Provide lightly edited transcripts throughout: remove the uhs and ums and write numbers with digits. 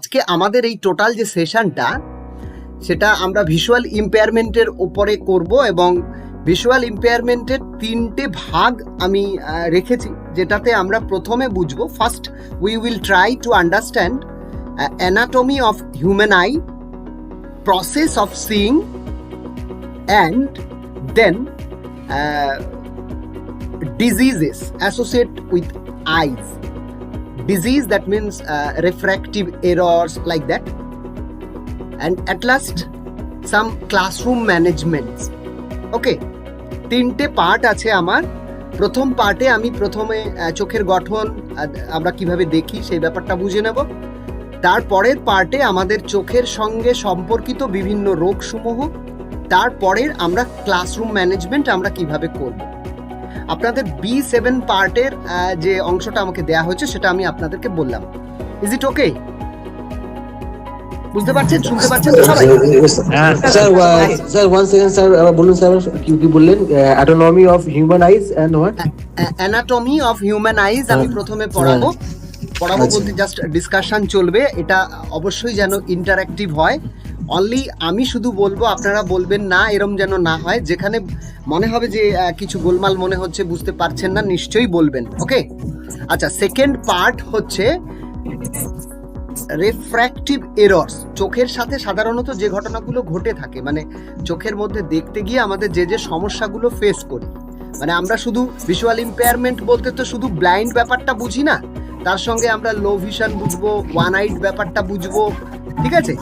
আজকে আমাদের এই টোটাল যে সেশনটা সেটা আমরা ভিজুয়াল ইম্পেয়ারমেন্টের উপরে করব এবং ভিজুয়াল ইম্পেয়ারমেন্টের তিনটে ভাগ আমি রেখেছি, যেটাতে আমরা প্রথমে বুঝবো। First we will try to understand anatomy of human eye, process of seeing, and then diseases associated with eyes. Disease, that means refractive errors like that. And at last some classroom managements. Okay, তিনটে part আছে আমার। প্রথম পার্টে আমি প্রথমে চোখের গঠন আমরা কিভাবে দেখি সেই ব্যাপারটা বুঝে নেব। তারপরের পার্টে আমাদের চোখের সঙ্গে সম্পর্কিত বিভিন্ন রোগসমূহ, তারপরের আমরা ক্লাসরুম ম্যানেজমেন্ট আমরা কিভাবে করব। আপনাদের B7 পার্টের যে অংশটা আমাকে দেয়া হয়েছে সেটা আমি আপনাদেরকে বললাম। Is it okay? বুঝতে পারছেন, শুনতে পাচ্ছেন সবাই? স্যার ওয়ান সেকেন্ড স্যার, বলুন স্যার কি বললেন? Anatomy of human eyes and what? Anatomy of human eyes আমি প্রথমে পড়াবো বলতে জাস্ট ডিসকাশন চলবে। এটা অবশ্যই যেন ইন্টারঅ্যাক্টিভ হয়। অনলি আমি শুধু বলবো, আপনারা বলবেন না, এরম যেন না হয়। যেখানে মনে হবে যে কিছু গোলমাল মনে হচ্ছে, বুঝতে পারছেন না, নিশ্চয়ই বলবেন। ওকে, আচ্ছা, সেকেন্ড পার্ট হচ্ছে রিফ্র্যাক্টিভ এরর্স। চোখের সাথে সাধারণত যে ঘটনাগুলো ঘটে থাকে, মানে চোখের মধ্যে দেখতে গিয়ে আমাদের যে যে সমস্যাগুলো ফেস করি, মানে আমরা শুধু ভিজুয়াল ইম্পেয়ারমেন্ট বলতে তো শুধু ব্লাইন্ড ব্যাপারটা বুঝি না, তার সঙ্গে আমরা লো ভিশন বুঝবো, ওয়ান আইড ব্যাপারটা বুঝবো, ঠিক আছে?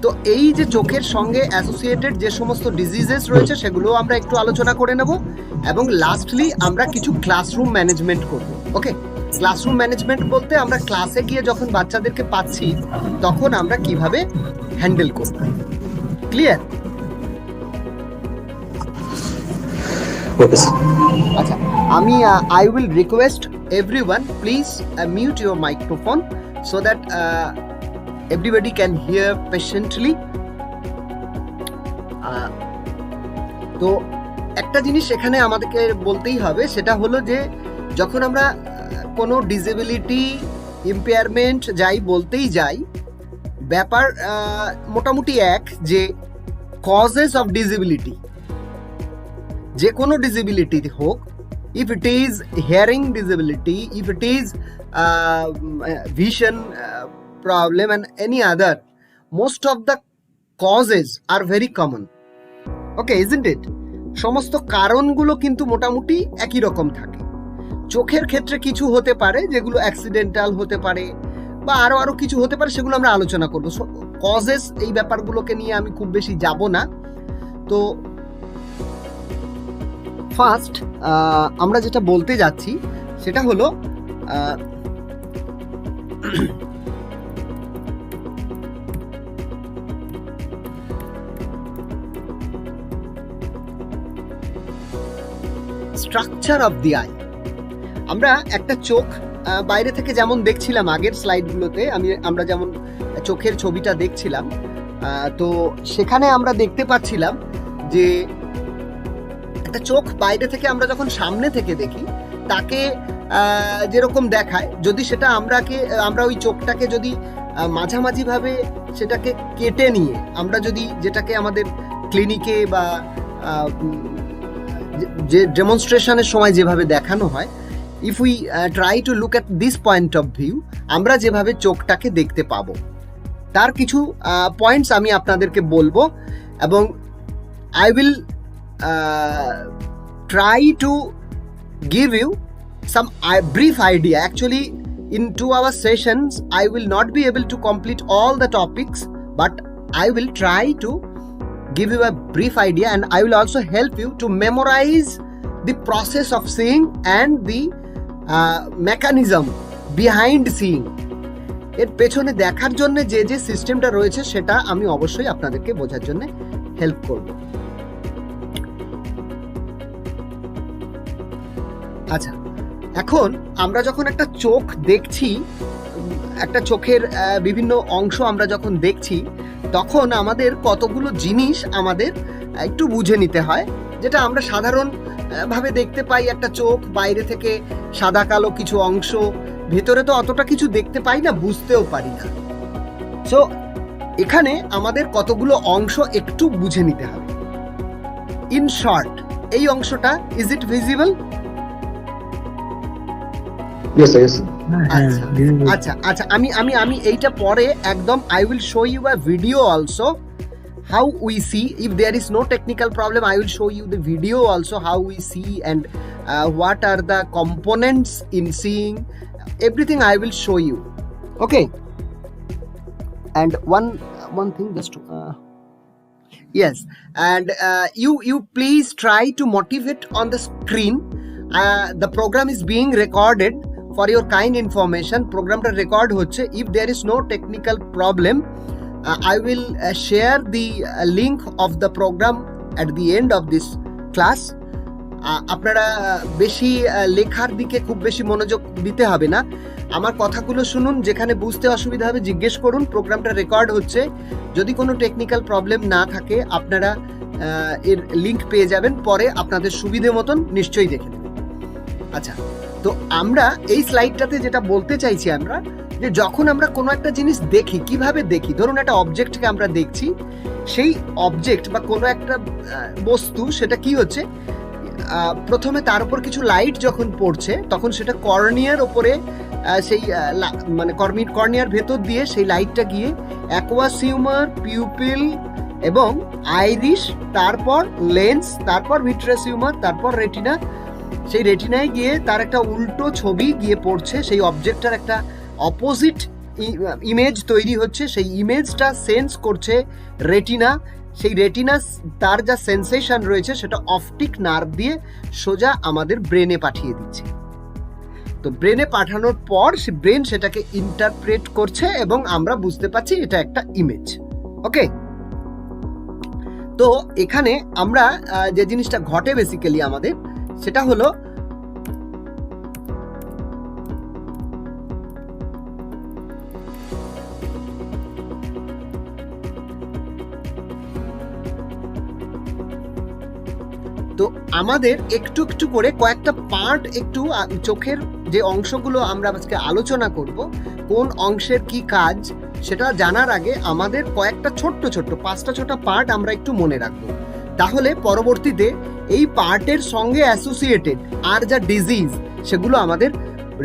তো এই যে চোখের সঙ্গে অ্যাসোসিয়েটেড যে সমস্ত ডিজিজেস রয়েছে সেগুলো আমরা একটু আলোচনা করে নেব এবং লাস্টলি আমরা কিছু ক্লাসরুম ম্যানেজমেন্ট করব। ওকে, ক্লাসরুম ম্যানেজমেন্ট বলতে আমরা ক্লাসে গিয়ে যখন বাচ্চাদেরকে পাচ্ছি তখন আমরা কিভাবে হ্যান্ডেল করব। ক্লিয়ার? আচ্ছা, আমি I will request everyone, please mute your microphone so that everybody can hear patiently. তো একটা জিনিস এখানে আমাদেরকে বলতেই হবে, সেটা হলো যে যখন আমরা কোনো ডিসেবিলিটি, ইম্পেয়ারমেন্ট যাই বলতেই যাই, ব্যাপার মোটামুটি এক, যে কজেস অফ ডিসেবিলিটি, যে কোনো ডিসেবিলিটি হোক, if it is hearing disability, if it is vision problem and any other, most of the causes are very common. Okay, isn't it? সমস্ত কারণগুলো কিন্তু মোটামুটি একই রকম থাকে। চোখের ক্ষেত্রে কিছু হতে পারে যেগুলো অ্যাক্সিডেন্টাল হতে পারে বা আরো কিছু হতে পারে, সেগুলো আমরা আলোচনা করব। কজেস এই ব্যাপারগুলোকে নিয়ে আমি খুব বেশি যাব না। তো ফার্স্ট আমরা যেটা বলতে যাচ্ছি সেটা হলো স্ট্রাকচার অফ দি আই। আমরা একটা চোখ বাইরে থেকে যেমন দেখছিলাম আগের স্লাইডগুলোতে, আমরা যেমন চোখের ছবিটা দেখছিলাম, তো সেখানে আমরা দেখতে পাচ্ছিলাম যে একটা চোখ বাইরে থেকে আমরা যখন সামনে থেকে দেখি তাকে যেরকম দেখায়, যদি সেটা আমরা ওই চোখটাকে যদি মাঝামাঝিভাবে সেটাকে কেটে নিয়ে আমরা যদি, যেটাকে আমাদের ক্লিনিকে বা যে ডেমনস্ট্রেশনের সময় যেভাবে দেখানো হয়, if we try to look at this point of view, আমরা যেভাবে চোখটাকে দেখতে পাবো তার কিছু পয়েন্টস আমি আপনাদেরকে বলবো এবং I will try to give you some brief idea. Actually, in 2 hour sessions I will not be able to complete all the topics, but I will try to give you a brief idea and I will also help you to memorize the process of seeing and the mechanism behind seeing. এর পেছনে দেখার জন্য যে যে সিস্টেমটা রয়েছে সেটা আমি অবশ্যই আপনাদেরকে বোঝার জন্য হেল্প করব। আচ্ছা, এখন আমরা যখন একটা চোখ দেখছি, একটা চোখের বিভিন্ন অংশ আমরা যখন দেখছি, তখন আমাদের কতগুলো জিনিস আমাদের একটু বুঝে নিতে হয়, যেটা আমরা সাধারণ ভাবে দেখতে পাই। একটা চোখ বাইরে থেকে সাদা কালো কিছু অংশ, ভেতরে তো অতটা কিছু দেখতে পাই না, বুঝতেও পারি না। সো এখানে আমাদের কতগুলো অংশ একটু বুঝে নিতে হবে। ইন শর্ট, এই অংশটা is it visible? Yes, sir. Yes, sir. আচ্ছা আচ্ছা, আমি আমি আমি এইটা পরে একদম I will show you a video also how we see. If there is no technical problem, I will show you the video also how we see and what are the components in seeing. Everything I will show you. Okay. And one thing just to, yes, and you please try to motivate on the screen. The program is being recorded for your kind information. Program ta record hocche. If there is no technical problem, I will share the link of the program at the end of this class. আপনারা বেশি লেখার দিকে খুব বেশি মনোযোগ দিতে হবে না, আমার কথাগুলো শুনুন, যেখানে বুঝতে অসুবিধা হবে জিজ্ঞেস করুন। প্রোগ্রামটা রেকর্ড হচ্ছে, যদি কোনো টেকনিক্যাল প্রবলেম না থাকে আপনারা এর লিংক পেয়ে যাবেন, পরে আপনাদের সুবিধে মতন নিশ্চয়ই দেখে নেবেন। আচ্ছা, তো আমরা এই স্লাইডটাতে যেটা বলতে চাইছি আমরা, যে যখন আমরা কোনো একটা জিনিস দেখি, কিভাবে দেখি, ধরুন একটা অবজেক্টকে আমরা দেখছি, সেই অবজেক্ট বা কোনো একটা বস্তু, সেটা কি হচ্ছে, প্রথমে তার উপর কিছু লাইট যখন পড়ছে তখন সেটা কর্নিয়ার ওপরে সেই মানে কর্নিয়ার ভেতর দিয়ে সেই লাইটটা গিয়ে অ্যাকুয়াস হিউমার, পিউপিল এবং আইরিশ, তারপর লেন্স, তারপর ভিট্রাস হিউমার, তারপর রেটিনা। সেই রেটিনায় গিয়ে তার একটা উল্টো ছবি গিয়ে পড়ছে, সেই অবজেক্টটার একটা অপোজিট ইমেজ তৈরি হচ্ছে, সেই ইমেজটা সেন্স করছে রেটিনা, সেই রেটিনা তার যা সেন্সেশন রয়েছে সেটা অপটিক নার্ভ দিয়ে সোজা আমাদের ব্রেনে পাঠিয়ে দিচ্ছে। তো ব্রেনে পাঠানোর পর সে ব্রেন সেটাকে ইন্টারপ্রেট করছে এবং আমরা বুঝতে পারছি এটা একটা ইমেজ। ওকে, তো এখানে আমরা যে জিনিসটা ঘটে বেসিক্যালি আমাদের, সেটা হলো তো আমাদের একটু একটু করে কয়েকটা পার্ট, একটু চোখের যে অংশগুলো আমরা আজকে আলোচনা করব, কোন অংশের কি কাজ সেটা জানার আগে আমাদের কয়েকটা ছোট্ট ছোট্ট 5টা 6টা পার্ট আমরা একটু মনে রাখবো। তাহলে পরবর্তীতে এই পার্টের সঙ্গে অ্যাসোসিয়েটেড আর যা ডিজিজ সেগুলো আমাদের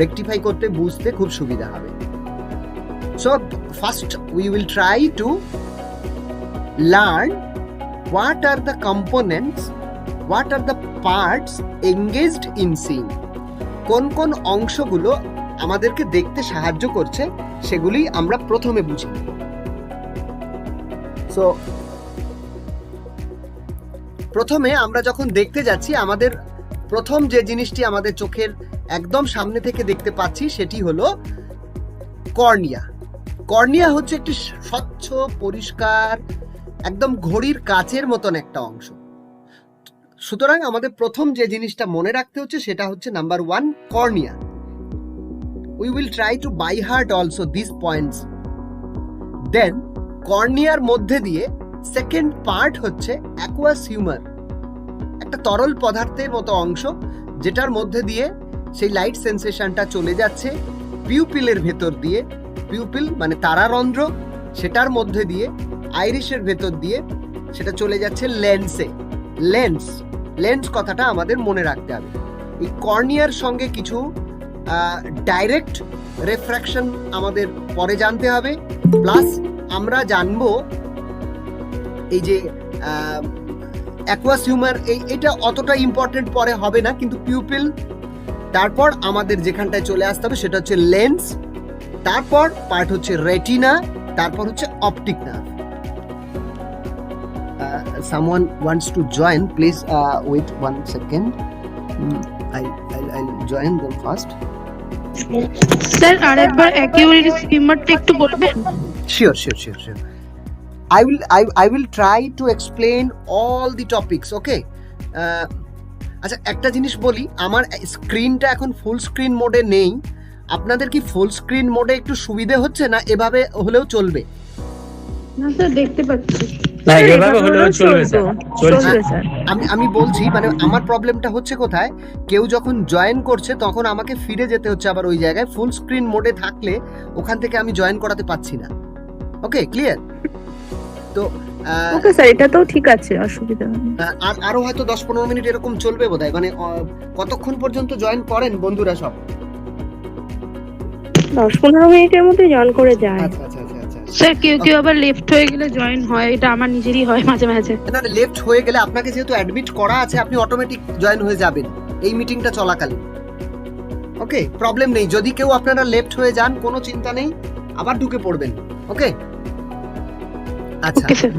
রেকটিফাই করতে, বুঝতে খুব সুবিধা হবে। So first we will try to learn what are the components, what are the parts engaged in seeing. কোন কোন অংশগুলো আমাদেরকে দেখতে সাহায্য করছে সেগুলি আমরা প্রথমে বুঝি। সো প্রথমে আমরা যখন দেখতে যাচ্ছি, আমাদের প্রথম যে জিনিসটি আমাদের চোখের একদম সামনে থেকে দেখতে পাচ্ছি সেটি হলো কর্নিয়া। কর্নিয়া হচ্ছে একটি স্বচ্ছ, পরিষ্কার, একদম ঘড়ির কাচের মতন একটা অংশ। সুতরাং আমাদের প্রথম যে জিনিসটা মনে রাখতে হচ্ছে সেটা হচ্ছে number 1, cornea. We will try to by heart also this points. Then কর্নিয়ার মধ্যে দিয়ে সেকেন্ড পার্ট হচ্ছে অ্যাকুয়াস হিউমার, একটা তরল পদার্থের মতো অংশ, যেটার মধ্যে দিয়ে সেই লাইট সেন্সেশনটা চলে যাচ্ছে পিউপিলের ভেতর দিয়ে। পিউপিল মানে তারারন্ধ্র, সেটার মধ্যে দিয়ে আইরিশের ভেতর দিয়ে সেটা চলে যাচ্ছে লেন্সে। লেন্স, লেন্স কথাটা আমাদের মনে রাখতে হবে। এই কর্নিয়ার সঙ্গে কিছু ডাইরেক্ট রেফ্র্যাকশন আমাদের পরে জানতে হবে, প্লাস আমরা জানবো এই যে অ্যাকুয়াস হিউমার, এটা অতটা ইম্পর্টেন্ট পরে হবে না, কিন্তু পিউপিল, তারপর আমাদের যেখানটায় চলে আসতে হবে সেটা হচ্ছে লেন্স, তারপর পার্ট হচ্ছে রেটিনা, তারপর হচ্ছে optic nerve. Someone wants to join, please wait 1 second. I'll join them first. Sir আরেকবার অ্যাকিউরেট স্কিমারটা একটু বলবেন? Sure. I will try to explain all the topics, okay? আচ্ছা, একটা জিনিস বলি, আমার স্ক্রিনটা এখন ফুল স্ক্রিন মোডে নেই। আপনাদের কি ফুল স্ক্রিন মোডে একটু সুবিধে হচ্ছে, না এভাবে হলেও চলবে? না স্যার, দেখতে পাচ্ছি। না, এভাবে হলেও চলবে স্যার, চলছে স্যার। আমি বলছি, মানে আমার প্রবলেমটা হচ্ছে কোথায়, কেউ যখন জয়েন করছে তখন আমাকে ফিরে যেতে হচ্ছে আবার ওই জায়গায়। ফুল স্ক্রিন মোডে থাকলে ওখান থেকে আমি জয়েন করাতে পাচ্ছি না। ওকে, ক্লিয়ার? তো ওকে স্যার, এটা তো ঠিক আছে, অসুবিধা নেই। আর আরো হয়তো 10-15 মিনিট এরকম চলবে বোধহয়, মানে কতক্ষণ পর্যন্ত জয়েন করেন বন্ধুরা সব? 10-15 মিনিটের মধ্যে জয়েন করে যায়। আচ্ছা আচ্ছা আচ্ছা আচ্ছা। স্যার কেউ কেউ আবার লেফট হয়ে গেলে জয়েন হয়, এটা আমার নিজেরই হয় মাঝে মাঝে। না, লেফট হয়ে গেলে আপনাকে যেহেতু অ্যাডমিট করা আছে, আপনি অটোমেটিক জয়েন হয়ে যাবেন এই মিটিংটা চলাকালীন। ওকে, প্রবলেম নেই। যদি কেউ আপনারা লেফট হয়ে যান, কোনো চিন্তা নেই, আবার ঢুকে পড়বেন। ওকে, আচ্ছা ওকে স্যার।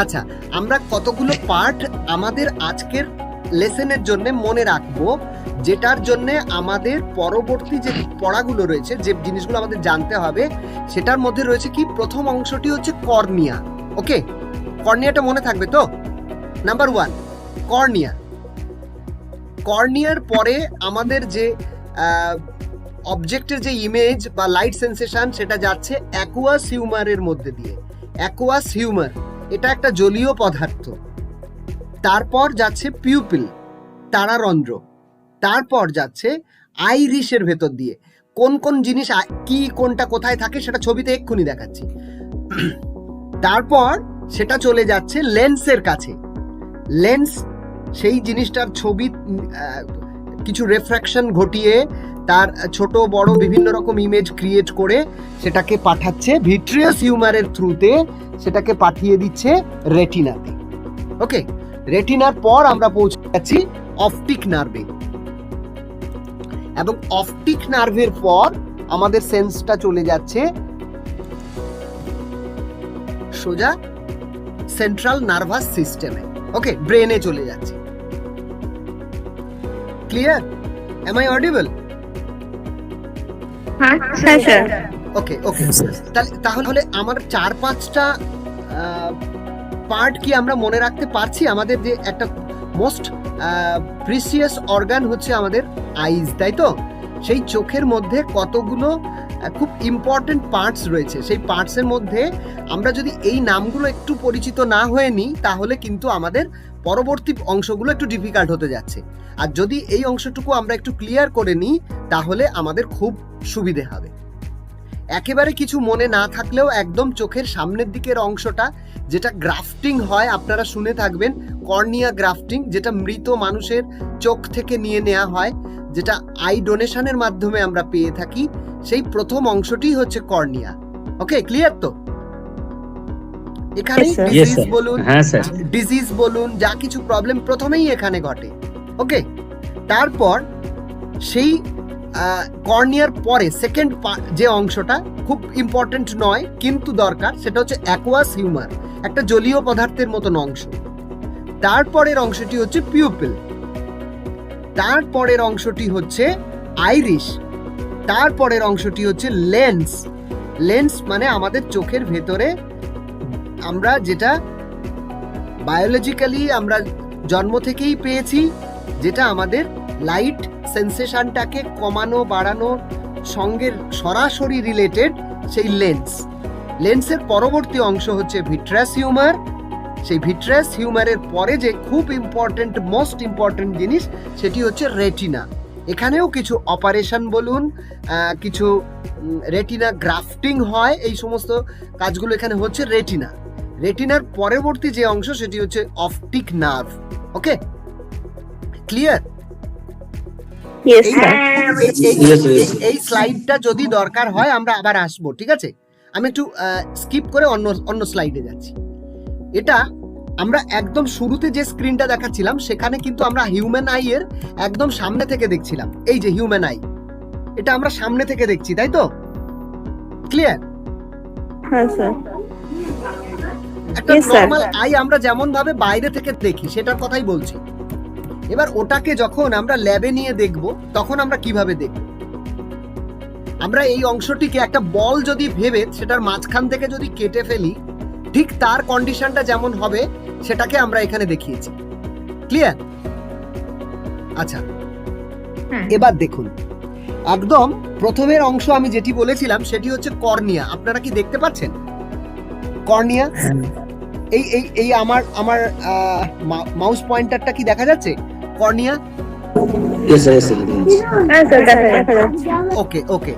আচ্ছা, আমরা কতগুলো পার্ট আমাদের আজকের লেসনের জন্য মনে রাখবো, যেটার জন্য আমাদের পরবর্তী যে পড়াগুলো রয়েছে, যে জিনিসগুলো আমাদের জানতে হবে, সেটার মধ্যে রয়েছে কি, প্রথম অংশটি হচ্ছে কর্নিয়া। ওকে, কর্নিয়াটা মনে থাকবে তো? Number 1 cornea. কর্নিয়ার পরে আমাদের যে অবজেক্টের যে ইমেজ বা লাইট সেন্সেশন, সেটা যাচ্ছে অ্যাকুয়াস হিউমারের মধ্যে দিয়ে। অ্যাকুয়াস হিউমার এটা একটা জলীয় পদার্থ। তারপর যাচ্ছে পিউপিল, তারারন্ধ্র। তারপর যাচ্ছে আইরিশের ভেতর দিয়ে। কোন কোন জিনিস কি কোনটা কোথায় থাকে সেটা ছবিতে এক্ষুনি দেখাচ্ছি। তারপর সেটা চলে যাচ্ছে লেন্সের কাছে। লেন্স সেই জিনিসটার ছবি কিছু রেফ্র্যাকশন ঘটিয়ে তার ছোট বড় বিভিন্ন রকম ইমেজ ক্রিয়েট করে সেটাকে পাঠাচ্ছে ভিট্রিয়াস হিউমারের থ্রুতে, সেটাকে পাঠিয়ে দিচ্ছে রেটিনাতে। ওকে, রেটিনার পর আমরা পৌঁছে যাচ্ছি অপটিক নার্ভে, এবং অপটিক নার্ভের পর আমাদের সেন্সটা চলে যাচ্ছে সোজা সেন্ট্রাল নার্ভাস সিস্টেমে। ওকে, ব্রেনে চলে যাচ্ছে। ক্লিয়ার? Am I audible? হ্যাঁ স্যার। ওকে ওকে, তাহলে আমার 4-5টা পার্ট কি আমরা মনে রাখতে পারছি? আমাদের যে একটা মোস্ট প্রিসিয়াস অর্গান হচ্ছে আমাদের আইজ, তাই তো? সেই চোখের মধ্যে কতগুলো খুব ইম্পর্টেন্ট পার্টস রয়েছে। সেই পার্টসের মধ্যে আমরা যদি এই নামগুলো একটু পরিচিত না হয়ে নিই, তাহলে কিন্তু আমাদের পরবর্তী অংশগুলো একটু ডিফিকাল্ট হতে যাচ্ছে। আর যদি এই অংশটুকু আমরা একটু ক্লিয়ার করে নিই, তাহলে আমাদের খুব সুবিধে হবে। একেবারে কিছু মনে না থাকলেও একদম চোখের সামনের দিকের অংশটা, যেটা গ্রাফটিং হয়, আপনারা শুনে থাকবেন কর্নিয়া গ্রাফটিং, যেটা মৃত মানুষের চোখ থেকে নিয়ে নেওয়া হয়, যেটা আই ডোনেশনের মাধ্যমে আমরা পেয়ে থাকি, সেই প্রথম অংশটি হচ্ছে কর্নিয়া। ওকে, ক্লিয়ার তো? এখানে ডিজিজ বলুন, যা কিছু প্রবলেম প্রথমেই এখানে ঘটে। ওকে, তারপর সেই কর্নিয়ার পরে সেকেন্ড যে অংশটা খুব ইম্পর্টেন্ট নয় কিন্তু দরকার, সেটা হচ্ছে অ্যাকুয়াস হিউমার, একটা জলীয় পদার্থের মতন অংশ। তারপরের অংশটি হচ্ছে পিউপিল, তারপরের অংশটি হচ্ছে আইরিশ, তারপরের অংশটি হচ্ছে লেন্স। লেন্স মানে আমাদের চোখের ভেতরে আমরা যেটা বায়োলজিক্যালি আমরা জন্ম থেকেই পেয়েছি, যেটা আমাদের লাইট সেন্সেশনটাকে কমানো বাড়ানো সঙ্গে সরাসরি রিলেটেড, সেই লেন্স। লেন্সের পরবর্তী অংশ হচ্ছে ভিট্রাস হিউমার। সেই ভিট্রাস হিউমারের পরে যে খুব ইম্পর্টেন্ট, মোস্ট ইম্পর্টেন্ট জিনিস, সেটি হচ্ছে রেটিনা। এখানেও কিছু অপারেশন বলুন, কিছু রেটিনা গ্রাফটিং হয়, এই সমস্ত কাজগুলো এখানে হচ্ছে রেটিনা। রেটিনার পরবর্তী যে অংশ সেটি হচ্ছে অপটিক নার্ভ। ওকে, ক্লিয়ার? এই স্লাইডটা যদি দরকার হয় আমরা আবার আসবো, ঠিক আছে? আমি একটু স্কিপ করে অন্য স্লাইডে যাচ্ছি। এটা আমরা একদম শুরুতে যে স্ক্রিনটা দেখাচ্ছিলাম, সেখানে কিন্তু আমরা হিউম্যান আই এর একদম সামনে থেকে দেখছিলাম। এই যে হিউম্যান আই, এটা আমরা সামনে থেকে দেখছি, তাই তো? ক্লিয়ার? হ্যাঁ স্যার। একটা নরমাল আই আমরা যেমন ভাবে বাইরে থেকে দেখি, সেটার কথাই বলছি। এবার ওটাকে যখন আমরা ল্যাবে নিয়ে দেখব, তখন আমরা কিভাবে দেখব? আমরা এই অংশটিকে একটা বল যদি ভেবে সেটার মাঝখান থেকে যদি কেটে ফেলি, ঠিক তার কন্ডিশনটা যেমন হবে সেটাকে আমরা এখানে দেখিয়েছি। ক্লিয়ার? আচ্ছা, এবার দেখুন, একদম প্রথমের অংশ আমি যেটি বলেছিলাম সেটি হচ্ছে কর্নিয়া। আপনারা কি দেখতে পাচ্ছেন কর্নিয়া? এই আমার মাউস পয়েন্টারটা কি দেখা যাচ্ছে? কর্নিয়া? ওকে ওকে,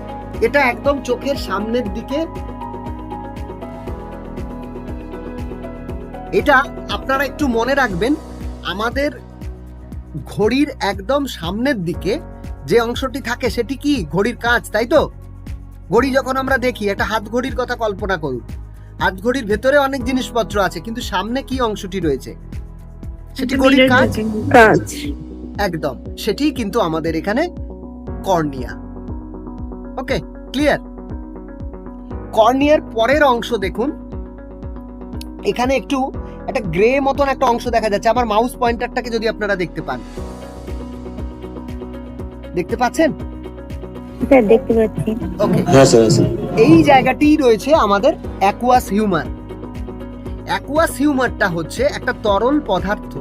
এটা একদম চোখের সামনের দিকে এটা আপনারা একটু মনে রাখবেন, আমাদের ঘড়ির একদম সামনের দিকে যে অংশটি থাকে সেটি কি ঘড়ির কাঁচ, তাই তো? ঘড়ি যখন আমরা দেখি, একটা হাত ঘড়ির কথা কল্পনা করুন, হাত ঘড়ির ভেতরে অনেক জিনিসপত্র আছে, কিন্তু সামনে কি অংশটি রয়েছে? সেটি ঘড়ির কাঁচ। কাজ। একদম, সেটি কিন্তু আমাদের এখানে কর্নিয়া। ওকে, ক্লিয়ার? কর্নিয়ার পরের অংশ দেখুন, এখানে একটু একটা গ্রে মতন একটা অংশ দেখা যাচ্ছে। আমার মাউস পয়েন্টারটাকে যদি আপনারা দেখতে পান, দেখতে পাচ্ছেন? স্যার দেখতে পাচ্ছি। ওকে, হ্যাঁ স্যার, এই জায়গাটি রয়েছে আমাদের অ্যাকুয়াস হিউমার। অ্যাকুয়াস হিউমারটা হচ্ছে একটা তরল পদার্থ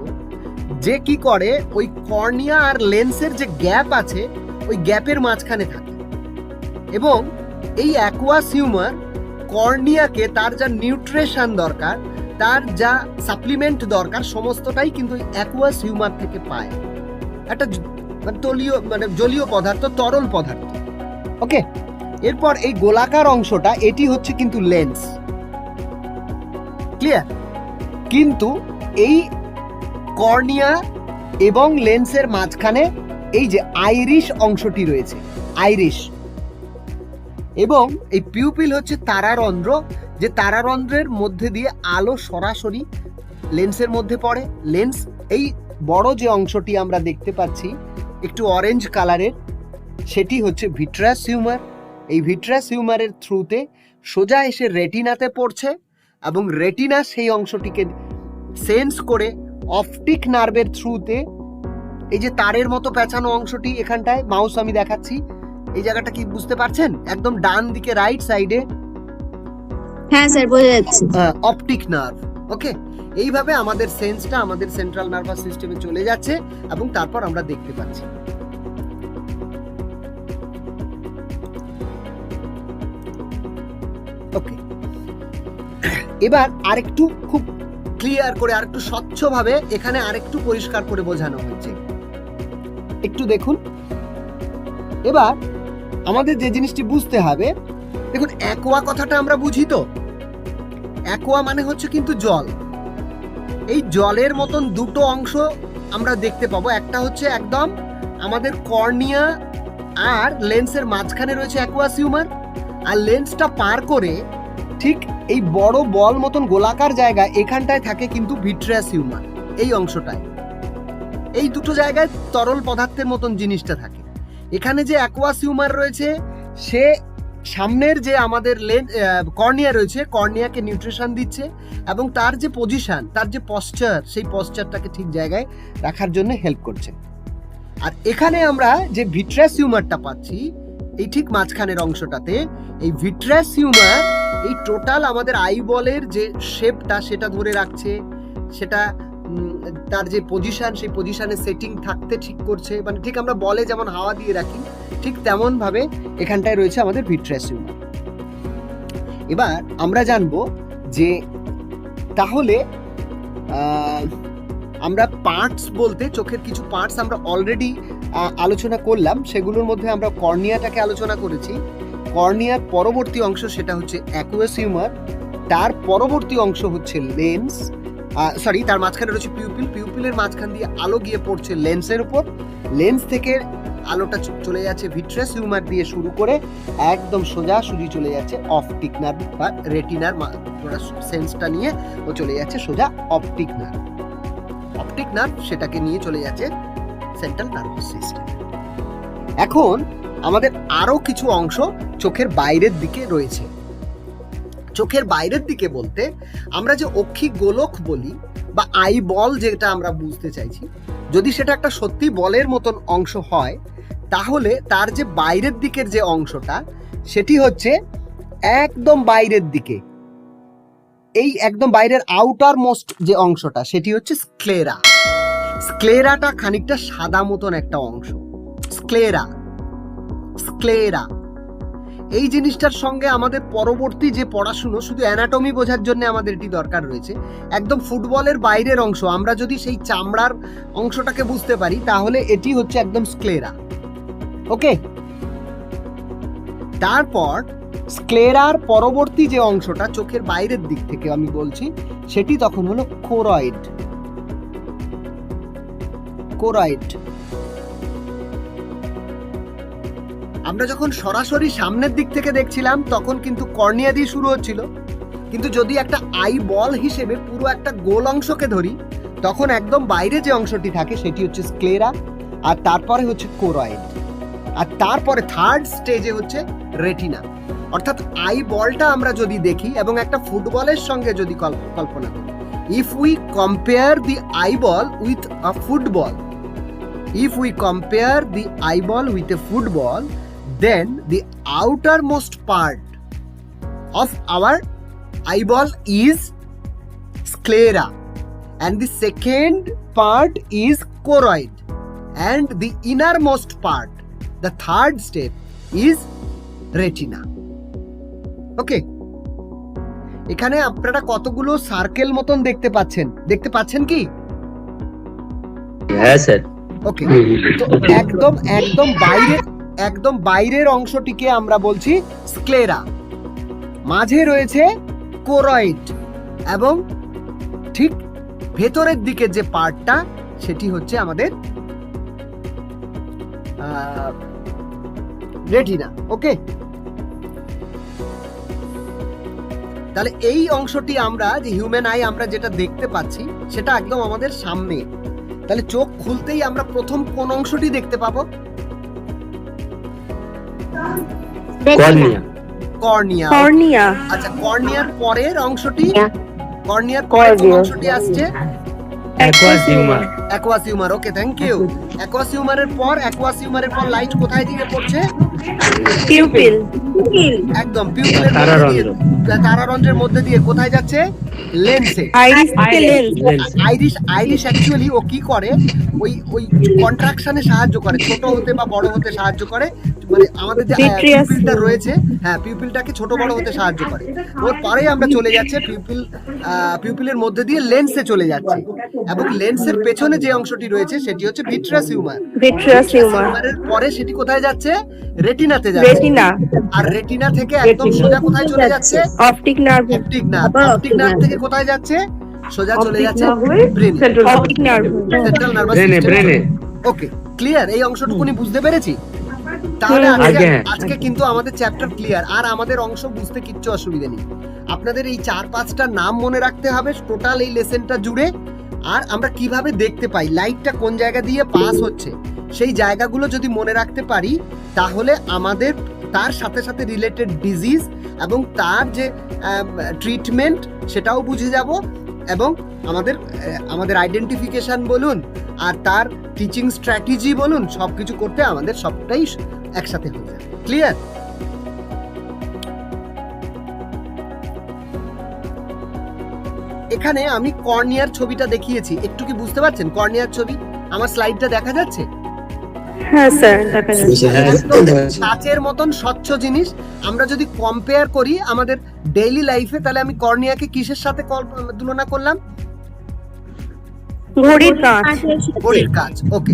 যে কি করে, ওই কর্নিয়া আর লেন্সের যে গ্যাপ আছে ওই গ্যাপের মাঝখানে থাকে, এবং এই অ্যাকুয়াস হিউমার কর্নিয়াকে তার যা নিউট্রিশন দরকার, তার যা সাপ্লিমেন্ট দরকার, সমস্তটাই কিন্তু অ্যাকুয়াস হিউমার থেকে পায়। একটা জলীয় পদার্থ, তরল পদার্থ। ওকে, এরপর এই গোলাকার অংশটা, এটি হচ্ছে কিন্তু লেন্স। ক্লিয়ার? কিন্তু এই কর্নিয়া এবং লেন্সের মাঝখানে এই যে আইরিশ অংশটি রয়েছে, আইরিশ, এবং এই পিউপিল হচ্ছে তারারন্ধ্র, যে তারারন্ধ্রের মধ্যে দিয়ে আলো সরাসরি লেন্সের মধ্যে পড়ে। লেন্স, এই বড় যে অংশটি আমরা দেখতে পাচ্ছি একটু অরেঞ্জ কালারের, সেটি হচ্ছে ভিট্রাস হিউমার। এই ভিট্রাস হিউমারের থ্রুতে সোজা এসে রেটিনাতে পড়ছে, এবং রেটিনা সেই অংশটিকে সেন্স করে অপটিক নার্ভের থ্রুতে, এই যে তারের মতো পেঁচানো অংশটি এখানটায় মাউস আমি দেখাচ্ছি, এই জায়গাটা কি বুঝতে পারছেন? একদম ডান দিকে রাইট সাইডে, হ্যাঁ স্যার বোঝা যাচ্ছে। Optic nerve. ওকে, এইভাবে আমাদের সেন্সটা আমাদের সেন্ট্রাল নার্ভাস সিস্টেমে চলে যাচ্ছে, এবং তারপর আমরা দেখতে পাচ্ছি। ওকে, এবার আরেকটু খুব ক্লিয়ার করে, আরেকটু স্বচ্ছভাবে এখানে আরেকটু পরিষ্কার করে বোঝানো হয়েছে, একটু দেখুন। এবার আমাদের যে জিনিসটি বুঝতে হবে, দেখুন অ্যাকোয়া কথাটা আমরা বুঝি তো, অ্যাকোয়া মানে হচ্ছে কিন্তু জল। এই জলের মতন দুটো অংশ আমরা দেখতে পাবো, একটা হচ্ছে একদম আমাদের কর্নিয়া আর লেন্সের মাঝখানে রয়েছে অ্যাকুয়াস হিউমার, আর লেন্সটা পার করে ঠিক এই বড় বল মতন গোলাকার জায়গা, এখানটায় থাকে কিন্তু ভিট্রাস হিউমার, এই অংশটায়। এই দুটো জায়গায় তরল পদার্থের মতন জিনিসটা থাকে। এখানে যে অ্যাকুয়াস হিউমার রয়েছে, সে সামনের যে আমাদের কর্নিয়া রয়েছে, কর্নিয়াকে নিউট্রিশন দিচ্ছে, এবং তার যে পজিশন, তার যে পশ্চার, সেই পশ্চারটাকে ঠিক জায়গায় রাখার জন্য হেল্প করছে। আর এখানে আমরা যে ভিট্রাস হিউমারটা পাচ্ছি, এই ঠিক মাঝখানের অংশটাতে, এই ভিট্রাস হিউমার এই টোটাল আমাদের আইবলের যে শেপটা সেটা ধরে রাখছে, সেটা তার যে পজিশন, সেই পজিশনে সেটিং থাকতে ঠিক করছে, মানে ঠিক আমরা বলে যেমন হাওয়া দিয়ে রাখি, ঠিক তেমন ভাবে এখানটায় রয়েছে আমাদের ভিট্রাস হিউমার। এবার আমরা জানবো যে তাহলে আমরা পার্টস বলতে, চোখের কিছু পার্টস আমরা অলরেডি আলোচনা করলাম, সেগুলোর মধ্যে আমরা কর্নিয়াটাকে আলোচনা করেছি। কর্নিয়ার পরবর্তী অংশ সেটা হচ্ছে অ্যাকুয়াস হিউমার, তার পরবর্তী অংশ হচ্ছে লেন্স, তার মাঝখানে রয়েছে পিউপিল, পিউপিলের মাঝখান দিয়ে আলো গিয়ে পড়ছে লেন্সের উপর, লেন্স থেকে আলোটা চলে যাচ্ছে ভিট্রাস হিউমার দিয়ে শুরু করে একদম সোজাসুজি চলে যাচ্ছে অপটিক নার্ভ বা রেটিনার সেন্সটা নিয়ে ও চলে যাচ্ছে সোজা অপটিক নার্ভ। অপটিক নার্ভ সেটাকে নিয়ে চলে যাচ্ছে সেন্ট্রাল নার্ভাস সিস্টেম। এখন আমাদের আরো কিছু অংশ চোখের বাইরের দিকে রয়েছে। চোখের বাইরের দিকে বলতে আমরা যে অক্ষি গোলক বলি বা আই বল, যেটা আমরা বুঝতে চাইছি, যদি সেটা একটা সত্যি বলের মতন অংশ হয়, তাহলে তার যে বাইরের দিকের যে অংশটা, সেটি হচ্ছে একদম বাইরের দিকে, এই একদম বাইরের আউটার মোস্ট যে অংশটা, সেটি হচ্ছে স্ক্লেরা। স্ক্লেরাটা খানিকটা সাদা মতন একটা অংশ, স্ক্লেরা। স্ক্লেরা এই জিনিসটার সঙ্গে আমাদের পরবর্তী যে পড়াশুনো, শুধু অ্যানাটমি বোঝার জন্য আমাদের এটি দরকার রয়েছে। একদম ফুটবলের বাইরের অংশ, আমরা যদি সেই চামড়ার অংশটাকে বুঝতে পারি, তাহলে এটি হচ্ছে একদম স্ক্লেরা। ওকে, তারপর স্ক্লেরার পরবর্তী যে অংশটা চোখের বাইরের দিক থেকে আমি বলছি, সেটি তখন হলো কোরয়েড। কোরয়েড। আমরা যখন সরাসরি সামনের দিক থেকে দেখছিলাম তখন কিন্তু কর্নিয়া দিয়ে শুরু হচ্ছিল, কিন্তু যদি একটা আই বল হিসেবে পুরো একটা গোল অংশকে ধরি তখন একদম বাইরে যে অংশটি থাকে সেটি হচ্ছে স্ক্লেরা, আর তারপরে হচ্ছে কোরয়েড, আর তারপরে থার্ড স্টেজে হচ্ছে রেটিনা। অর্থাৎ আই বলটা আমরা যদি দেখি এবং একটা ফুটবলের সঙ্গে যদি কল্পনা করি, if we compare thee I ball with a football, if we compare the eyeball with a football, then the outermost part of our eyeball is sclera and the second part is choroid and the innermost part, the third step, is retina. Okay, এখানে আপনারা কতগুলো circle মতন দেখতে পাচ্ছেন কি? হ্যাঁ sir. ওকে, তো একদম বাইরের অংশটিকে আমরা বলছি স্ক্লেরা, মাঝে রয়েছে কোরয়েড এবং ঠিক ভেতরের দিকে যে পার্টটা সেটি হচ্ছে আমাদের রেটিনা। ওকে, তাহলে এই অংশটি আমরা যে হিউম্যান আই আমরা যেটা দেখতে পাচ্ছি সেটা একদম আমাদের সামনে। তাহলে চোখ খুলতেই আমরা প্রথম কোন অংশটি দেখতে পাবো? কর্নিয়া। কর্নিয়া। আচ্ছা, কর্নিয়ার পরের অংশটি, কর্নিয়ার পরের কোন অংশটি আসছে? অ্যাকুয়াসিউমার। ওকে, থ্যাংক ইউ। অ্যাকুয়াসিউমারের পর লাইট কোথায় দিকে পড়ছে? পিউপিল। একদম পিউপিলের তারারন্ধ্রের মধ্যে দিয়ে কোথায় যাচ্ছে? লেন্সে। আইরিশ অ্যাকচুয়ালি ও কি করে, ওই কন্ট্রাকশনে সাহায্য করে, ছোট হতে বা বড় হতে সাহায্য করে, মানে আমাদের যে পিউপিলটা রয়েছে, হ্যাঁ, পিউপিলটাকে ছোট বড় হতে সাহায্য করে। ওর পরেই আমরা চলে যাচ্ছে পিউপিলের মধ্যে দিয়ে লেন্সে চলে যাচ্ছে, এবং লেন্সের পেছনে যে অংশটি রয়েছে সেটি হচ্ছে ভিট্রাস হিউমার। ভিট্রাসিউমারের পরে সেটি কোথায় যাচ্ছে? রেটিনাতে যাচ্ছে। রেটিনা। আর রেটিনা থেকে একদম সোজা কোথায় চলে যাচ্ছে? Optic nerve. অপটিক নার্ভ থেকে কোথায় যাচ্ছে? সোজা চলে যাচ্ছে ব্রেনে। Optic nerve, central nervous system. Okay, clear? এই অংশটুকুনি বুঝতে পেরেছি? তাহলে আজকে কিন্তু আমাদের চ্যাপ্টার ক্লিয়ার, আর আমাদের অংশ বুঝতে কিচ্ছু অসুবিধা নেই। আপনাদের এই 4-5টা নাম মনে রাখতে হবে টোটাল এই লেসনটা জুড়ে, আর আমরা কিভাবে দেখতে পাই, লাইটটা কোন জায়গা দিয়ে পাস হচ্ছে, সেই জায়গাগুলো যদি মনে রাখতে পারি তাহলে আমাদের তার সাথে সাথে রিলেটেড ডিজিজ এবং তার যে ট্রিটমেন্ট সেটাও বুঝে যাব, এবং আমাদের আইডেন্টিফিকেশন বলুন আর তার টিচিং স্ট্র্যাটেজি বলুন, সবকিছু করতে আমাদের সবটাই একসাথে হয়ে যাবে। ক্লিয়ার? এখানে আমি কর্নিয়ার ছবিটা দেখিয়েছি, একটু কি বুঝতে পারছেন? কর্নিয়ার ছবি আমার স্লাইডটা দেখা যাচ্ছে? হ্যাঁ স্যার, দেখা যাচ্ছে। একদম কাচের মতন স্বচ্ছ জিনিস। আমরা যদি কম্পেয়ার করি আমাদের ডেইলি লাইফে, তাহলে আমি কর্নিয়াকে কিসের সাথে তুলনা করলাম? ঘড়ির কাঁচ। ঘড়ির কাঁচ। ওকে,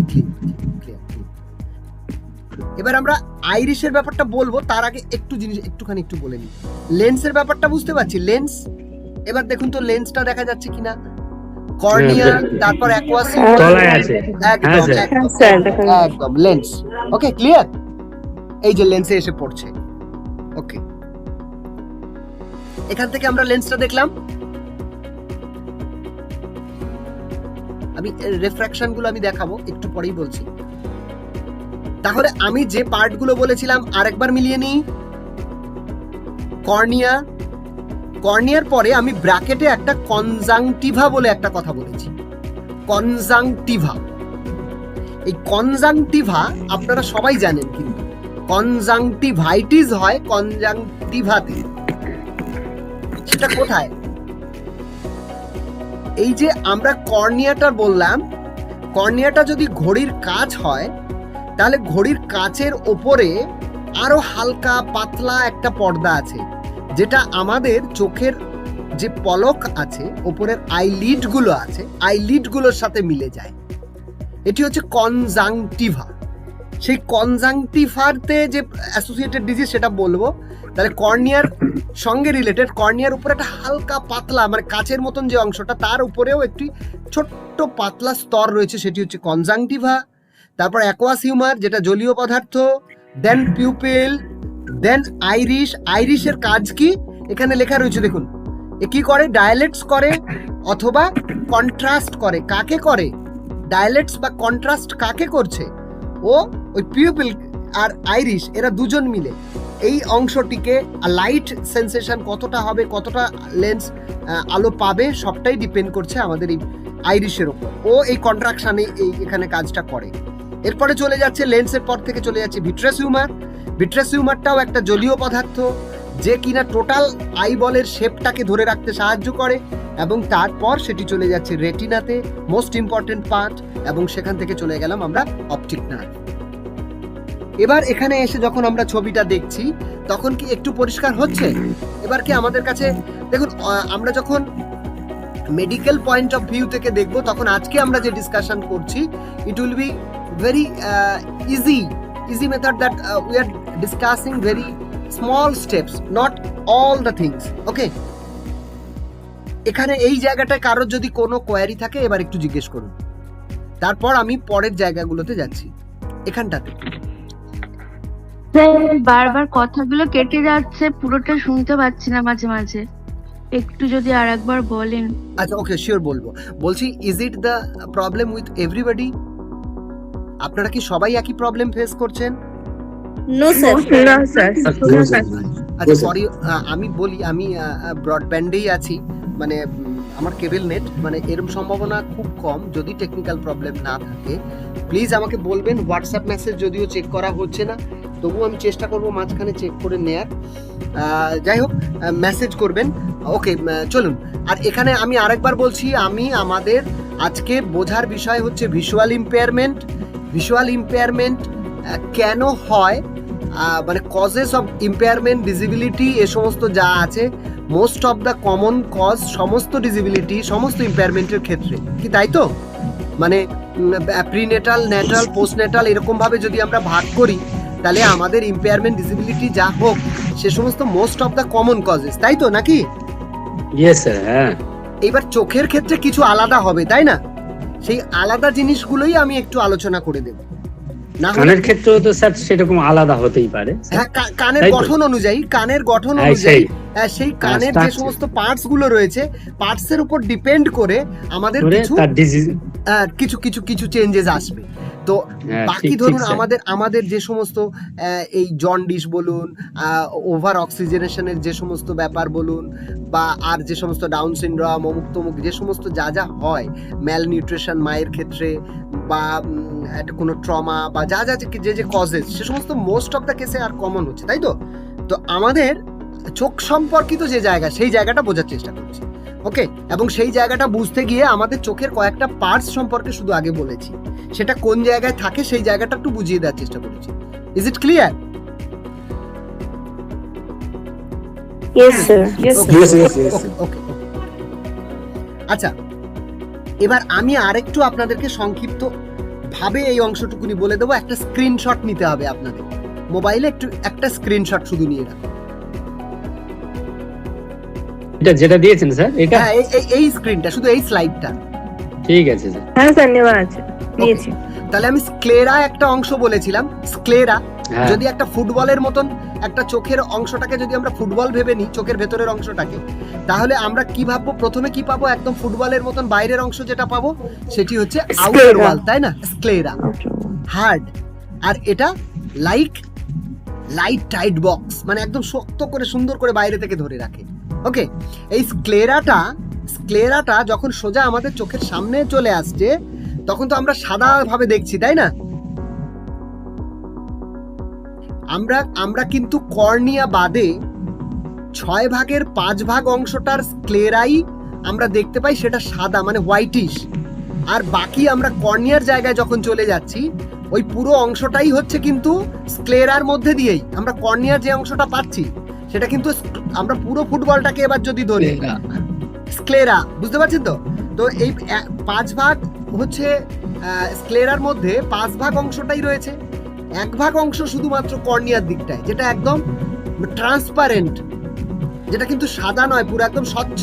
এবার আমরা আইরিশের ব্যাপারটা বলবো, তার আগে একটু বলে নিই। লেন্সের ব্যাপারটা বুঝতে পারছি? লেন্স, এবার দেখুন তো লেন্সটা দেখা যাচ্ছে কিনা? কর্নিয়া, তারপর অ্যাকুয়াসিউমার, একদম লেন্স। ওকে, ক্লিয়ার? এই যে লেন্সে এসে পড়ছে। ওকে, এখান থেকে আমরা লেন্সটা দেখলাম। আমি রিফ্র্যাকশন গুলো আমি দেখাবো, একটু পরেই বলছি। তাহলে আমি যে পার্ট গুলো বলেছিলাম আরেকবার মিলিয়ে নিই। কর্নিয়া, কর্নিয়ার পরে আমি ব্র্যাকেটে একটা কনজাংটিভা বলে একটা কথা বলেছি। কনজাংটিভা, এই কনজাংটিভা আপনারা সবাই জানেন, কিন্তু কনজাংটিভাইটিস হয় কনজাংটিভাতে। সেটা কোথায়? এই যে আমরা কর্নিয়াটা বললাম, কর্নিয়াটা যদি ঘড়ির কাঁচ হয় তাহলে ঘড়ির কাঁচের ওপরে আরো হালকা পাতলা একটা পর্দা আছে, যেটা আমাদের চোখের যে পলক আছে, ওপরের আইলিড গুলো আছে, আইলিড গুলোর সাথে মিলে যায়। এটি হচ্ছে কনজাংটিভা। সেই কনজাংটিভাতে যে অ্যাসোসিয়েটেড ডিজিজ সেটা বলবো, তাহলে কর্নিয়ার সঙ্গে রিলেটেড, কর্নিয়ার উপরে একটা হালকা পাতলা মানে কাচের মতন যে অংশটা, তার উপরেও একটি ছোট্ট পাতলা স্তর রয়েছে, সেটি হচ্ছে কনজাংটিভা। তারপর অ্যাকোয়াস হিউমার, যেটা জলীয় পদার্থ, দেন পিউপিল, দেন আইরিশ। আইরিশের কাজ কি এখানে লেখা রয়েছে দেখুন, এ কি করে? ডায়ালেটস করে অথবা কন্ট্রাস্ট করে। কাকে করে? ডায়ালেটস বা কন্ট্রাস্ট কাকে করছে? ও ওই পিউপিল আর আইরিশ, এরা দুজন মিলে এই অংশটিকে লাইট সেন্সেশন কতটা হবে, কতটা লেন্স আলো পাবে, সবটাই ডিপেন্ড করছে আমাদের এই আইরিশের উপর। ও এই কন্ট্রাকশনে এখানে কাজটা করে। এরপরে চলে যাচ্ছে লেন্সের পর থেকে চলে যাচ্ছে ভিট্রাস হিউমার। ভিট্রাস হিউমারটাও একটা জলীয় পদার্থ, যে কিনা টোটাল আইবলের শেপটাকে ধরে রাখতে সাহায্য করে, এবং তারপর সেটি চলে যাচ্ছে রেটিনাতে, মোস্ট ইম্পর্টেন্ট পার্ট, এবং সেখান থেকে চলে গেলাম আমরা অপটিক নার্ভ। এবার এখানে এসে যখন আমরা ছবিটা দেখছি তখন কি একটু পরিষ্কার হচ্ছে? এবার কি আমাদের কাছে দেখুন, আমরা যখন মেডিকেল পয়েন্ট অফ ভিউ থেকে দেখব, তখন আজকে আমরা যে ডিসকাশন করছি, it will be very easy method that we are discussing very small steps, not all the things. Okay, এখানে এই জায়গাটায় কারোর যদি কোনো কোয়ারি থাকে এবার একটু জিজ্ঞেস করুন, তারপর আমি পরের জায়গাগুলোতে যাচ্ছি। এখানটাতে বারবার কথাগুলো কেটে যাচ্ছে, পুরোটা শুনতে পাচ্ছি না, মাঝে মাঝে একটু যদি আর একবার বলেন। আচ্ছা, ওকে, শিওর বলবো। বলছি, is it the problem with everybody? আপনারা কি সবাই একই প্রবলেম ফেস করছেন? No sir. না স্যার। আচ্ছা, সরি, আমি বলি, আমি ব্রডব্যান্ডেই আছি, মানে আমার কেবল নেট, মানে এরকম সম্ভাবনা খুব কম যদি টেকনিক্যাল প্রবলেম না থাকে। প্লিজ আমাকে বলবেন। হোয়াটসঅ্যাপ মেসেজ যদিও চেক করা হচ্ছে না, তবুও আমি চেষ্টা করব মাঝখানে চেক করে নেয়ার। যাই হোক, মেসেজ করবেন। ওকে, চলুন। আর এখানে আমি আরেকবার বলছি, আমাদের আজকে বোঝার বিষয় হচ্ছে ভিজুয়াল ইম্পেয়ারমেন্ট। ভিজুয়াল ইম্পেয়ারমেন্ট কেন হয়, মানে কজেস অফ ইম্পেয়ারমেন্ট, ডিসেবিলিটি, এ সমস্ত যা আছে, most of the common cause সমস্ত ডিসেবিলিটি, সমস্ত ইম্পেয়ারমেন্টের ক্ষেত্রে কি, তাই তো? মানে প্রিনেটাল, ন্যাটাল, পোস্টনেটাল, এরকমভাবে যদি আমরা ভাগ করি, তাহলে আমাদের ইম্পেয়ারমেন্ট, ডিসেবিলিটি যা হোক, সে সমস্ত most of the common causes, তাই তো নাকি? ইয়েস স্যার, হ্যাঁ। এবার চোখের ক্ষেত্রে কিছু আলাদা হবে, তাই না? সেই আলাদা জিনিসগুলোই আমি একটু আলোচনা করে দেব। না হলে কানের ক্ষেত্রেও তো স্যার সেরকম আলাদা হতেই পারে। হ্যাঁ, কানের তাই তো? গঠন অনুযায়ী, কানের গঠন হ্যাঁ, অনুযায়ী, সেই কানের যে structure। সমস্ত পার্টস গুলো রয়েছে, পার্টস এর উপর ডিপেন্ড করে আমাদের করে কিছু তার ডিজিজ কিছু কিছু কিছু চেঞ্জেস আসবে। তো হ্যাঁ, বাকি ঠিক, ধরুন ঠিক, স্যার। আমাদের যে সমস্ত এই জন্ডিস বলুন, ওভার অক্সিজেনেশনের যে সমস্ত ব্যাপার বলুন, বা আর যে সমস্ত ডাউন সিনড্রোম, অমুক তমুক, যে সমস্ত যা যা হয়, ম্যাল নিউট্রিশন মায়ের ক্ষেত্রে, বা একটা কোনো ট্রমা, বা যা যা যে কজেস, সে সমস্ত মোস্ট অফ দ্য কেসে আর কমন হচ্ছে, তাই তো? তো আমাদের চোখ সম্পর্কিত যে জায়গা, সেই জায়গাটা বোঝার চেষ্টা করছি। ওকে, এবং সেই জায়গাটা বুঝতে গিয়ে আমাদের চোখের কয়েকটা পার্টস সম্পর্কে শুধু আগে বলেছি, সেটা কোন জায়গায় থাকে সেই জায়গাটা একটু বুঝিয়ে দেওয়ার চেষ্টা করেছি। Is it clear? Yes sir. Okay. আচ্ছা, এবার আমি আরেকটু আপনাদেরকে সংক্ষিপ্ত ভাবে এই অংশটুকুনি বলে দেবো। একটা স্ক্রিনশট নিতে হবে আপনাদের মোবাইলে, একটা স্ক্রিনশট শুধু নিয়ে রাখুন। এটা যেটা দিয়েছেন স্যার, এটা হ্যাঁ, এই স্ক্রিনটা, শুধু এই স্লাইডটা। ঠিক আছে স্যার। হ্যাঁ স্যার, নেওয়া আছে, নিয়েছি। তাহলে আমি স্ক্লেরা একটা অংশ বলেছিলাম। স্ক্লেরা হ্যাঁ। যদি একটা ফুটবলের মতন একটা চোখের অংশটাকে যদি আমরা ফুটবল ভেবে নিই, চোখের ভেতরের অংশটাকে, তাহলে আমরা কি ভাববো? প্রথমে কি পাবো? একদম ফুটবলের মতন বাইরের অংশ যেটা পাবো, সেটি হচ্ছে আউটার ওয়াল, তাই না? Sclera, hard. আর এটা লাইট টাইট বক্স, মানে একদম শক্ত করে সুন্দর করে বাইরে থেকে ধরে রাখে। ওকে, এই স্ক্লেরাটা যখন সোজা আমাদের চোখের সামনে চলে আসছে, তখন তো আমরা সাদা ভাবে দেখছি, তাই না? আমরা কিন্তু কর্নিয়া বাদে 6 ভাগের 5 ভাগ অংশটার স্ক্লেরাই আমরা দেখতে পাই, সেটা সাদা, মানে হোয়াইটিশ। আর বাকি আমরা কর্নিয়ার জায়গায় যখন চলে যাচ্ছি, ওই পুরো অংশটাই হচ্ছে কিন্তু স্ক্লেরার মধ্যে দিয়েই আমরা কর্নিয়ার যে অংশটা পাচ্ছি, সেটা কিন্তু আমরা পুরো ফুটবলটাকে এবার যদি ধরি, স্ক্লেরা, বুঝতে পারছেন তো? তো এই 5 ভাগ হচ্ছে স্ক্লেরার মধ্যে 5 ভাগ অংশটাই রয়েছে, 1 ভাগ অংশ শুধুমাত্র কর্নিয়ার দিকটায়, যেটা একদম ট্রান্সপারেন্ট, যেটা কিন্তু সাদা নয়, পুরো একদম স্বচ্ছ।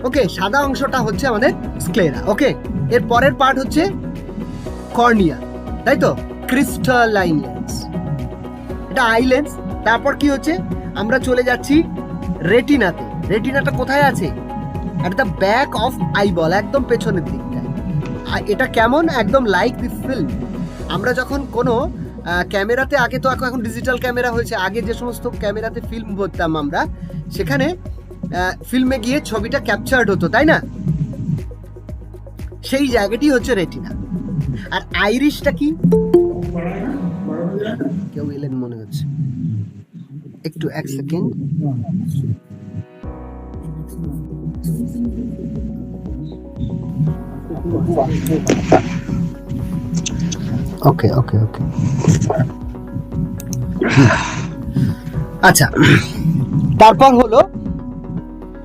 ওকে, সাদা অংশটা হচ্ছে আমাদের স্ক্লেরা। ওকে, এর পরের পার্ট হচ্ছে কর্নিয়া, তাই তো? ক্রিস্টালাইন লেন্স, এটা আই লেন্স। তারপর কি হচ্ছে, আমরা চলে যাচ্ছি রেটিনাতে। রেটিনাটা কোথায় আছে? At the back of eyeball, একদম পেছনের দিকটায়। এটা কেমন? একদম লাইক দি ফিল্ম। আমরা যখন কোনো ক্যামেরাতে, আগে তো এখন ডিজিটাল ক্যামেরা হয়েছে, আগে যে সমস্ত ক্যামেরাতে ফিল্ম করতাম আমরা, সেখানে ফিল্মে গিয়ে ছবিটা ক্যাপচার্ড হতো, তাই না? সেই জায়গাটি হচ্ছে রেটিনা। আর আইরিশটা কি? কেউ এলেন মনে হচ্ছে, একটু এক সেকেন্ড। ওকে ওকে ওকে, আচ্ছা। তারপর হলো,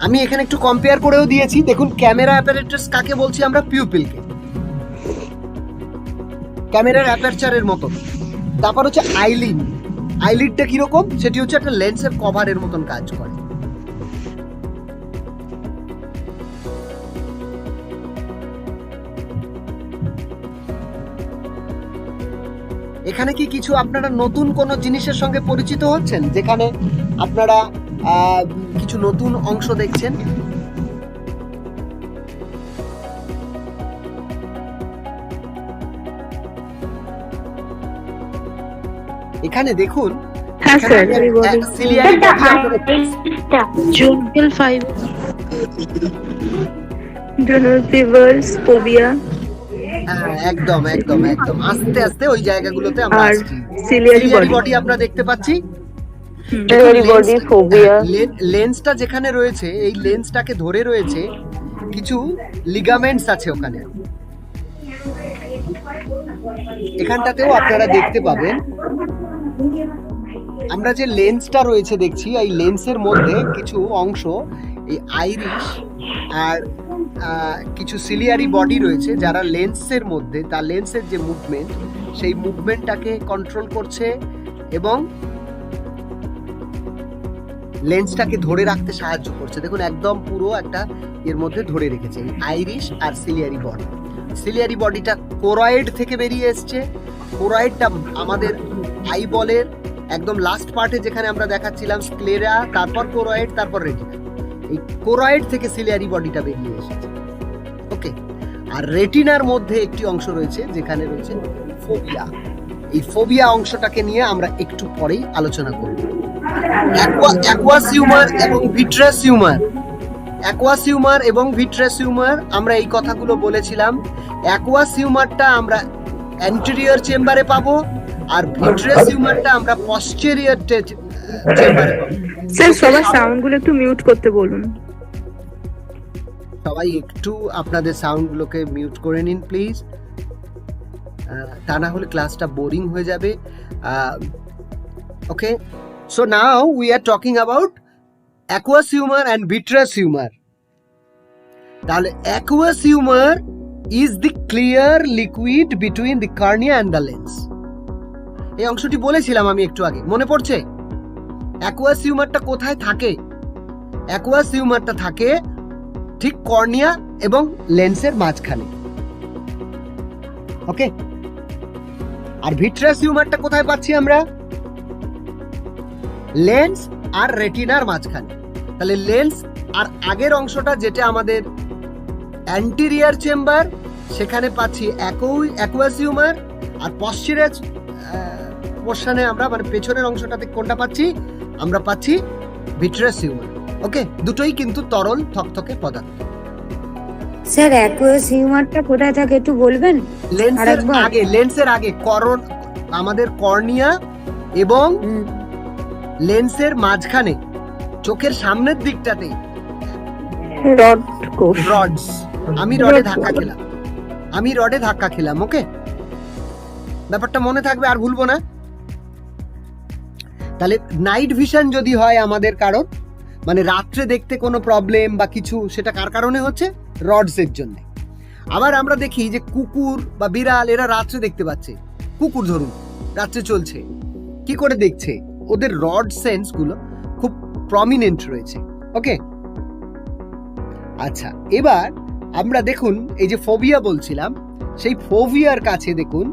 আমি এখানে একটু কম্পেয়ার করেও দিয়েছি। দেখুন, ক্যামেরা অ্যাপারেটাস কাকে বলছি আমরা? পিউপিলকে, ক্যামেরার অ্যাপারচারের মতো। তারপর হচ্ছে আইলিড। আইলিডটা কিরকম? সেটি হচ্ছে একটা লেন্সের কভারের মতন কাজ করে। এখানে কি কিছু আপনারা নতুন কোনো জিনিসের সঙ্গে পরিচিত হচ্ছেন, যেখানে আপনারা কিছু নতুন অংশ দেখছেন? এখানে দেখুন, হ্যাঁ sir, ciliary body জুঙ্গল 5 fevers, phobia হ্যাঁ, একদম একদম একদম আস্তে আস্তে ওই জায়গাগুলোতে আমরা আর আসছি। Ciliary Ciliary body. body আমরা দেখতে পাচ্ছি। Ciliary body, phobia. লেন্সটা যেখানে রয়েছে, এই লেন্সটাকে ধরে রয়েছে কিছু লিগামেন্টস আছে ওখানে। এখানটাতেও আপনারা দেখতে পাবেন, আমরা যে লেন্সটা রয়েছে দেখছি, এই লেন্সের মধ্যে কিছু অংশ এই আইরিশ আর কিছু সিলিয়ারি বডি রয়েছে, যারা লেন্সের মধ্যে, তার লেন্সের যে মুভমেন্ট, সেই মুভমেন্টটাকে কন্ট্রোল করছে এবং লেন্সটাকে ধরে রাখতে সাহায্য করছে। দেখুন, একদম পুরো একটা এর মধ্যে ধরে রেখেছে আইরিশ আর সিলিয়ারি বডি। সিলিয়ারি বডিটা কোরয়েড থেকে বেরিয়ে এসছে। কোরয়েডটা আমাদের আইবলের একদম লাস্ট পার্টে, যেখানে আমরা দেখাচ্ছিলাম স্ক্লেরা, তারপর কোরয়েড, তারপর রেটিনা। এই কোরয়েড থেকে সিলিয়ারি বডিটা বেরিয়ে এসেছে। ওকে, আর রেটিনার মধ্যে একটি অংশ রয়েছে যেখানে রয়েছে ফোবিয়া। এই ফোবিয়া অংশটাকে নিয়ে আমরা একটু পরেই আলোচনা করব। অ্যাকুয়াস হিউমার এবং ভিট্রাস হিউমার, অ্যাকুয়াস হিউমার এবং ভিট্রাস হিউমার, আমরা এই কথাগুলো বলেছিলাম। অ্যাকুয়াস হিউমারটা আমরা অ্যান্টেরিয়র চেম্বারে পাবো, আর ভিট্রাস হিউমারটা আমরা পশ্চেরিয়র চেম্বারে পাবো। স্যার, সবার সাউন্ড গুলো একটু মিউট করতে বলুন। সবাই একটু আপনাদের সাউন্ডগুলোকে মিউট করে নিন প্লিজ, তা না হলে ক্লাসটা বোরিং হয়ে যাবে। Okay, so now we are talking about aqueous humour and vitreous humour. তাহলে aqueous humour is the clear liquid between the cornea and the lens. এই অংশটি বলেছিলাম আমি একটু আগে, মনে পড়ছে? অ্যাকুয়াস হিউমারটা কোথায় থাকে? অ্যাকুয়াস হিউমারটা থাকে ঠিক কর্নিয়া এবং লেন্সের মাঝখানে। ওকে, আর ভিট্রাস হিউমারটা কোথায় পাচ্ছি আমরা? লেন্স আর রেটিনার মাঝখানে। তাহলে লেন্স আর আগের অংশটা, যেটা আমাদের অ্যান্টেরিয়র চেম্বার, সেখানে পাচ্ছি অ্যাকুয়াস হিউমার, আর পশ্চেরিয়র পোর্শনে আমরা, মানে পেছনের অংশটাতে কোনটা পাচ্ছি? আমরা পাচ্ছি ভিট্রাস হিউমার। ওকে, দুটোই কিন্তু তরল থকথকে পদার্থ। স্যার, অ্যাকুয়াস হিউমারটা কোথায় থাকে একটু বলবেন? লেন্সের আগে, লেন্সের আগে আমাদের কর্নিয়া এবং লেন্সের মাঝখানে, চোখের সামনের দিকটাতে রড কোষ। রডস। আমি রডে ধাক্কা খেলাম। ওকে, ব্যাপারটা মনে থাকবে, আর ভুলবো না। তাহলে নাইট ভিশন যদি হয় আমাদের কারোর, মানে রাত্রে দেখতে কোনো প্রবলেম বা কিছু, সেটা কার কারণে হচ্ছে? রডসের জন্য। আবার আমরা দেখি যে কুকুর বা বিড়াল, এরা রাত্রে দেখতে পাচ্ছে। কুকুর ধরুন রাত্রে চলছে, কি করে দেখছে? ওদের রড সেন্স গুলো খুব প্রমিনেন্ট রয়েছে। ওকে, আচ্ছা এবার আমরা দেখুন এই যে ফোবিয়া বলছিলাম, সেই ফোবিয়ার কাছে দেখুন,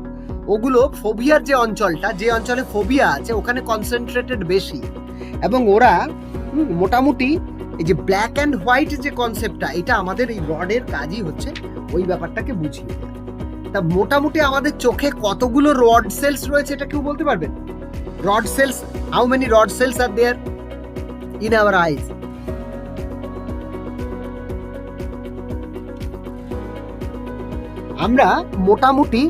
ওগুলো ফোবিয়ার যে অঞ্চলটা, যে অঞ্চলে ফোবিয়া আছে ওখানে কনসেন্ট্রেটেড বেশি, এবং ওরা মোটামুটি এই যে ব্ল্যাক অ্যান্ড হোয়াইট যে কনসেপ্টটা, এটা আমাদের এই রডের কাজই হচ্ছে ওই ব্যাপারটাকে বুঝিয়ে দেয়। তা মোটামুটি আমাদের চোখে কতগুলো রড সেলস রয়েছে এটা কেউ বলতে পারবেন? Rod cells, how many rod cells are there in our eyes? আমরা মোটামুটি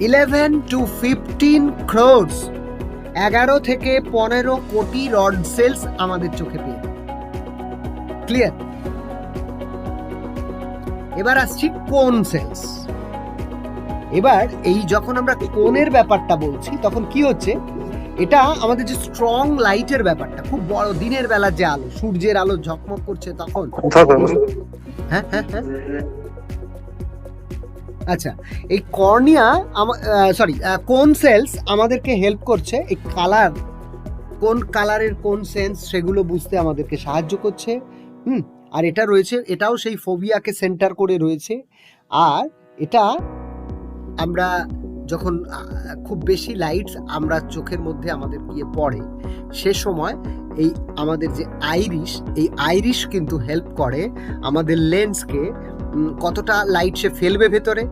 11 to 15 crores, 11 থেকে 15 কোটি রড সেলস আমাদের চোখে পেয়ে। ক্লিয়ার? এবার আসছি কোন সেলস। এবার এই যখন আমরা কোনের ব্যাপারটা বলছি তখন কি হচ্ছে, এটা আমাদের যে স্ট্রং লাইটের ব্যাপারটা, খুব বড় দিনের বেলা যে আলো, সূর্যের আলো ঝকমক করছে তখন, হ্যাঁ হ্যাঁ হ্যাঁ, আচ্ছা এই কর্নিয়া কোন সেলস আমাদেরকে হেল্প করছে এই কালার, কোন কালারের কোন সেন্স সেগুলো বুঝতে আমাদেরকে সাহায্য করছে। আর এটা রয়েছে, এটাও সেই ফোবিয়াকে সেন্টার করে রয়েছে। আর এটা আমরা যখন খুব বেশি লাইটস আমরা চোখের মধ্যে আমাদের গিয়ে পড়ে, সে সময় এই আমাদের যে আইরিশ, এই আইরিশ কিন্তু হেল্প করে আমাদের লেন্সকে কতটা লাইট সে ফেলবে ভেতরে,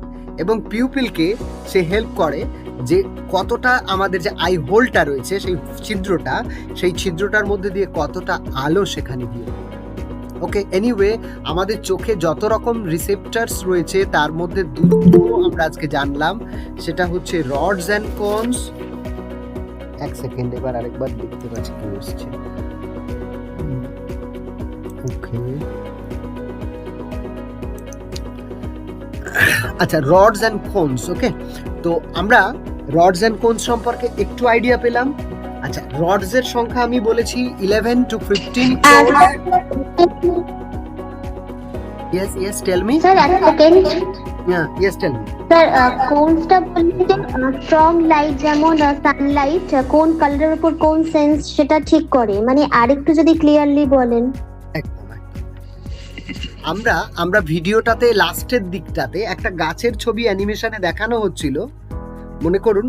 এবং পিউপিলকে সে হেল্প করে যে কতটা আমাদের যে আই হোলটা রয়েছে সেই ছিদ্রটা, সেই ছিদ্রটার মধ্যে দিয়ে কতটা আলো সেখানে গিয়ে। ওকে, এনিওয়ে আমাদের চোখে যত রকম রিসেপ্টার্স রয়েছে তার মধ্যে দুটো আমরা আজকে জানলাম, সেটা হচ্ছে রডস অ্যান্ড কোনস। এক সেকেন্ড, এবার আরেকবার দেখতে পাচ্ছি কি হচ্ছে। ওকে, আচ্ছা রডস অ্যান্ড কোনস। ওকে, তো আমরা রডস অ্যান্ড কোনস সম্পর্কে একটু আইডিয়া পেলাম। আচ্ছা, রডস এর সংখ্যা আমি বলেছি 11 to 15 Yes, yes, tell me. Sir, এক second. Yeah, yes, tell me. Sir কোনসটা বলতে স্ট্রং লাইট যেমন সানলাইট কোন কালারের উপর কোন সেন্স সেটা ঠিক করে, মানে আরেকটু যদি ক্লিয়ারলি বলেন। একদম। আমরা ভিডিওটাতে লাস্টের দিকটাতে একটা গাছের ছবি অ্যানিমেশনে দেখানো হচ্ছিল, মনে করুন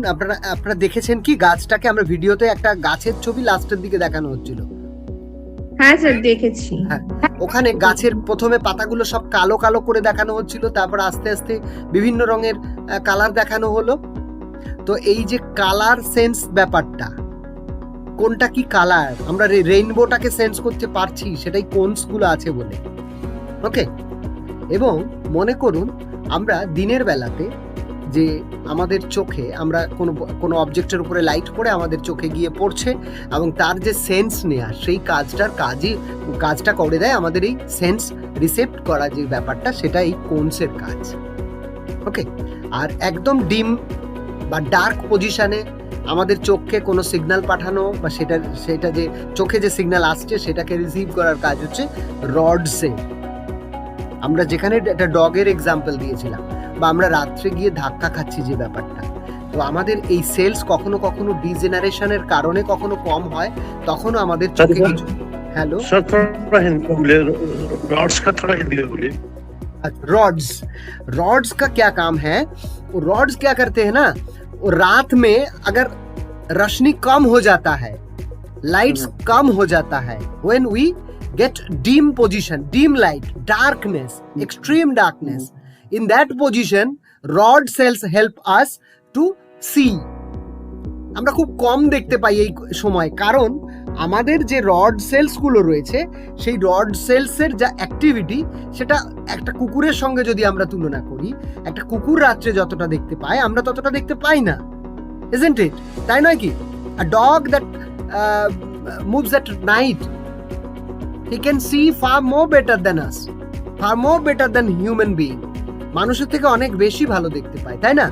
আপনারা দেখেছেন কি গাছটাকে? আমরা ভিডিওতে একটা গাছের ছবি লাস্টের দিকে দেখানো হচ্ছিল। হ্যাঁ স্যার দেখেছি। হ্যাঁ, ওখানে গাছের প্রথমে পাতাগুলো সব কালো কালো করে দেখানো হচ্ছিল, তারপর আস্তে আস্তে বিভিন্ন রঙের কালার দেখানো হলো। তো এই যে কালার সেন্স ব্যাপারটা, কোনটা কি কালার, আমরা রেইনবোটাকে সেন্স করতে পারছি সেটাই কোনস গুলো আছে বলে। ওকে, এবং মনে করুন আমরা দিনের বেলাতে যে আমাদের চোখে আমরা কোনো অবজেক্টের উপরে লাইট পড়ে আমাদের চোখে গিয়ে পড়ছে, এবং তার যে সেন্স নেয়া সেই কাজটা করে দেয় আমাদের এই সেন্স রিসেপ্ট করা যে ব্যাপারটা, সেটা এই কোনসের কাজ। ওকে, আর একদম ডিম বা ডার্ক পজিশনে আমাদের চোখকে কোনো সিগন্যাল পাঠানো বা সেটা যে চোখে যে সিগন্যাল আসছে সেটাকে রিসিভ করার কাজ হচ্ছে রডসে। আমরা যেখানে একটা ডগের এক্সাম্পল দিয়েছিলাম, বা আমরা রাত্রে গিয়ে ধাক্কা খাচ্ছি যে ব্যাপারটা, তো আমাদের এই সেলস কখনো কখনো ডিজেনারেশনের কারণে কখনো কম হয়, তখনও আমাদের চোখে কিছু। হ্যালো रॉड्स का क्या काम है? वो रॉड्स क्या करते हैं ना, वो रात में अगर रोशनी कम हो जाता है, लाइट्स कम हो जाता है, when we get dim position, dim light, darkness, extreme darkness, in that position rod cells help us to see. আমরা খুব কম দেখতে পাই এই সময়, কারণ আমাদের যে রড সেলস গুলো রয়েছে সেই রড সেলসের যা অ্যাক্টিভিটি, সেটা একটা কুকুরের সঙ্গে যদি আমরা তুলনা করি, একটা কুকুর রাত্রে যতটা দেখতে পায় আমরা ততটা দেখতে পাই না, isn't it? তাই নয় কি? A dog that moves at night, he can see far more better than us, far more better than human being. মানুষের থেকে অনেক বেশি ভালো দেখতে পায়, তাই না?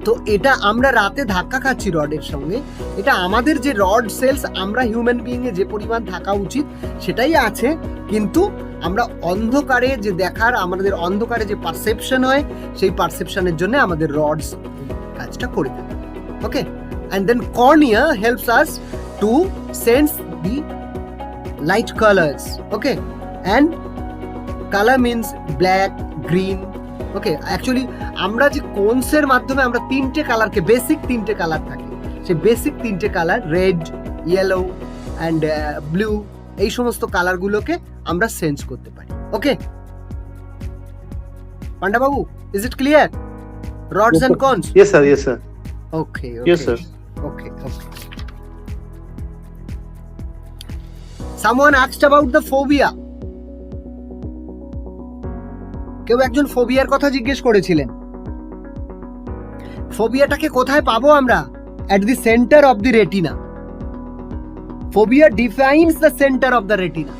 তো এটা আমরা রাতে ধাক্কা খাচ্ছি রডের সঙ্গে, এটা আমাদের যে রড সেলস, আমরা হিউম্যান বিইং এ যে পরিমাণ থাকা উচিত সেটাই আছে, কিন্তু আমরা অন্ধকারে যে দেখার, আমাদের অন্ধকারে যে পারসেপশন হয়, সেই পারসেপশনের জন্য আমাদের রডস কাজটা করে থাকে। Okay, and then cornea helps us to sense the light colors. Okay, and color means black, green. Okay, actually আমরা যে কোনসের মাধ্যমে আমরা তিনটে কালারকে, বেসিক তিনটে কালার থাকে, সেই বেসিক তিনটে colour red, yellow and blue, এই সমস্ত কালারগুলোকে আমরা সেন্স করতে পারি। Okay Panda babu, is it clear? Rods and cones? Yes, sir. Yes, sir. Okay. Yes, sir. Okay. Someone asked about the phobia. কেউ একজন ফোবিয়ার কথা জিজ্ঞেস করেছিলেন। ফোবিয়াটাকে কোথায় পাবো আমরা? At the center of the retina. Phobia defines the center of the retina.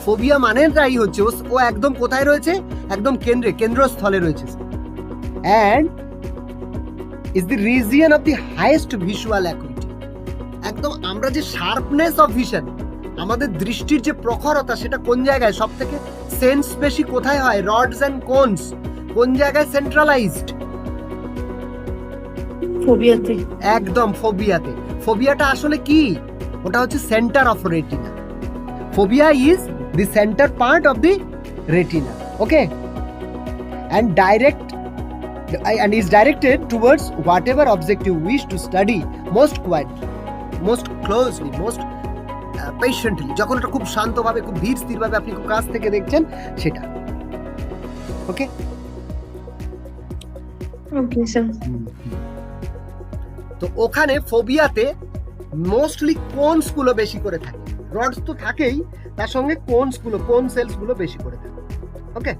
Fovea মানেটাই হচ্ছে ও একদম কোথায় রয়েছে? একদম কেন্দ্রস্থলে রয়েছে। And is the region of the highest visual acuity. একদম আমরা যে শার্পনেস অফ ভিশন, আমাদের দৃষ্টির যে প্রখরতা, সেটা কোন জায়গায় সব থেকে সেন্স বেশি কোথায় হয়? রডস এন্ড কোনস কোন জায়গায় সেন্ট্রালাইজড? ফোবিয়াতে। একদম ফোবিয়াতে। ফোবিয়াটা আসলে কি? ওটা হচ্ছে centre of retina. Phobia is the centre part of the retina. Okay, and is directed towards whatever object you wish to study most quietly, most closely, most patiently. যখন এটা খুব শান্তভাবে, খুব ধীর স্থিরভাবে আপনি খুব কাছ থেকে দেখছেন সেটা। ওকে ওকে স্যার। তো ওখানে ফোবিয়াতে মোস্টলি কোনস গুলো বেশি করে থাকে। রডস তো থাকেই, তার সঙ্গে কোন সেলস গুলো বেশি করে থাকে। ওকে,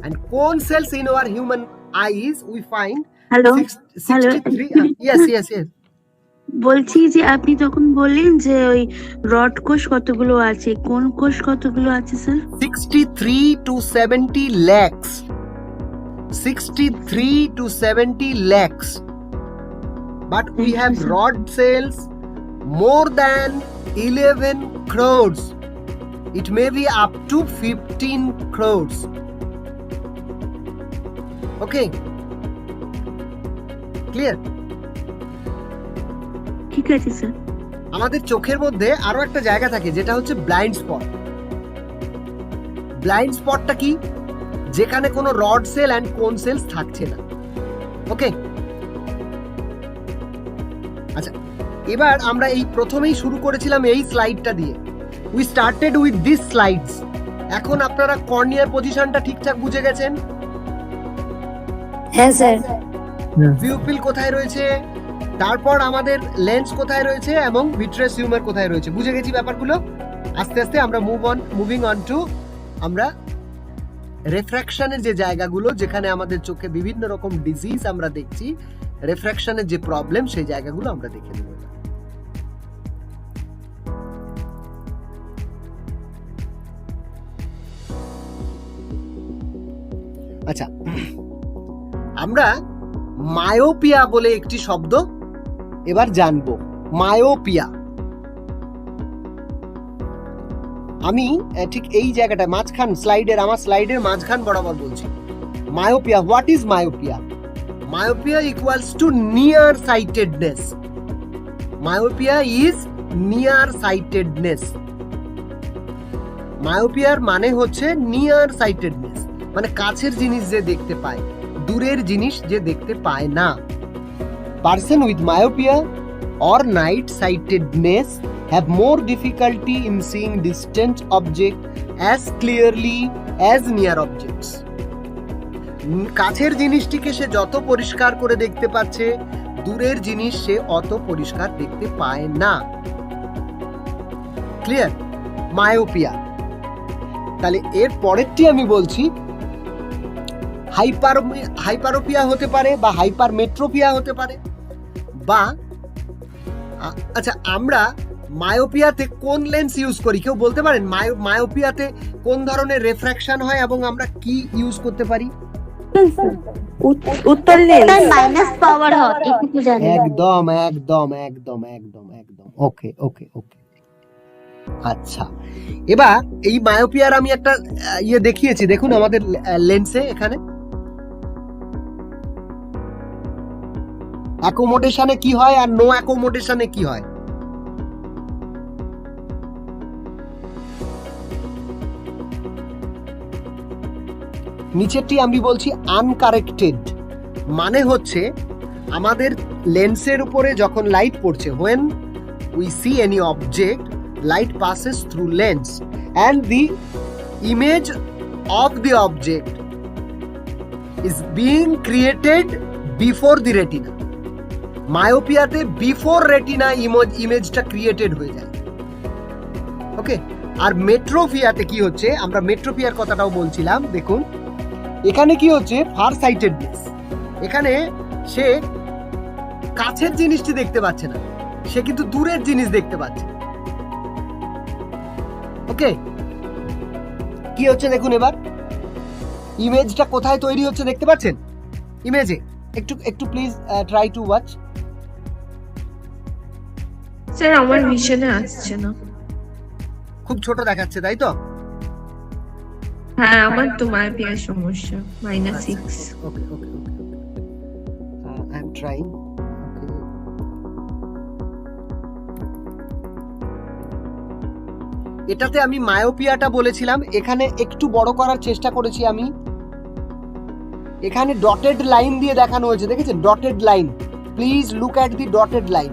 and cone cells in our human eyes we find hello 63. Yes. বলছি যে আপনি তখন বললেন যে ওই রড কোষ কতগুলো আছে, কোন কোষ কতগুলো আছে sir? 63 to 70 lakhs. 63 to 70 lakhs. But we have rod cells more than 11 crores. It may be up to 15 crores. Okay, clear? ঠিক আছে স্যার। আমাদের চোখের মধ্যে আরো একটা জায়গা থাকে যেটা হচ্ছে ব্লাইন্ড স্পট। ব্লাইন্ড স্পটটা কি? যেখানে কোনো রড সেল অ্যান্ড কোন সেলস থাকছে না। ওকে, আচ্ছা, এবার আমরা এই প্রথমেই শুরু করেছিলাম এই স্লাইডটা দিয়ে। We started with this slides. এখন আপনারা কর্নিয়ার পজিশনটা ঠিকঠাক বুঝে গেছেন? হ্যাঁ স্যার। পিউপিল কোথায় রয়েছে, তারপর আমাদের লেন্স কোথায় রয়েছে এবং ভিট্রাস হিউমার কোথায় রয়েছে, বুঝে গেছি ব্যাপারগুলো। আস্তে আস্তে আমরা মুভিং অন টু আমরা রেফ্র্যাকশনের যে জায়গাগুলো, যেখানে আমাদের চোখে বিভিন্ন রকম ডিজিজ আমরা দেখছি, রেফ্র্যাকশনের যে প্রবলেম, সেই জায়গাগুলো আমরা দেখে নেব। আচ্ছা, আমরা মায়োপিয়া বলে একটি শব্দ এবার জানবো। মায়োপিয়া, আমি ঠিক এই জায়গাটা মাঝখান আমার স্লাইডের মাঝখান বরাবর বলছি। Myopia, what is myopia? Myopia equals to nearsightedness. Myopia is nearsightedness. মায়োপিয়ার মানে হচ্ছে nearsightedness, মানে কাছের জিনিস যে দেখতে পায়, দূরের জিনিস যে দেখতে পায় না। Person with myopia or night sightedness have more difficulty in seeing distant objects as clearly as near objects. কাছের জিনিসটিকে সে যত পরিষ্কার করে দেখতে পাচ্ছে, দূরের জিনিস সে অত পরিষ্কার দেখতে পায় না। ক্লিয়ার? মায়োপিয়া। তাহলে এর পরেরটি আমি বলছি, হাইপারোপিয়া হতে পারে বা হাইপারমেট্রোপিয়া হতে পারে, বা আচ্ছা, আমরা মায়োপিয়াতে কোন লেন্স ইউজ করি কেউ বলতে পারেন? মায়োপিয়াতে কোন ধরনের রেফ্র্যাকশন হয় এবং আমরা কি ইউজ করতে পারি? উত্তর লেন্স। মাইনাস পাওয়ার হয়, এটুকু জানি। একদম। ওকে। আচ্ছা, এবার এই মায়োপিয়ার আমি একটা ইয়ে দেখিয়েছি, দেখুন আমাদের লেন্সে এখানে অ্যাকোমোডেশনে কি হয় আর নো অ্যাকোমোডেশনে কি হয়। নিচেরটি আমি বলছি আনকারেক্টেড, মানে হচ্ছে আমাদের লেন্সের উপরে যখন লাইট পড়ছে, when we see any object, light passes through lens and the image of the object is being created before the retina. মায়োপিয়াতে বিফোর রেটিনা ইমেজটা ক্রিয়েটেড হয়ে যায়। ওকে, আর মেট্রোপিয়াতে কি হচ্ছে, আমরা মেট্রোপিয়ার কথাটাও বলছিলাম। দেখুন এখানে কি হচ্ছে, ফার সাইটেডনেস, এখানে সে কাছের জিনিসটি দেখতে পাচ্ছে না, সে কিন্তু দূরের জিনিস দেখতে পাচ্ছে। ওকে, কি হচ্ছে দেখুন এবার, ইমেজটা কোথায় তৈরি হচ্ছে দেখতে পাচ্ছেন ইমেজে? একটু please try to watch. Sir আমার ভিশনে আসছে না। খুব ছোট দেখাচ্ছে তাই তো? হ্যাঁ আমার তো মায়োপিয়ার সমস্যা -6। ওকে আই এম ট্রাইং। এটাতে আমি মায়োপিয়াটা বলেছিলাম, এখানে একটু বড় করার চেষ্টা করেছি আমি। এখানে ডটেড লাইন দিয়ে দেখানো হয়েছে, দেখেছেন dotted line? Please look at the dotted line.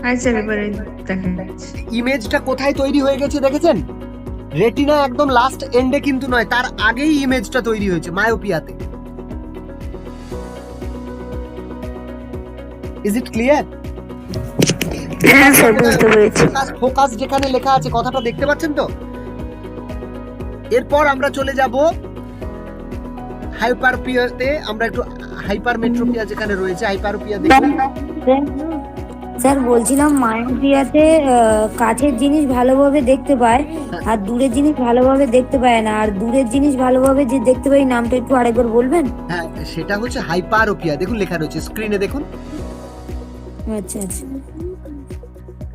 হ্যাঁ স্যার এবারে দেখা যাচ্ছে। ইমেজটা কোথায় তৈরি হয়ে গেছে দেখেছেন? রেটিনা একদম লাস্ট এন্ডে কিন্তু নয়, তার আগেই ইমেজটা তৈরি হয়েছে মায়োপিয়াতে। Is it clear? হ্যাঁ স্যার বুঝতে পেরেছি। ফোকাস যেখানে লেখা আছে, কথাটা দেখতে পাচ্ছেন তো? এরপর আমরা চলে যাব হাইপারপিয়াতে। আমরা একটু হাইপারমেট্রোপিয়া যেখানে রয়েছে, হাইপারপিয়া দেখুন। স্যার বলছিলাম মায়োপিয়াতে কাছের জিনিস ভালোভাবে দেখতে পায় আর দূরের জিনিস ভালোভাবে দেখতে পায় না, আর দূরের জিনিস ভালোভাবে যে দেখতে পাই, নামটা একটু আরেকবার বলবেন? হ্যাঁ, সেটা হচ্ছে হাইপারোপিয়া। দেখুন লেখা রয়েছে স্ক্রিনে, দেখুন। আচ্ছা আচ্ছা,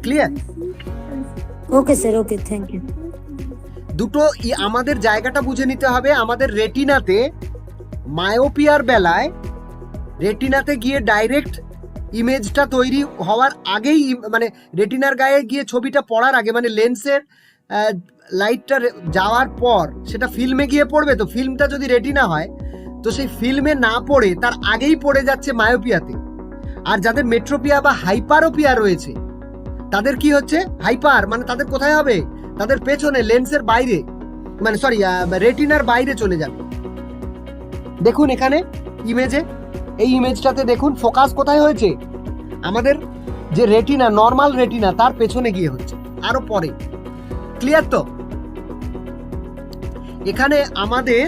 clear? Okay sir, okay, thank you. দুটো আমাদের জায়গাটা বুঝে নিতে হবে। আমাদের রেটিনাতে মায়োপিয়ার বেলায় রেটিনাতে গিয়ে ডাইরেক্ট ইমেজটা তৈরি হওয়ার আগেই, মানে রেটিনার গায়ে গিয়ে ছবিটা পড়ার আগে, মানে লেন্সের লাইটটা যাওয়ার পর সেটা ফিল্মে গিয়ে পড়বে। তো ফিল্মটা যদি রেটিনা হয়, তো সেই ফিল্মে না পড়ে তার আগেই পড়ে যাচ্ছে মায়োপিয়াতে। আর যাদের মেট্রোপিয়া বা হাইপারোপিয়া রয়েছে, তাদের কি হচ্ছে, হাইপার মানে তাদের কোথায় হবে, তাদের পেছনে লেন্সের বাইরে, মানে সরি রেটিনার বাইরে চলে যাবে। দেখুন এখানে ইমেজে, এই ইমেজটাতে দেখুন ফোকাস কোথায় হয়েছে, আমাদের যে রেটিনা, নর্মাল রেটিনা, তার পেছনে গিয়ে হচ্ছে, আরো পরে। ক্লিয়ার তো? এখানে আমাদের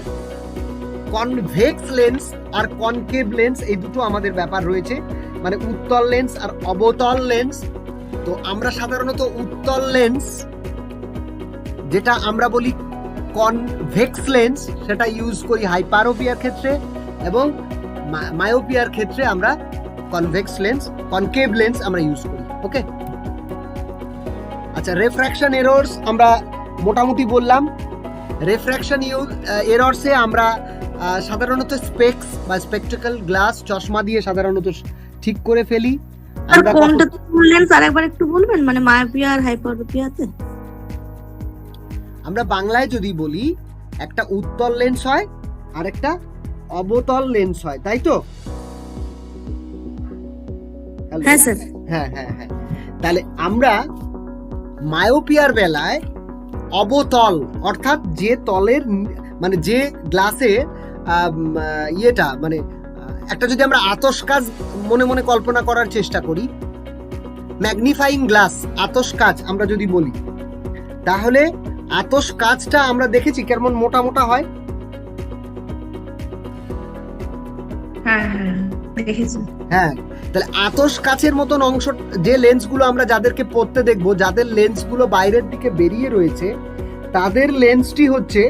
কনভেক্স লেন্স আর কনকেভ লেন্স, এই দুটো আমাদের ব্যাপার রয়েছে, মানে উত্তল লেন্স আর অবতল লেন্স। তো আমরা সাধারণত উত্তল লেন্স, যেটা আমরা বলি কনভেক্স লেন্স, সেটা ইউজ করি হাইপারোপিয়ার ক্ষেত্রে, এবং মায়োপিয়ার ক্ষেত্রে আমরা কনভেক্স লেন্স, কনকেভ লেন্স আমরা ইউজ করি। ওকে, আচ্ছা, রেফ্র্যাকশন এরর্স আমরা মোটামুটি বললাম। রেফ্র্যাকশন এরর্সে আমরা সাধারণত স্পেক্স বা স্পেকটাকল গ্লাস, চশমা দিয়ে সাধারণত ঠিক করে ফেলি। কোনটা বললেন আরেকবার একটু বলবেন, মানে মায়োপিয়া আর হাইপারোপিয়াতে? আমরা বাংলায় যদি বলি, একটা উত্তল লেন্স হয় আর একটা অবতল লেন্স হয়, তাই তো? হ্যাঁ স্যার। হ্যাঁ হ্যাঁ হ্যাঁ, তাহলে আমরা মায়োপিয়ার বেলায় অবতল, অর্থাৎ যে তলের, মানে যে গ্লাসে ইয়েটা, মানে একটা যদি আমরা আতশ কাঁচ মনে মনে কল্পনা করার চেষ্টা করি, ম্যাগনিফাইং গ্লাস, আতশ কাঁচ আমরা যদি বলি, তাহলে আতশ কাঁচটা আমরা দেখেছি কেমন মোটা মোটা হয়। হ্যাঁ হ্যাঁ দেখেছি। হ্যাঁ, তাহলে আতশ কাঁচের মতন অংশ, যে লেন্সগুলো আমরা যাদেরকে পড়তে দেখবো, যাদের লেন্সগুলো বাইরের দিকে বেরিয়ে রয়েছে, তাদের লেন্সটি হচ্ছে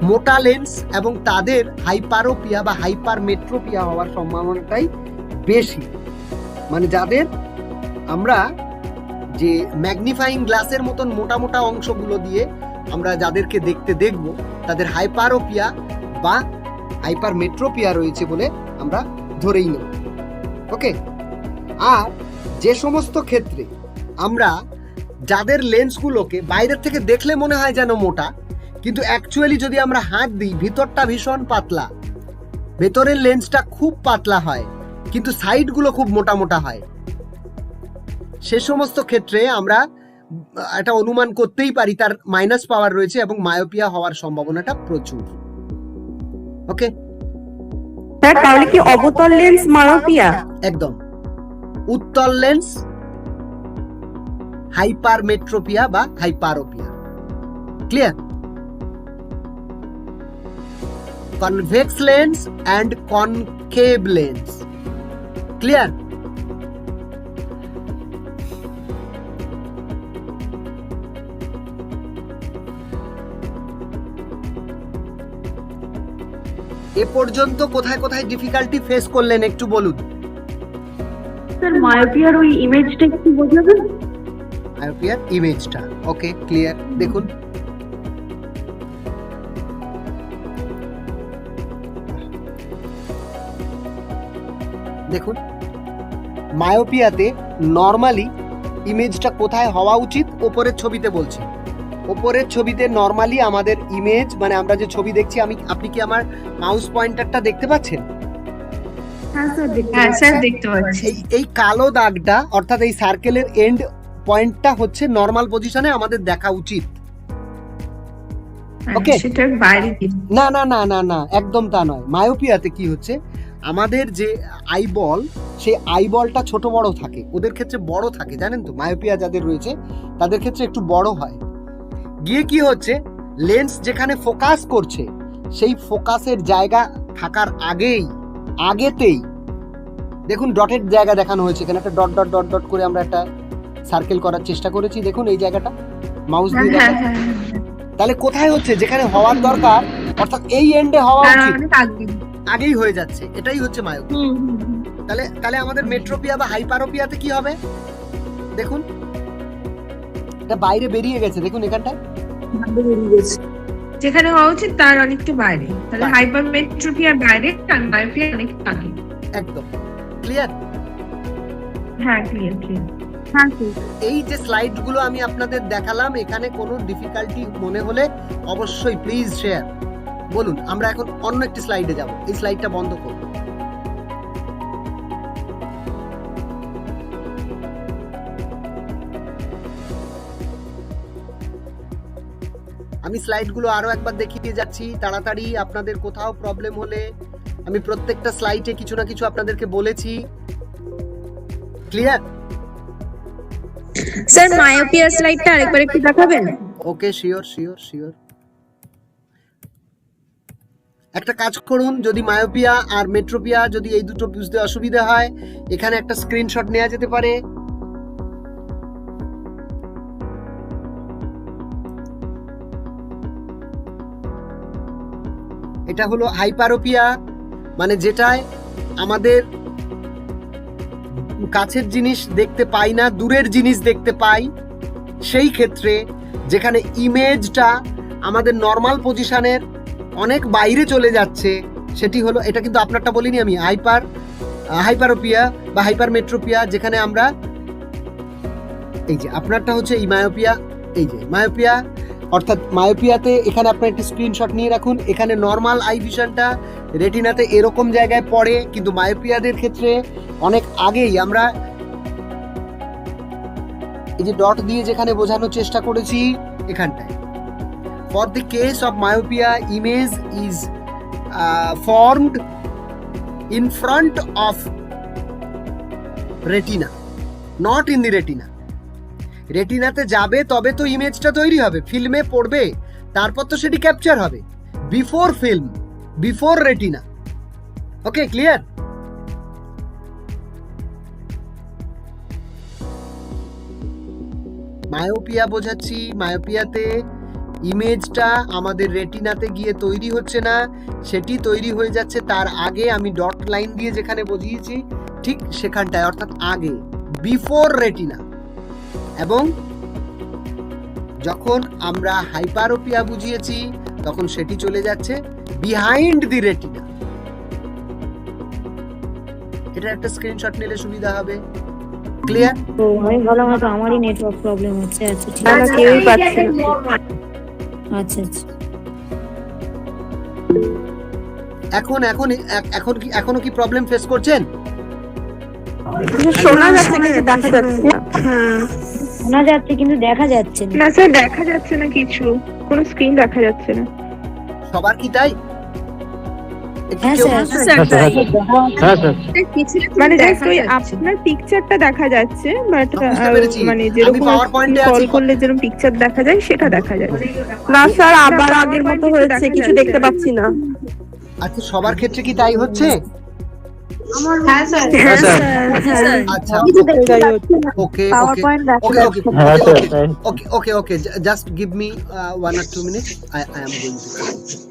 মোটা লেন্স, এবং তাদের হাইপারোপিয়া বা হাইপারমেট্রোপিয়া হওয়ার সম্ভাবনাটাই বেশি। মানে যাদের আমরা যে ম্যাগনিফাইং গ্লাসের মতন মোটা মোটা অংশগুলো দিয়ে আমরা যাদেরকে দেখতে দেখব, তাদের হাইপারোপিয়া বা হাইপারমেট্রোপিয়া রয়েছে বলে আমরা ধরেই নেব। ওকে, আর যে সমস্ত ক্ষেত্রে আমরা যাদের লেন্সগুলোকে বাইরের থেকে দেখলে মনে হয় যেন মোটা, কিন্তু অ্যাকচুয়ালি যদি আমরা হাত দিই ভিতরটা ভীষণ পাতলা, ভেতরের লেন্সটা খুব পাতলা হয় কিন্তু সাইডগুলো খুব মোটা মোটা হয়। সে সমস্ত ক্ষেত্রে আমরা একটা অনুমান করতেই পারি তার মাইনাস পাওয়ার রয়েছে এবং মায়োপিয়া হওয়ার সম্ভাবনাটা প্রচুর। ওকে স্যার তাহলে কি অবতল লেন্স মায়োপিয়া? একদম। উত্তল লেন্স হাইপারমেট্রোপিয়া বা hyperopia. Clear? Convex lens and concave lens. Clear? এ পর্যন্ত কোথায় কোথায় ডিফিকাল্টি ফেস করলেন একটু বলুন। স্যার মায়োপিয়ার ওই ইমেজটা একটু বোঝাবেন? মায়োপিয়ার ইমেজটা ওকে ক্লিয়ার। দেখুন দেখুন মায়োপিয়াতে নরমালি ইমেজটা কোথায় হওয়া উচিত ওপরের ছবিতে বলছি। ওপরের ছবিতে নরমালি আমাদের ইমেজ মানে আমরা যে ছবি দেখছি, আপনি কি আমার মাউস পয়েন্টারটা দেখতে পাচ্ছেন? হ্যাঁ স্যার দেখতে পাচ্ছি। এই কালো দাগটা অর্থাৎ এই সার্কেলের এন্ড পয়েন্টটা হচ্ছে নরমাল পজিশনে আমাদের দেখা উচিত। ওকে, সেটার বাইরে না না না না না একদম তা নয়। মায়োপিয়াতে কি হচ্ছে, আমাদের যে আইবল সেই আইবলটা ছোট বড় থাকে, ওদের ক্ষেত্রে বড় থাকে জানেন তো। মায়োপিয়া যাদের রয়েছে তাদের ক্ষেত্রে একটু বড় হয়। গিয়ে কি হচ্ছে, লেন্স যেখানে ফোকাস করছে সেই ফোকাসের জায়গা থাকার আগেতেই দেখুন ডটের জায়গা দেখানো হয়েছে, এখানে একটা ডট ডট ডট ডট করে আমরা একটা সার্কেল করার চেষ্টা করেছি। দেখুন এই জায়গাটা মাউস দিয়ে দেখা, তাহলে কোথায় হচ্ছে যেখানে হওয়ার দরকার অর্থাৎ এই এন্ডে হওয়া উচিত আগেই হয়ে যাচ্ছে। এটাই হচ্ছে মায়োপিয়া। তাহলে আমাদের মেট্রোপিয়া বা হাইপারোপিয়াতে কি হবে দেখুন, এটা বাইরে বেরিয়ে গেছে। দেখুন এখানটায় যেখানে হওয়া উচিত তার অনেকটা বাইরে, তাহলে হাইপারমেট্রোপিয়ার বাইরে আর মায়োপিয়া অনেক আগে। একদম ক্লিয়ার। হ্যাঁ ক্লিয়ার ক্লিয়ার। এই যে স্লাইডগুলো আমি আপনাদের দেখালাম, এখানে কোনো ডিফিকাল্টি মনে হলে অবশ্যই প্লিজ শেয়ার বলুন। আমরা এখন অন্য একটি স্লাইডে যাব। এই স্লাইডটা বন্ধ করুন। আমি স্লাইডগুলো আরো একবার দেখিয়ে যাচ্ছি তাড়াতাড়ি। আপনাদের কোথাও প্রবলেম হলে আমি প্রত্যেকটা স্লাইডে কিছু না কিছু আপনাদেরকে বলেছি। ক্লিয়ার? স্যার মায়োপিয়া স্লাইডটা আরেকবার একটু দেখাবেন? Okay sure sure sure. একটা কাজ করুন, যদি মায়োপিয়া আর মেট্রোপিয়া যদি এই দুটো বুঝতে অসুবিধা হয়, এখানে একটা স্ক্রিনশট নেওয়া যেতে পারে। এটা হলো হাইপারোপিয়া, মানে যেটায় আমাদের কাছের জিনিস দেখতে পাই না, দূরের জিনিস দেখতে পাই। সেই ক্ষেত্রে যেখানে ইমেজটা আমাদের নর্মাল পজিশনের অনেক বাইরে চলে যাচ্ছে, সেটি হলো, এটা কিন্তু আপনারটা বলিনি আমি, হাইপারোপিয়া বা হাইপারমেট্রোপিয়া, যেখানে আমরা এই যে আপনারটা হচ্ছে এই মায়োপিয়া, এই যে মায়োপিয়া অর্থাৎ মায়োপিয়াতে এখানে আপনার একটি স্ক্রিনশট নিয়ে রাখুন। এখানে নর্মাল আই ভিশনটা রেটিনাতে এরকম জায়গায় পড়ে, কিন্তু মায়োপিয়াদের ক্ষেত্রে অনেক আগেই আমরা এই যে ডট দিয়ে যেখানে বোঝানোর চেষ্টা করেছি এখানটায়। For the case of myopia, image is formed in front of retina, not in the retina. রেটিনাতে যাবে তবে তো ইমেজটা তৈরি হবে, ফিল্মে পড়বে, তারপর তো সেটি ক্যাপচার হবে। Before film, before retina. Okay clear? Myopia বোঝাচ্ছি, মায়োপিয়াতে ইমেজটা আমাদের রেটিনাতে গিয়ে তৈরি হচ্ছে না, সেটি তৈরি হয়ে যাচ্ছে তার আগে। আমি ডট লাইন দিয়ে যেখানে বুঝিয়েছি ঠিক সেখানটায়, অর্থাৎ আগে, বিফোর রেটিনা। এবং যখন আমরা হাইপারোপিয়া বুঝিয়েছি তখন সেটি চলে যাচ্ছে বিহাইন্ড দি রেটিনা। এটা একটা স্ক্রিনশট নিলে সুবিধা হবে। ক্লিয়ার? তো আমি ভাবলাম হয়তো আমারই নেটওয়ার্ক প্রবলেম হচ্ছে। আচ্ছা ঠিক আমরা আছে। কেউই পাচ্ছি না। আচ্ছা আচ্ছা। এখন এখন এখন কি এখনো কি প্রবলেম ফেস করছেন? শোনা যাচ্ছে কিন্তু দেখা যাচ্ছে না। শোনা যাচ্ছে কিন্তু দেখা যাচ্ছে না। না স্যার, দেখা যাচ্ছে না কিছু, কোনো স্ক্রিন দেখা যাচ্ছে না। সবার কি তাই? একটু হ্যাঁ কেউ- স্যার। হ্যাঁ স্যার মানে জাস্ট ওই আপনার পিকচারটা দেখা যাচ্ছে, বাট বুঝতে পেরেছি। মানে আমি যেরকম PowerPoint-এ কল আছি। করলে যেরকম পিকচার দেখা যায় সেটা দেখা যায়। না স্যার, আবার আগের মতো হয়েছে, কিছু দেখতে পাচ্ছি না। আচ্ছা, সবার ক্ষেত্রে কি তাই হচ্ছে? হ্যাঁ স্যার। আচ্ছা, ওকে পাওয়ার পয়েন্ট দেখা ওকে ওকে যাচ্ছে। Okay okay okay just give me 1 or 2 minutes. I am going to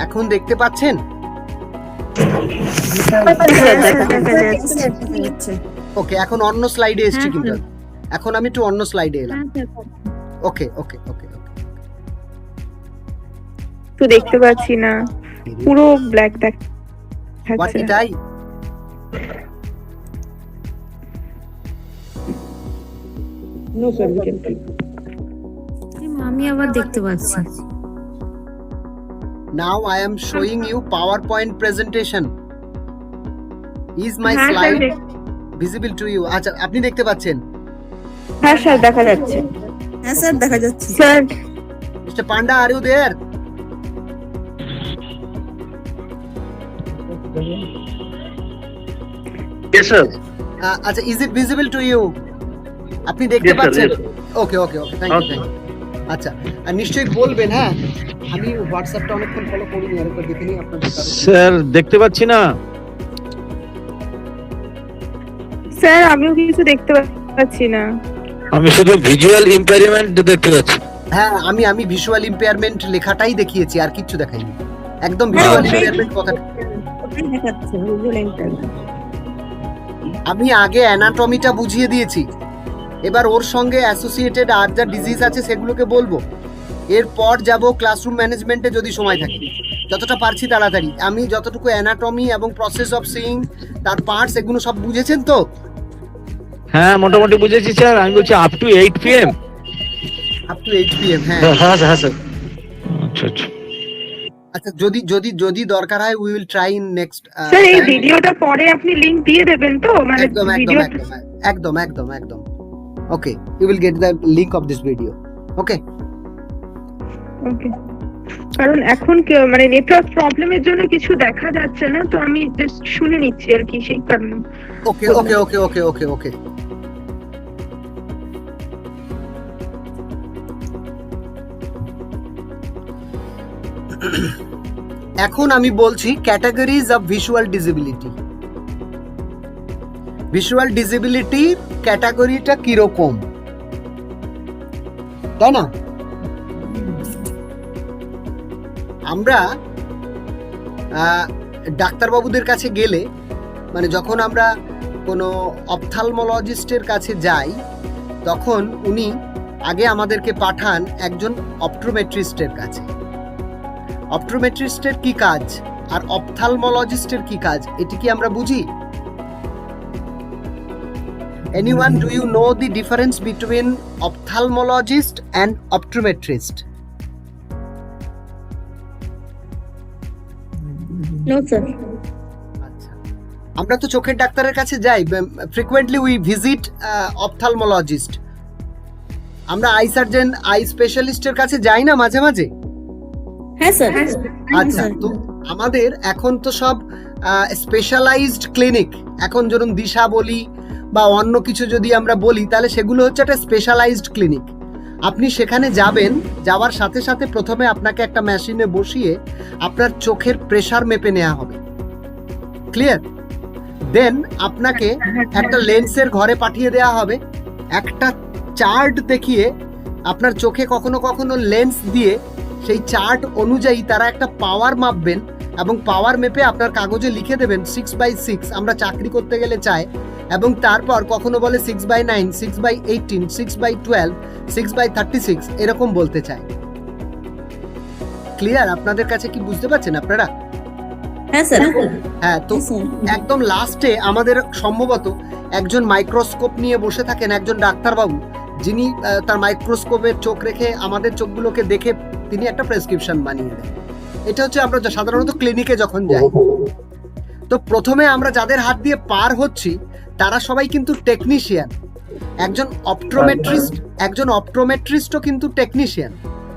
এখন দেখতে পাচ্ছেন? ওকে, এখন অন্য স্লাইডে এসেছি কিন্তু। এখন আমি একটু অন্য স্লাইডে এলাম। ওকে ওকে ওকে ওকে তো দেখতে পাচ্ছি না, পুরো ব্ল্যাক হোয়াট দেখাচ্ছে। Did I? আমি আবার দেখতে পাচ্ছি। Now I am showing you PowerPoint presentation. Is my হ্যাঁ sir, slide visible to you? আচ্ছা, আপনি দেখতে পাচ্ছেন? হ্যাঁ স্যার দেখা যাচ্ছে। হ্যাঁ স্যার দেখা যাচ্ছে। Sir Mr. Panda, are you there? Yes sir. আচ্ছা, is it visible to you? আপনি দেখতে Yes, sir, পাচ্ছেন? yes. Okay okay okay, thank you. আচ্ছা, আর নিশ্চয়ই বলবেন। হ্যাঁ, আমি হোয়াটসঅ্যাপটা অনেকক্ষণ ফলো করিনি, আরেকবার দেখে নিই আপনাদের কারো। স্যার দেখতে পাচ্ছি না। স্যার আমিও কিছু দেখতে পাচ্ছি না। আমি শুধু ভিজুয়াল ইম্পেয়ারমেন্ট দেখতে পাচ্ছি। হ্যাঁ, আমি ভিজুয়াল ইম্পেয়ারমেন্ট লেখাটাই দেখিয়েছি, আর কিচ্ছু দেখাইনি। একদম ভিজুয়াল ইম্পেয়ারমেন্ট কথা। আমি আগে অ্যানাটমিটা বুঝিয়ে দিয়েছি, এবার ওর সঙ্গে অ্যাসোসিয়েটেড আর যা ডিজিজ আছে সেগুলোকে বলবো। এরপর যাব ক্লাসরুম ম্যানেজমেন্টে যদি সময় থাকে, যতটা পারছি তাড়াতাড়ি। আমি যতটুকু অ্যানাটমি এবং প্রসেস অফ সিইং, তার পার্টস, এগুলো সব বুঝেছেন তো? হ্যাঁ মোটামুটি বুঝেছি স্যার। আমি বলছি up to 8 PM। Up to 8 PM। হ্যাঁ হ্যাঁ স্যার। আচ্ছা আচ্ছা। আচ্ছা, যদি দরকার হয় we will try in next. Sir এই ভিডিওটা পরে আপনি লিংক দিয়ে দেবেন তো, মানে একদম একদম ভিডিও। একদম একদম একদম একদম। Okay, you will get the link of this video. Okay okay, কারণ এখন মানে নেটওয়ার্ক প্রবলেমের জন্য কিছু দেখা যাচ্ছে না, তো আমি জাস্ট শুনে নিচ্ছি আর কি, সেই কারণে। ওকে ওকে ওকে ওকে ওকে ওকে। এখন আমি বলছি categories of visual disability. Visual disability ক্যাটাগরিটা কিরকম, তাই না? আমরা ডাক্তারবাবুদের কাছে গেলে, মানে যখন আমরা কোনো অপথালমোলজিস্টের কাছে যাই, তখন উনি আগে আমাদেরকে পাঠান একজন অপটোমেট্রিস্টের কাছে। অপটোমেট্রিস্টের কি কাজ আর অপথালমোলজিস্টের কি কাজ, এটি কি আমরা বুঝি? Anyone, do you know the difference between ophthalmologist and optometrist? No sir. আচ্ছা, আমরা তো চোখের ডাক্তারের কাছে যাই, ফ্রিকোয়েন্টলি উই ভিজিট অপথালমোলজিস্ট। আমরা আই সার্জন আই স্পেশালিস্টের কাছে যাই না মাঝে মাঝে? হ্যাঁ স্যার। আচ্ছা, তো আমাদের এখন তো সব স্পেশালাইজড ক্লিনিক, এখন ধরুন দিশা বলি বা অন্য কিছু যদি আমরা বলি, তাহলে সেগুলো হচ্ছে একটা স্পেশালাইজড ক্লিনিক। আপনি সেখানে যাবেন, যাওয়ার সাথে সাথে প্রথমে আপনাকে একটা মেশিনে বসিয়ে আপনার চোখের প্রেসার মেপে নেওয়া হবে, ক্লিয়ার? দেন আপনাকে একটা লেন্সের ঘরে পাঠিয়ে দেওয়া হবে, একটা চার্ট দেখিয়ে আপনার চোখে কখনো কখনো লেন্স দিয়ে সেই চার্ট অনুযায়ী তারা একটা পাওয়ার মাপবেন এবং পাওয়ার মেপে আপনার কাগজে লিখে দেবেন 6/6 আমরা চাকরি করতে গেলে চাই, এবং তারপর কখনো বলে 6/9, 6/18, 6/12, 6/36 এরকম বলতে চায়। ক্লিয়ার? আপনাদের কাছে কি বুঝতে পারছেন আপনারা? হ্যাঁ স্যার। হ্যাঁ, তো একদম লাস্টে আমাদের সম্ভবত একজন মাইক্রোস্কোপ নিয়ে বসে থাকেন, একজন ডাক্তারবাবু, যিনি তার মাইক্রোস্কোপের চোখ রেখে আমাদের চোখগুলোকে দেখে তিনি একটা প্রেসক্রিপশন বানিয়ে দেন। এটা হচ্ছে আমরা সাধারণত ক্লিনিকে যখন যাই। তো প্রথমে আমরা যাদের হাত দিয়ে পার হচ্ছি তারা সবাই কিন্তু টেকনিশিয়ান। একজন অপটোমেট্রিস্টও কিন্তু টেকনিশিয়ান,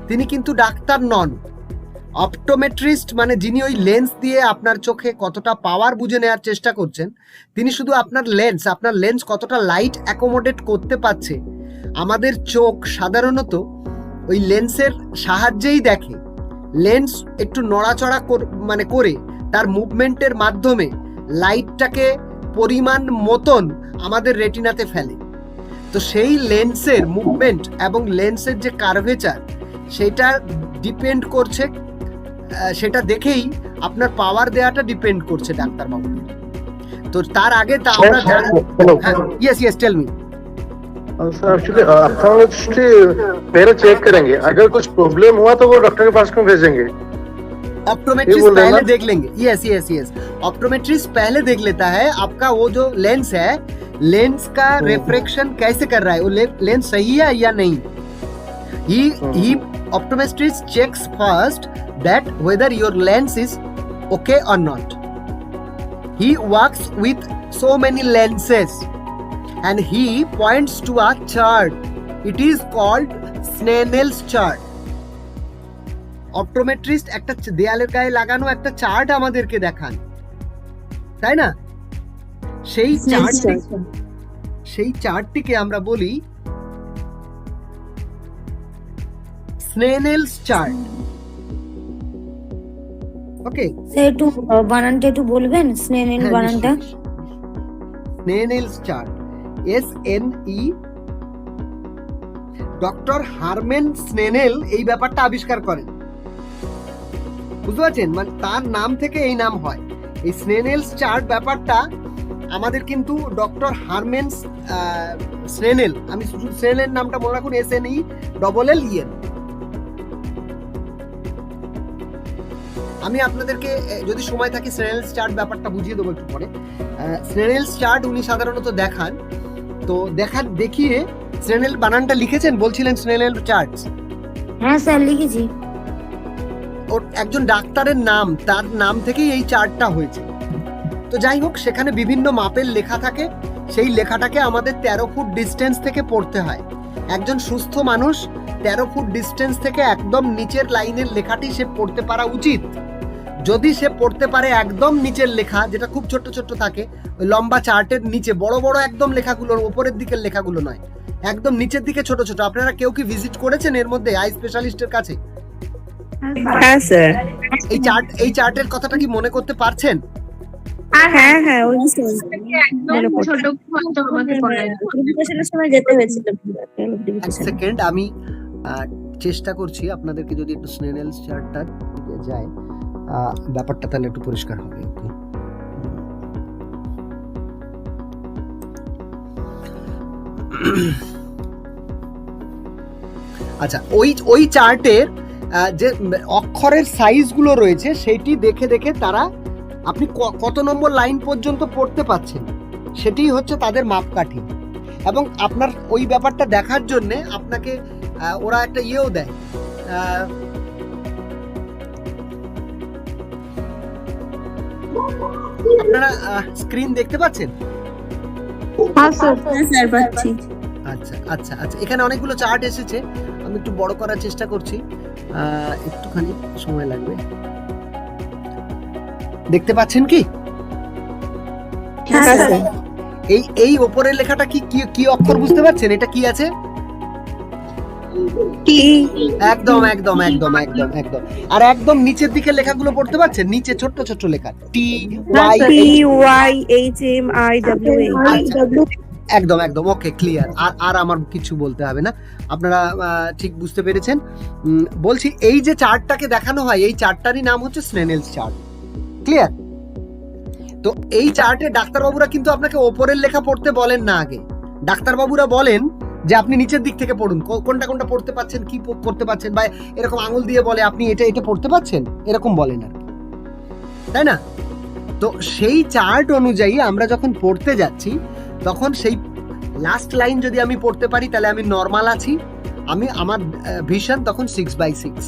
তিনি কিন্তু ডাক্তার নন। অপটোমেট্রিস্ট মানে যিনি ওই লেন্স দিয়ে আপনার চোখে কতটা পাওয়ার বুঝে নেওয়ার চেষ্টা করছেন, তিনি শুধু আপনার লেন্স কতটা লাইট অ্যাকোমোডেট করতে পারছে। আমাদের চোখ সাধারণত ওই লেন্সের সাহায্যেই দেখে। লেন্স একটু নড়াচড়া করে তার মুভমেন্টের মাধ্যমে লাইটটাকে পরিমাণ মতন আমাদের রেটিনাতে ফেলে। তো সেই লেন্সের মুভমেন্ট এবং লেন্সের যে কার্ভেচার সেটা ডিপেন্ড করছে, সেটা দেখেই আপনার পাওয়ার দেওয়াটা ডিপেন্ড করছে ডাক্তারবাবুদের। তো তার আগে তা আমরা yes tell me sir. Actually optometrist पहले चेक करेंगे, अगर कुछ प्रॉब्लम हुआ तो वो डॉक्टर के पास क्यों भेजेंगे? ऑप्टोमेट्रिस्ट पहले देख लेंगे। यस ऑप्टोमेट्रिस्ट पहले देख लेता है आपका वो जो लेंस है, लेंस का रिफ्रैक्शन कैसे कर रहा है, वो लेंस सही है या नहीं। ही optometrist checks first that whether your lens is okay or not. He works with so many lenses and he points to a chart. It is called Snell's chart. Optometrist একটা দেয়ালের গায়ে লাগানো একটা চার্ট আমাদেরকে দেখান, তাই না? সেই চার্টটিকে আমরা বলি স্নেনেলস চার্ট। ওকে স্যার একটু বানানটা একটু বলবেন, স্নেনেল বানানটা? স্নেনেলস চার্ট, SNE। ডক্টর হারম্যান স্নেনেল এই ব্যাপারটা আবিষ্কার করেন, বুঝতে পারছেন? মানে তার নাম থেকে এই নাম হয়। এই স্নেনেলস চার্ট ব্যাপারটা আমাদের কিন্তু ডক্টর হারম্যান স্নেনেল, আমি স্নেনেল নামটা মনে রাখুন, SNELLEN। আমি আপনাদেরকে যদি সময় থাকে স্নেনেলস চার্ট ব্যাপারটা বুঝিয়ে দেবো একটু পরে। স্নেনেলস চার্ট উনি সাধারণত দেখান, তো দেখিয়ে স্নেনেল বানানটা লিখেছেন, বলছিলেন স্নেনেল চার্ট। হ্যাঁ স্যার লিখেছি। ওর একজন ডাক্তারের নাম, তার নাম থেকেই এই চার্টটা হয়েছে। তো যাই হোক, সেখানে বিভিন্ন মাপের লেখা থাকে, সেই লেখাটাকে আমাদের 13 ফুট ডিস্টেন্স থেকে পড়তে হয়। একজন সুস্থ মানুষ 13 ফুট ডিস্টেন্স থেকে একদম নিচের লাইনের লেখাটি সে পড়তে পারা উচিত। যদি সে পড়তে পারে একদম নিচের লেখা, যেটা খুব ছোট ছোট থাকে, ওই লম্বা চার্টের নিচে বড় বড় একদম লেখাগুলোর উপরের দিকের লেখাগুলো নয়, একদম নিচের দিকে ছোট ছোট। আপনারা কেউ কি ভিজিট করেছেন এর মধ্যে আই স্পেশালিস্টের কাছে? হ্যাঁ স্যার। এই চার্টের কথাটা কি মনে করতে পারছেন? হ্যাঁ হ্যাঁ, ওই ছোট আমাকে পড়ায়। সময় যেতে হয়েছিল। এক সেকেন্ড, আমি চেষ্টা করছি আপনাদেরকে যদি একটু স্নেনেলস চার্টটা যায় ব্যাপারটা তাহলে একটু পরিষ্কার হবে। আচ্ছা, ওই চার্টের যে অক্ষরের সাইজগুলো রয়েছে সেটি দেখে দেখে তারা আপনি কত নম্বর লাইন পর্যন্ত পড়তে পাচ্ছেন সেটি হচ্ছে তাদের মাপকাঠি। এবং আপনার ওই ব্যাপারটা দেখার জন্য আপনাকে ওরা একটা ইয়েও দেয়, আপনারা স্ক্রিন দেখতে পাচ্ছেন? হ্যাঁ স্যার পাচ্ছি। আচ্ছা আচ্ছা আচ্ছা, এখানে অনেকগুলো চার্ট এসেছে, আমি একটু বড় করার চেষ্টা করছি, একটুখানি সময় লাগবে। দেখতে পাচ্ছেন কি? হ্যাঁ স্যার। এই ওপরের লেখাটা কি কি অক্ষর বুঝতে পারছেন? এটা কি আছে? একদম একদম একদম একদম একদম। আর একদম নিচের দিকে লেখাগুলো পড়তে পারছেন? নিচে ছোট্ট ছোট্ট লেখা TYHMIWA। একদম একদম, ওকে, ক্লিয়ার। আর আমার কিছু বলতে হবে না, আপনারা ঠিক বুঝতে পেরেছেন। বলছি, এই যে চার্টটাকে দেখানো হয়, এই চার্টটারই নাম হচ্ছে স্নেনেলস চার্ট। ক্লিয়ার? তো এই চার্টে ডাক্তারবাবুরা কিন্তু আপনাকে ওপরের লেখা পড়তে বলেন না। আগে ডাক্তারবাবুরা বলেন যে আপনি নিচের দিক থেকে পড়ুন, কোনটা কোনটা পড়তে পাচ্ছেন, কি করতে পাচ্ছেন, বা এরকম আঙুল দিয়ে বলে আপনি এটা এটা পড়তে পাচ্ছেন, এরকম বলেন আর কি, তাই না? তো সেই চার্ট অনুযায়ী আমরা যখন পড়তে যাচ্ছি, তখন সেই লাস্ট লাইন যদি আমি পড়তে পারি তাহলে আমি নর্মাল আছি, আমার ভিশন তখন 6/6।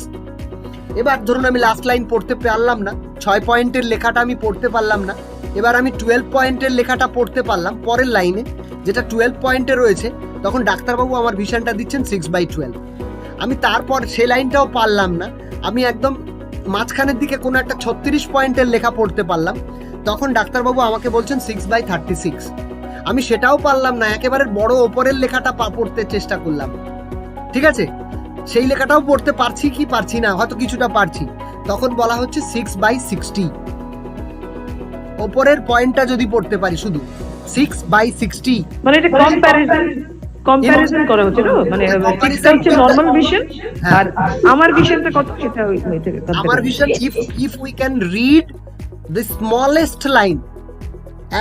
এবার ধরুন আমি লাস্ট লাইন পড়তে পারলাম না, 6 পয়েন্টের লেখাটা আমি পড়তে পারলাম না, এবার আমি 12 পয়েন্টের লেখাটা পড়তে পারলাম পরের লাইনে, যেটা 12 পয়েন্টে রয়েছে, তখন ডাক্তারবাবু আমার ভিশনটা দিচ্ছেন 6/12। আমি তারপর সে লাইনটাও পারলাম না, আমি একদম মাঝখানের দিকে কোনো একটা 36 পয়েন্টের লেখা পড়তে পারলাম, তখন ডাক্তারবাবু আমাকে বলছেন 6/36। আমি সেটাও পারলাম না, একেবারে বড় ওপরের লেখাটা পড়তে চেষ্টা করলাম, ঠিক আছে, সেই লেখাটাও পড়তে পারছি কি পারছি না, হয়তো কিছুটা পারছি, তখন বলা হচ্ছে 6/60। ওপরের পয়েন্টটা যদি পড়তে পারি শুধু 6/60, মানে এটা কম্পারিজন করা হচ্ছে না, মানে এটা হচ্ছে নরমাল ভিশন আর আমার ভিশনটা কত, সেটা হইতে আমার vision, if we can read the smallest line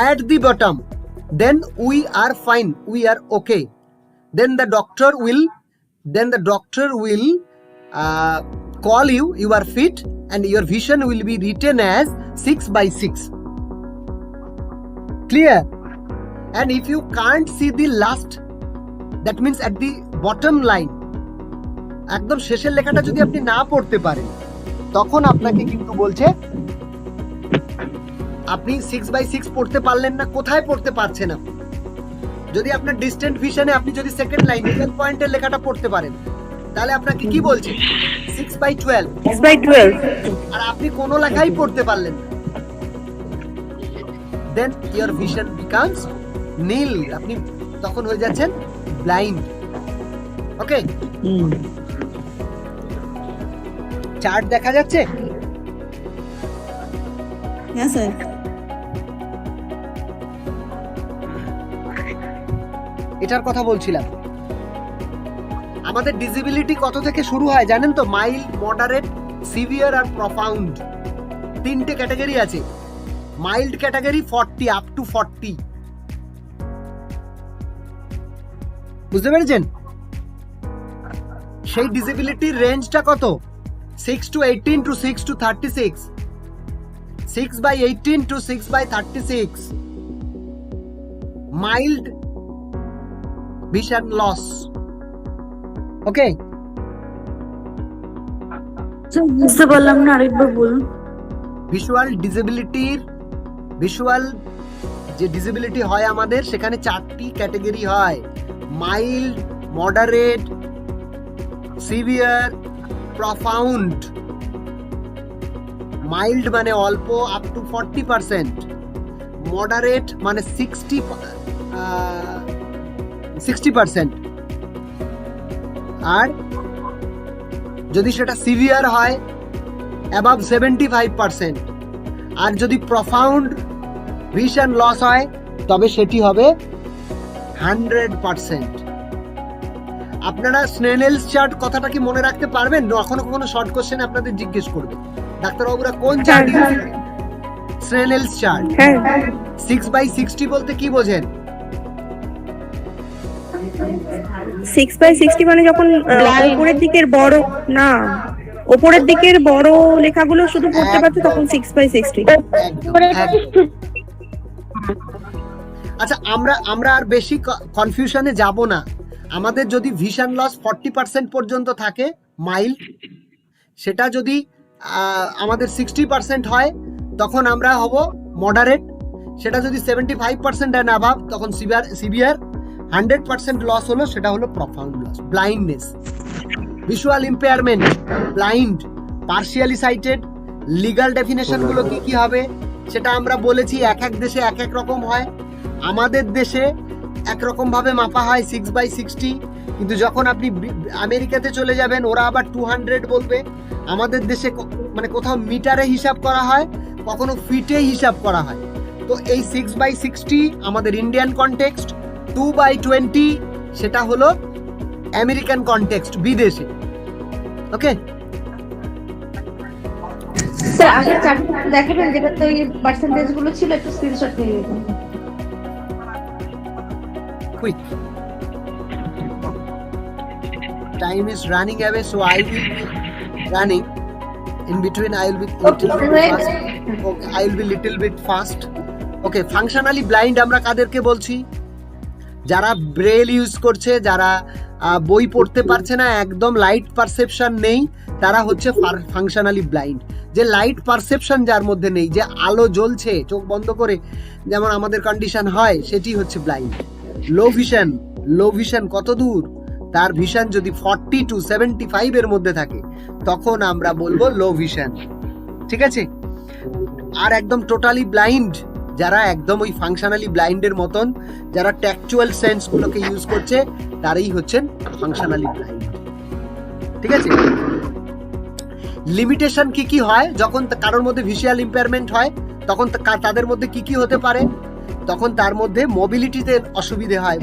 at the bottom, then we are fine, we are okay, then the doctor will call you are fit, and your vision will be written as 6/6. Clear? And if you can't see the last, that means at the bottom line, একদম শেষের লেখাটা যদি আপনি না পড়তে পারেন, তখন আপনাকে কিন্তু বলছে আপনি 6/6 পড়তে পারলেন না। কোথায় পড়তে পারছেন আপনি? যদি আপনার ডিস্টেন্ট ভিশনে আপনি যদি সেকেন্ড লাইন 12 পয়েন্টের লেখাটা পড়তে পারেন, তাহলে আপনাকে কি বলছে? 6/12। আর আপনি কোনো লেখাই পড়তে পারলেন না, then your vision becomes nil, আপনি তখন হয়ে যাচ্ছেন ব্লাইন্ড। ওকে, চার্ট দেখা যাচ্ছে? হ্যাঁ স্যার। এটার কথা বলছিলাম। আমাদের ডিসেবিলিটি কত থেকে শুরু হয় জানেন তো? মাইল্ড, মডারেট, সিভিয়ার আর প্রফাউন্ড, তিনটে ক্যাটাগরি আছে। মাইল্ড ক্যাটাগরি 40 আপ টু 40, বুঝতে পেরেছেন? সেই ডিসেবিলিটির রেঞ্জটা কত? 6 to 18 to 6 to 36, 6/18 to 6/36, mild vision loss. ওকে, বুঝতে পারলাম না, আরেকবার বলুন। ভিজুয়াল যে ডিসেবিলিটি হয় আমাদের, সেখানে 4টি ক্যাটাগরি হয়: mild, moderate, severe, profound. Mild মানে অল্প, আপ টু 40%, মডারেট মানে 60%, আর যদি সেটা সিভিয়ার হয় অ্যাবাভ 75%, আর যদি প্রফাউন্ড ভিশন লস হয় তবে সেটি হবে 100%। আপনারা স্নেনেলস চার্ট কথাটা কি মনে রাখতে পারবেন? কখনো কখনো শর্ট কোশ্চেন আপনাদের জিজ্ঞেস করবে ডাক্তারবাবুরা কোন চার্ট ইউজ করেন? স্নেনেলস চার্ট। 6/60 বলতে কি বোঝেন? 6/60 মানে যখন উপরের দিকের বড় না, উপরের দিকের বড় লেখাগুলো শুধু পড়তে পারছে, তখন 6/60। আচ্ছা, আমরা আর বেশি কনফিউশনে যাব না। আমাদের যদি ভিশন লস 40% পর্যন্ত থাকে মাইল্ড, সেটা যদি আমাদের 60% হয় তখন আমরা হব মডারেট, সেটা যদি 75% অ্যান্ড অ্যাবাভ তখন সিভিয়ার, 100% লস হলো, সেটা হলো profound loss. Blindness, visual impairment, blind, partially sighted, legal definition গুলো কি কি হবে সেটা আমরা বলেছি। এক এক দেশে এক এক রকম হয়। আমাদের দেশে একরকম ভাবে মাপা হয় 6/60, কিন্তু যখন আপনি আমেরিকাতে চলে যাবেন ওরা আবার 200 বলবে। আমাদের দেশে মানে কোথাও মিটারে হিসাব করা হয়, কখনো ফিটে হিসাব করা হয়। তো এই 6/60 আমাদের ইন্ডিয়ান কনটেক্সট, 2/20 সেটা হলো আমেরিকান কনটেক্সট, বিদেশে। ওকে, স্যার আগের চারটা দেখাবেন যেটাতে ওই পার্সেন্টেজ গুলো ছিল, একটু স্ক্রিনশট নিয়ে নেবেন। quick. Time is running away, so I will be running. In between, I will be little bit fast. Okay, I will be little bit fast. Okay, functionally blind আমরা কাদেরকে বলছি? যারা ব্রেল ইউজ করছে, যারা বই পড়তে পারছে না, একদম লাইট পারসেপশন নেই, তারা হচ্ছে ফাংশনালি ব্লাইন্ড। যে লাইট পারসেপশন যার মধ্যে নেই, যে আলো জ্বলছে চোখ বন্ধ করে যেমন আমাদের কন্ডিশন হয়, সেটি হচ্ছে ব্লাইন্ড। লো ভিশন কত দূর, তার ভিশন যদি 40 to 75 এর মধ্যে থাকে তখন আমরা বলবো লো ভিশন, ঠিক আছে। আর একদম টোটালি ব্লাইন্ড, যারা একদম ওই ফাংশনালি ব্লাইন্ডের মতন, যারা ট্যাকচুয়াল সেন্স গুলোকে ইউজ করছে, তারাই হচ্ছেন ফাংশনালি ব্লাইন্ড, ঠিক আছে। লিমিটেশন কি কি হয় যখন কারোর মধ্যে ভিজুয়াল ইম্পেয়ারমেন্ট হয়, তখন তাদের মধ্যে কি কি হতে পারে? তখন তার মধ্যে মোবিলিটিতে অসুবিধে হয়।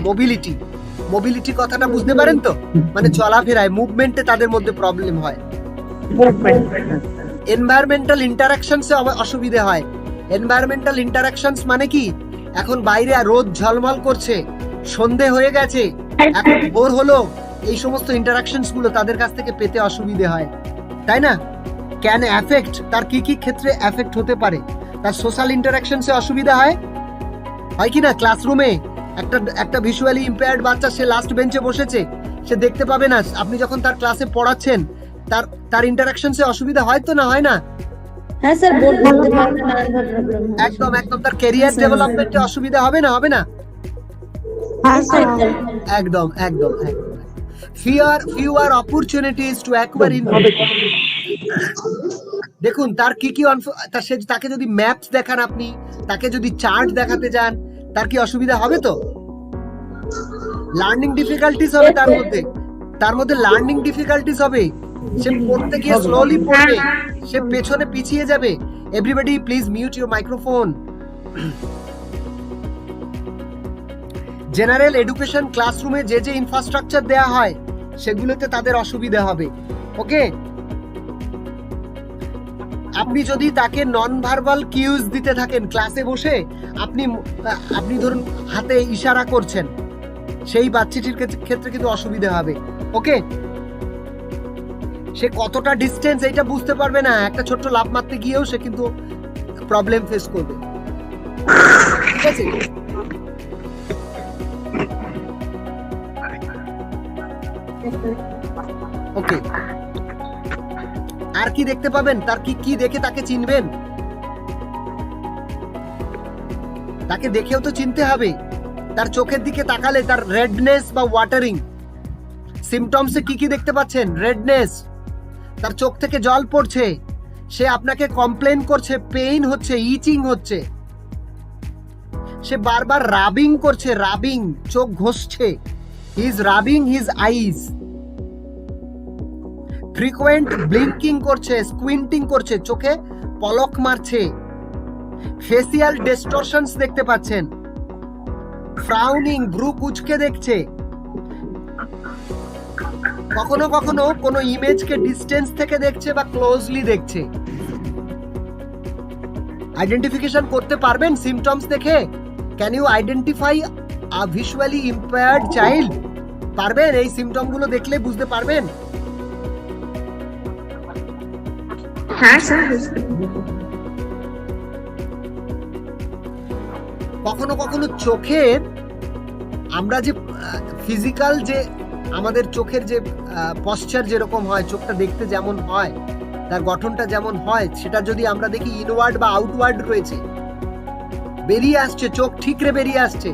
মোবিলিটি কথাটা বুঝতে পারেন তো, মানে চলাফেরায়, মুভমেন্টে তাদের মধ্যে প্রবলেম হয়। এনভায়রনমেন্টাল ইন্টারাকশনসে অসুবিধে হয়। এনভায়রনমেন্টাল ইন্টারাকশনস মানে কি? এখন বাইরে রোদ ঝলমল করছে, সন্ধে হয়ে গেছে, এখন ভোর হলো, এই সমস্ত ইন্টারাকশনস গুলো তাদের কাছ থেকে পেতে অসুবিধে হয়, তাই না? ক্যান এফেক্ট, তার কি কি ক্ষেত্রে এফেক্ট হতে পারে? তার সোশ্যাল ইন্টারাকশনসে অসুবিধা হয় কি না? ক্লাসরুমে একটা ভিজুয়ালি ইম্পেয়ার্ড বাচ্চা, সে লাস্ট বেঞ্চে বসেছে, সে দেখতে পাবে না আপনি যখন তার ক্লাসে পড়াচ্ছেন, তার ইন্টারাকশনসে অসুবিধা হয় তো না হয় না? হ্যাঁ স্যার, বলতে পারবেন না, একদম তার ক্যারিয়ার ডেভেলপমেন্টে অসুবিধা হবে না? একদম। Fewer opportunities to acquire information. দেখুন তার কি কি, তাকে যদি ম্যাপস দেখান আপনি, তাকে যদি চার্ট দেখাতে যান, তার কি অসুবিধা হবে? তো লার্নিং ডিফিকাল্টিস হবে তার মধ্যে লার্নিং ডিফিকাল্টিস হবে। সে পড়তে গিয়ে স্লোলি পড়বে, সে পেছনে পিছিয়ে যাবে। Everybody please mute your microphone. General education ক্লাসরুমে যে যে ইনফ্রাস্ট্রাকচার দেয়া হয় সেগুলোতে তাদের অসুবিধা হবে। ওকে, আপনি যদি তাকে নন ভার্বাল কিউজ দিতে থাকেন ক্লাসে বসে, আপনি ধরুন হাতে ইশারা করছেন, সেই বাচ্চাটির ক্ষেত্রে কিন্তু অসুবিধা হবে। ওকে, সে কতটা ডিস্টেন্স এইটা বুঝতে পারবে না, একটা ছোট্ট লাফ মারতে গিয়েও সে কিন্তু প্রবলেম ফেস করবে, ঠিক আছে। ওকে, আর কি দেখতে পাবেন? তার কি দেখে তাকে চিনবেন? তাকে দেখেও তো চিনতে হবে। তার চোখের দিকে তাকালে তার রেডনেস বা ওয়াটারিং সিমটমসে কি দেখতে পাচ্ছেন? রেডনেস, তার চোখ থেকে জল পড়ছে, সে আপনাকে কমপ্লেন করছে, পেইন হচ্ছে, ইচিং হচ্ছে, সে বারবার রাবিং করছে, চোখ ঘষছে, he is rubbing his eyes, frequent blinking করছে, স্কুইন্টিং করছে, চোখে পলক মারছে, ফেসিয়াল ডিস্টরশনস দেখতে পাচ্ছেন, ফ্রাউনিং, ভ্রু কুঁচকে দেখছে, কখনো কখনো কোনো ইমেজকে ডিস্টেন্স থেকে দেখছে বা ক্লোজলি দেখছে। আইডেন্টিফিকেশন করতে পারবেন সিমটমস দেখে? Can you identify a visually impaired child? পারবেন? এই সিমটম গুলো দেখলে বুঝতে পারবেন? হ্যাঁ স্যার। কখনো কখনো চোখের, আমরা যে ফিজিক্যাল যে আমাদের চোখের যে পশ্চার যেরকম হয়, চোখটা দেখতে যেমন হয়, তার গঠনটা যেমন হয়, সেটা যদি আমরা দেখি ইনওয়ার্ড বা আউটওয়ার্ড রয়েছে, বেরিয়ে আসছে, চোখ ঠিকরে বেরিয়ে আসছে,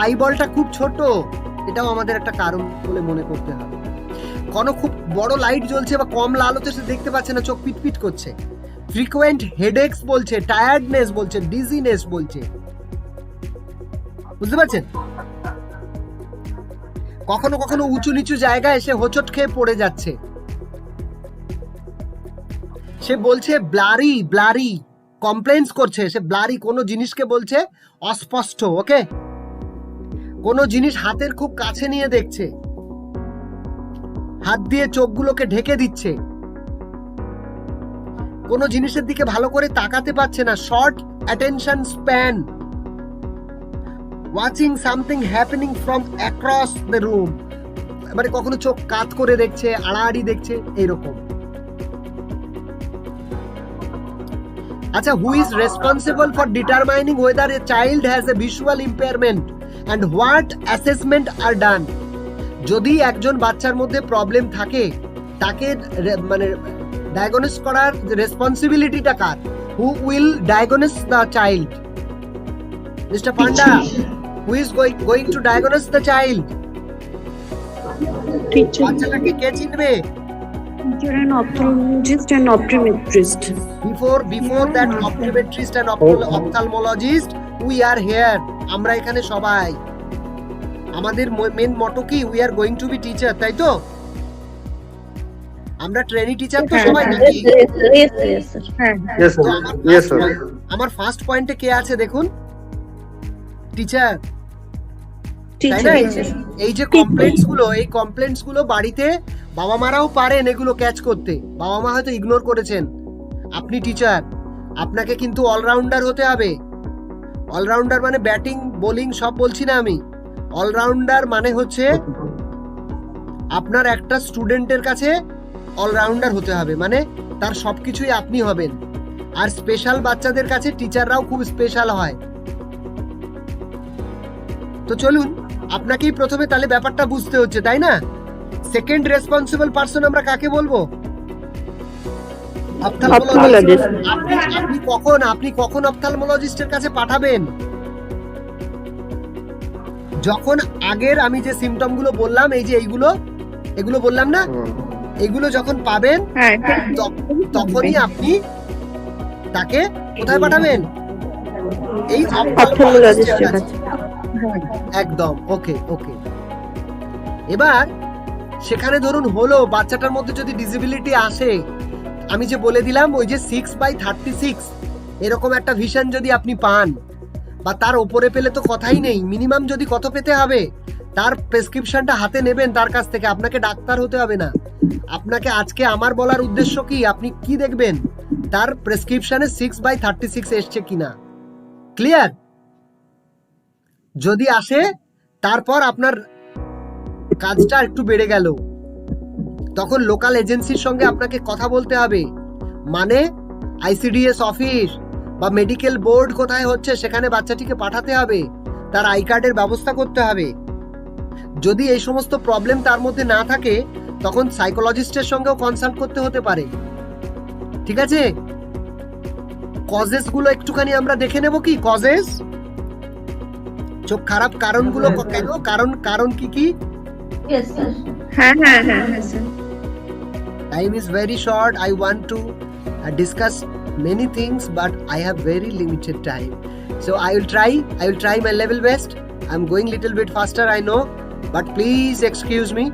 আইবলটা খুব ছোট, এটাও আমাদের একটা কারণ বলে মনে করতে হবে। কোনো খুব বড় লাইট জ্বলছে বা কম আলোতে সে দেখতে পাচ্ছে না, চোখ পিটপিট করছে, ফ্রিকোয়েন্ট হেডেকস বলছে, টায়ার্ডনেস বলছে, ডিজিনেস বলছে, বুঝতে পারছেন? কখনো কখনো উঁচু নিচু জায়গায় সে হোঁচট খেয়ে পড়ে যাচ্ছে, সে বলছে ব্লারি ব্লারি, কমপ্লেইন্স করছে, সে ব্লারি কোনো জিনিসকে বলছে অস্পষ্ট, ওকে? কোনো জিনিস হাতের খুব কাছে নিয়ে দেখছে, হাত দিয়ে চোখগুলোকে ঢেকে দিচ্ছে, কোনো জিনিসের দিকে ভালো করে তাকাতে পারছে না, short attention span, watching something happening from across the room, মানে কখনো চোখ কাত করে দেখছে, আড়াআড়ি দেখছে, এইরকম। আচ্ছা, who is responsible for determining whether a child has a visual impairment and what assessment are done? যদি একজন বাচ্চার মধ্যে প্রবলেম থাকে, তাকে মানে ডায়াগনোস করার রেসপন্সিবিলিটিটা কার? Who will diagnose the child? Mister Panda, who is going to diagnose the child? বাচ্চাটাকে কে চিনবে? An ophthalmologist and optometrist. Before that optometrist and ophthalmologist, we are here. আমরা এখানে সবাই, আমাদের মেন মটো কি? We are going to B teacher, তাই তো? আমরা ট্রেনি টিচার তো সবাই নাকি? আমার ফার্স্ট পয়েন্টে কে আছে দেখুন, টিচার। এই যে কমপ্লেন্টস গুলো বাড়িতে বাবা মারাও পারেন এগুলো ক্যাচ করতে, বাবা মা হয়তো ইগনোর করেছেন। আপনি টিচার, আপনাকে কিন্তু অলরাউন্ডার হতে হবে। অলরাউন্ডার মানে ব্যাটিং বোলিং সব বলছি না আমি, অলরাউন্ডার মানে হচ্ছে আপনার একটা স্টুডেন্টের কাছে অলরাউন্ডার হতে হবে, মানে তার সবকিছুই আপনি হবেন। আর স্পেশাল বাচ্চাদের কাছে টিচাররাও খুব স্পেশাল হয়। তো চলুন, আপনাকেই প্রথমে তাহলে ব্যাপারটা বুঝতে হচ্ছে, তাই না? সেকেন্ড রেসপন্সিবল পারসন আমরা কাকে বলবো? আপনি কখন অপথ্যালমোলজিস্টের কাছে পাঠাবেন? যখন আগের আমি যে সিমটম গুলো বললাম, এই যে এগুলো বললাম না, এগুলো যখন পাবেন তখনই আপনি তাকে কোথায় পাঠাবেন? এই অপথ্যালমোলজিস্টের কাছে। একদম, ওকে। এবার সেখানে ধরুন হলো বাচ্চাটার মধ্যে যদি ডিসেবিলিটি আসে, আমি যে বলে দিলাম ওই যে 6/36 এরকম একটা ভিশন যদি আপনি পান, বা তার উপরে পেলে তো কথাই নেই, মিনিমাম যদি কত পেতে হবে, তার প্রেসক্রিপশনটা হাতে নেবেন তার কাছ থেকে। আপনাকে ডাক্তার হতে হবে না, আপনাকে আজকে আমার বলার উদ্দেশ্য কি, আপনি কি দেখবেন তার প্রেসক্রিপশনে 6/36 এসছে কিনা। ক্লিয়ার? যদি আসে, তারপর আপনার কাজটা একটু বেড়ে গেল, তখন লোকাল এজেন্সির সঙ্গে আপনাকে কথা বলতে হবে, মানে আইসিডিএস অফিস বা মেডিকেল বোর্ড কোথায় হচ্ছে সেখানে বাচ্চাটিকে পাঠাতে হবে, তার আই কার্ডের ব্যবস্থা করতে হবে। যদি এই সমস্ত প্রবলেম তার মধ্যে না থাকে, তখন সাইকোলজিস্টের সঙ্গেও কনসাল্ট করতে হতে পারে। ঠিক আছে? কজেস গুলো একটুখানি আমরা দেখে নেব কি কজেস, চোখ খারাপ কারণগুলো কেন, কারণ কি? Yes, sir. Time is very short. I want to discuss many things, but I have very limited time. So I will try my level best. I'm going little bit faster, I know, but please excuse me.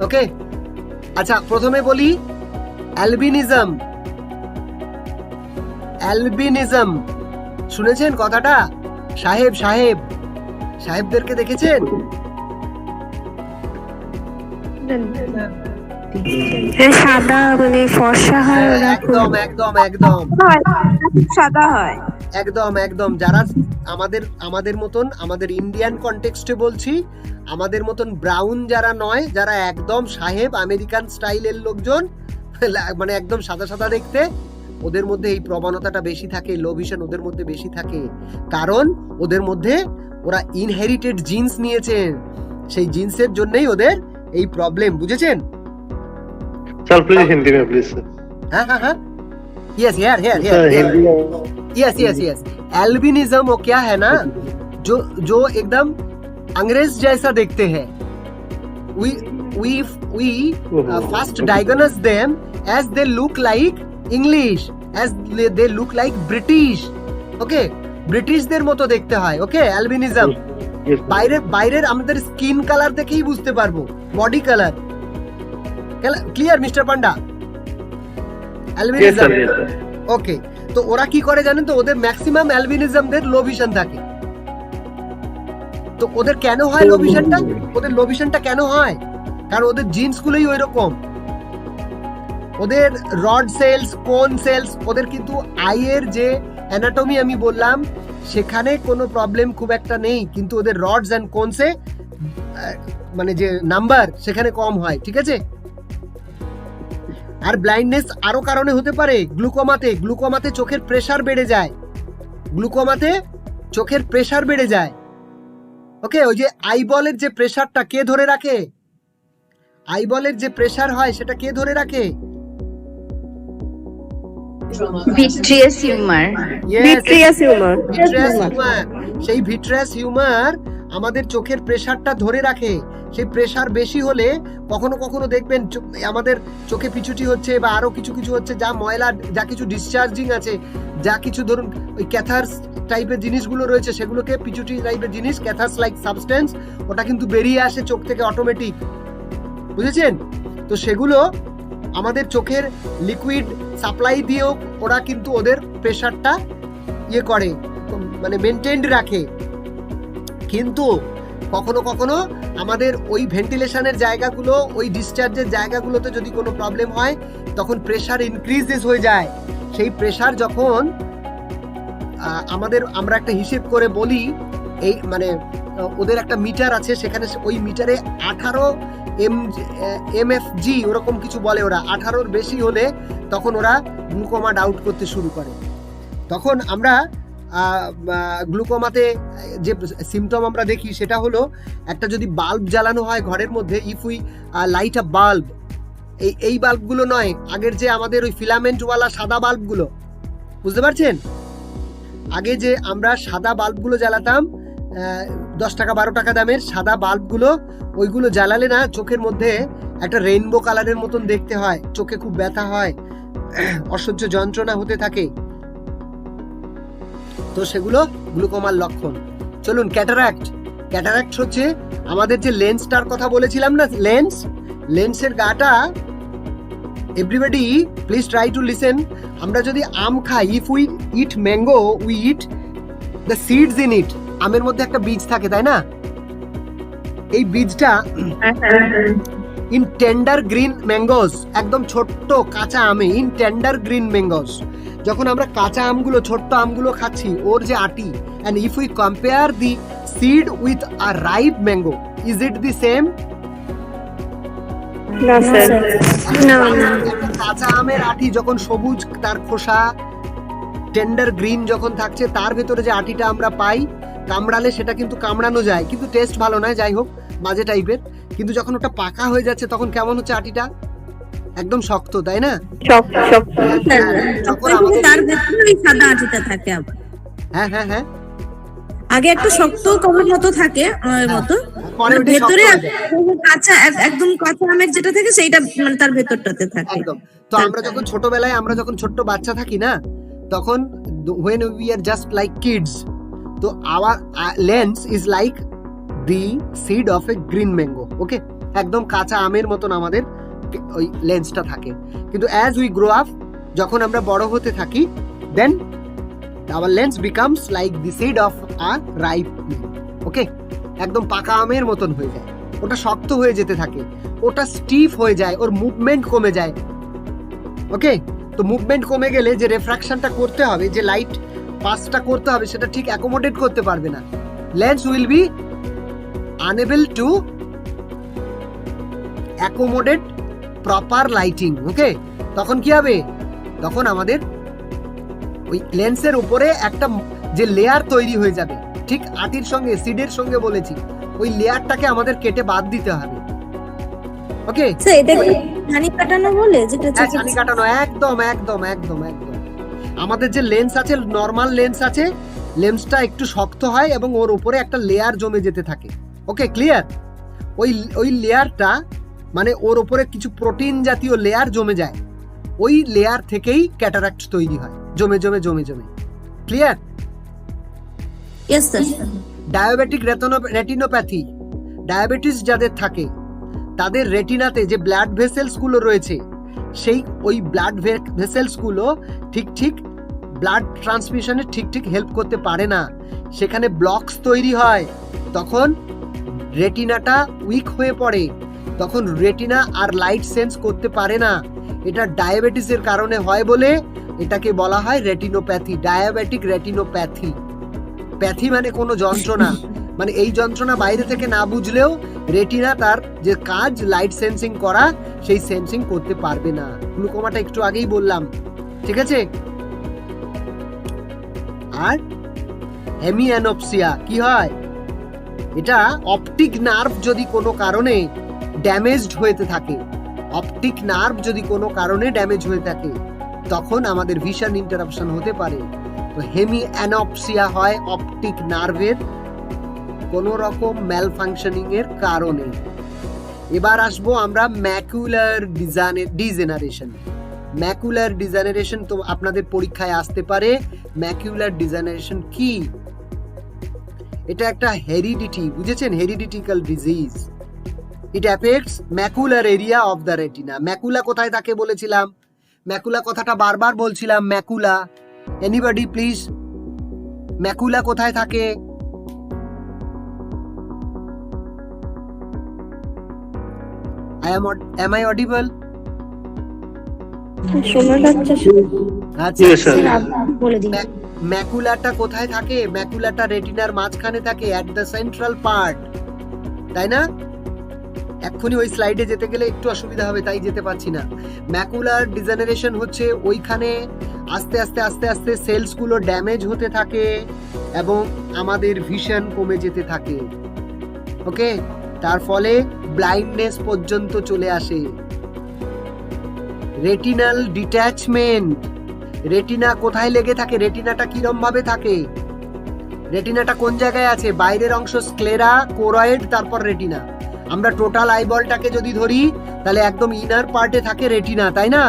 Okay? আচ্ছা, প্রথমে বলি albinism. শুনেছেন কথাটা? সাহেবদেরকে দেখেছেন? সাদা মানে ফর্সা হয়, একদম সাদা হয়, একদম। যারা আমাদের মতন, আমাদের ইন্ডিয়ান কনটেক্সটে বলছি, আমাদের মতন ব্রাউন যারা নয়, যারা একদম সাহেব আমেরিকান স্টাইলের লোকজন, মানে একদম সাদা দেখতে, ওদের মধ্যে এই প্রবণতাটা বেশি থাকে, লো ভিশন ওদের মধ্যে বেশি থাকে। কারণ ওদের মধ্যে ওরা ইনহেরিটেড জিন্স নিয়েছেন, সেই জিন্সের জন্যই ওদের এই প্রবলেম, বুঝেছেন? सर प्लीज हिंदी में प्लीज सर। हाँ यस यस एल्बिनिज्म वो क्या है ना, जो एकदम अंग्रेज जैसा देखते हैं, we first diagnose them as they look like English, as they look like British. Okay, ব্রিটিশদের মতো দেখতে হয়। ওকে, অ্যালবিনিজম বাইরের আমাদের স্কিন কালার দেখেই বুঝতে পারবো, বডি কালার। ক্লিয়ার মিস্টার পান্ডা? অ্যালবিনিজম। ওকে, তো ওরা কি করে জানেন তো, ওদের ম্যাক্সিমাম অ্যালবিনিজমদের লো ভিশন থাকে। তো ওদের কেন হয় লো ভিশনটা? ওদের লো ভিশনটা কেন হয়? কারণ ওদের জিন্স গুলোই ওই রকম। ওদের রড সেলস, কোন সেলস, ওদের কিন্তু আইয়ের যে অ্যানাটমি আমি বললাম সেখানে কোনো প্রবলেম খুব একটা নেই, কিন্তু ওদের রডস এন্ড কোনসে মানে যে নাম্বার সেখানে কম হয়। ঠিক আছে? আর ব্লাইন্ডনেস আরো কারণে হতে পারে। গ্লুকোমাতে চোখের প্রেসার বেড়ে যায়। গ্লুকোমাতে চোখের প্রেসার বেড়ে যায়। ওকে, ওই যে আইবলের যে প্রেসারটা কে ধরে রাখে? আইবলের যে প্রেসার হয় সেটা কে ধরে রাখে? Vitreous humour. সেই ভিট্রিয়াস হিউমার আমাদের চোখের প্রেসারটা ধরে রাখে। সেই প্রেসার বেশি হলে কখনো কখনো দেখবেন আমাদের চোখে পিছুটি হচ্ছে বা আরো কিছু কিছু হচ্ছে, যা ময়লা, যা কিছু ডিসচার্জিং আছে, যা কিছু ধরুন ওই ক্যাথার্স টাইপের জিনিসগুলো রয়েছে, সেগুলোকে পিছুটি টাইপের জিনিস, ক্যাথার্স লাইক সাবস্টেন্স, ওটা কিন্তু বেরিয়ে আসে চোখ থেকে অটোমেটিক। বুঝেছেন? তো সেগুলো আমাদের চোখের লিকুইড সাপ্লাই দিয়েও ওরা কিন্তু ওদের প্রেসারটা ইয়ে করে, মানে মেনটেন্ড রাখে। কিন্তু কখনো কখনো আমাদের ওই ভেন্টিলেশনের জায়গাগুলো, ওই ডিসচার্জের জায়গাগুলোতে যদি কোনো প্রবলেম হয় তখন প্রেসার ইনক্রিজেস হয়ে যায়। সেই প্রেসার যখন আমরা একটা হিসেব করে বলি, এই মানে ওদের একটা মিটার আছে, সেখানে ওই মিটারে 18 mfg ওরকম কিছু বলে ওরা। 18-র বেশি হলে তখন ওরা গ্লুকোমা ডাউট করতে শুরু করে। তখন আমরা গ্লুকোমাতে যে সিমটম আমরা দেখি সেটা হলো, একটা যদি বাল্ব জ্বালানো হয় ঘরের মধ্যে, if we light a bulb, এই বাল্বগুলো নয়, আগের যে আমাদের ওই ফিলামেন্টওয়ালা সাদা বাল্বগুলো, বুঝতে পারছেন? আগে যে আমরা সাদা বাল্বগুলো জ্বালাতাম, 10 টাকা 12 টাকা দামের সাদা বাল্বগুলো, ওইগুলো জ্বালালে না চোখের মধ্যে একটা রেইনবো কালারের মতন দেখতে হয়, চোখে খুব ব্যথা হয়, অসহ্য যন্ত্রণা হতে থাকে। তো সেগুলো গ্লুকোমার লক্ষণ। চলুন, ক্যাটারাক্ট হচ্ছে আমাদের যে লেন্সটার কথা বলেছিলাম না, লেন্সের গাটা, everybody please try to listen. আমরা যদি আম খাই, if we eat mango, we eat the seeds in it. আমের মধ্যে একটা বীজ থাকে, তাই না? এই বীজটা ইন টেন্ডার গ্রিন ম্যাঙ্গোস, একদম ছোট্ট কাঁচা আমে, ইন টেন্ডার গ্রিন ম্যাঙ্গোস, যখন আমরা কাঁচা আমগুলো, ছোট্ট আমগুলো খাচ্ছি, ওর যে আটি, and if we compare the seed with a ripe mango, is it the same? No, sir. No. কাঁচা আমের আটি যখন সবুজ, তার খোসা টেন্ডার গ্রিন যখন থাকছে, তার ভেতরে যে আটিটা আমরা পাই, কামড়ালে সেটা কিন্তু কামড়ানো যায়, কিন্তু টেস্ট ভালো নয়, যাই হোক, বাজে টাইপের। কিন্তু যখন ওটা পাকা হয়ে যাচ্ছে তখন কেমন হচ্ছে আটিটা? একদম শক্ত, তাই না? তার ভেতরে সাদা আটিটা থাকে আবার। হ্যাঁ, আগে একটা শক্ত কভার মতো থাকে মতো, ভেতরে কাঁচা, একদম কাঁচা আমের যেটা থাকে সেইটা মানে তার ভেতরটাতে থাকে একদম। তো আমরা যখন ছোটবেলায়, আমরা যখন ছোট্ট বাচ্চা থাকি না, তখন when we are just like kids, তো our lens is like the seed of a green mango. ওকে, একদম কাঁচা আমের মতন আমাদের ওই লেন্সটা থাকে। কিন্তু as we grow up, যখন আমরা বড় হতে থাকি, then our lens becomes like the seed of a ripe mango. ওকে, একদম পাকা আমের মতন হয়ে যায়, ওটা শক্ত হয়ে যেতে থাকে, ওটা স্টিফ হয়ে যায়, ওর মুভমেন্ট কমে যায়। ওকে, তো মুভমেন্ট কমে গেলে যে রেফ্রাকশনটা করতে হবে, যে লাইট পাসটা করতে হবে, সেটা ঠিক অ্যাকোমোডেট করতে পারবে না। Lens will be unable to accommodate proper lighting. Okay, তখন কি হবে? তখন আমাদের ওই লেন্সের উপরে একটা যে লেয়ার তৈরি হয়ে যাবে, ঠিক আটির সঙ্গে, সিডের সঙ্গে বলেছি, ওই লেয়ারটাকে আমাদের কেটে বাদ দিতে হবে। ওকে, এটা কি ছানি কাটানো বলে? যেটা ছানি কাটানো, একদম। আমাদের যে লেন্স আছে, নর্মাল লেন্স আছে, লেন্সটা একটু শক্ত হয় এবং ওর উপরে একটা লেয়ার জমে যেতে থাকে। ওকে, ক্লিয়ার? ওই লেয়ারটা মানে ওর ওপরে কিছু প্রোটিন জাতীয় লেয়ার জমে যায়, ওই লেয়ার থেকেই ক্যাটারাক্ট তৈরি হয়, জমে জমে জমে জমে। Clear? Yes sir. Diabetic retinopathy, diabetes যাদের থাকে তাদের রেটিনাতে যে ব্লাড ভেসেলস গুলো রয়েছে, সেই ওই ব্লাড ভেসেলস গুলো ঠিক ব্লাড ট্রান্সমিশনে ঠিক হেল্প করতে পারে না, সেখানে ব্লকস তৈরি হয়, তখন রেটিনাটা উইক হয়ে পড়ে, তখন রেটিনা আর লাইট সেন্স করতে পারে না। এটা ডায়াবেটিসের কারণে হয় বলে এটাকে বলা হয় রেটিনোপ্যাথি, ডায়াবেটিক রেটিনোপ্যাথি। প্যাথি মানে কোনো যন্ত্রণা, মানে এই যন্ত্রণা বাইরে থেকে না বুঝলেও রেটিনা তার যে কাজ লাইট সেন্সিং করা, সেই সেন্সিং করতে পারবে না। গ্লুকোমাটা একটু আগেই বললাম, ঠিক আছে? আর হেমিঅ্যানোপসিয়া কি হয়? এটা অপটিক নার্ভ যদি কোনো কারণে ড্যামেজড হয়ে থাকে, অপটিক নার্ভ যদি কোনো কারণে ড্যামেজ হয়ে থাকে, তখন আমাদের ভিশন ইন্টারাপশন হতে পারে। তো হেমিঅ্যানোপসিয়া হয় অপটিক নার্ভের কোন রকম ম্যালফাংশনিং এর কারণে। এবার আসবো আমরা ম্যাকুলার ডিজেনারেশন। ম্যাকুলার ডিজেনারেশন তো আপনাদের পরীক্ষায় আসতে পারে। ম্যাকুলার ডিজেনারেশন কি? এটা একটা হেরিডিটি, বুঝেছেন? Hereditical disease. It affects macular area of the retina. Macula কোথায় থাকে বলেছিলাম? ম্যাকুলা কথাটা বারবার বলছিলাম, ম্যাকুলা। এনিবডি প্লিজ, ম্যাকুলা কোথায় থাকে? Am I audible? শোনা যাচ্ছে? আচ্ছা, বলে দিন। ম্যাকুলাটা কোথায় থাকে? ম্যাকুলাটা রেটিনার মাঝখানে থাকে, অ্যাট দ্য সেন্ট্রাল পার্ট, তাই না? এক্ষুনি ওই স্লাইডে যেতে গেলে একটু অসুবিধা হবে, তাই যেতে পারছি না। ম্যাকুলার ডিজেনারেশন হচ্ছে ওইখানে আস্তে আস্তে আস্তে আস্তে সেলস গুলো ড্যামেজ হতে থাকে এবং আমাদের ভিশন কমে যেতে থাকে। ওকে, তার ফলে ব্লাইন্ডনেস পর্যন্ত চলে আসে। রেটিনাল ডিট্যাচমেন্ট, রেটিনা কোথায় লেগে থাকে? রেটিনাটা কিরম ভাবে থাকে? রেটিনাটা কোন জায়গায় আছে? বাইরের অংশ স্ক্লেরা, কোরয়েড, তারপর রেটিনা। আমরা টোটাল আইবলটাকে যদি ধরি তাহলে একদম ইনার পার্টে থাকে রেটিনা, তাই না?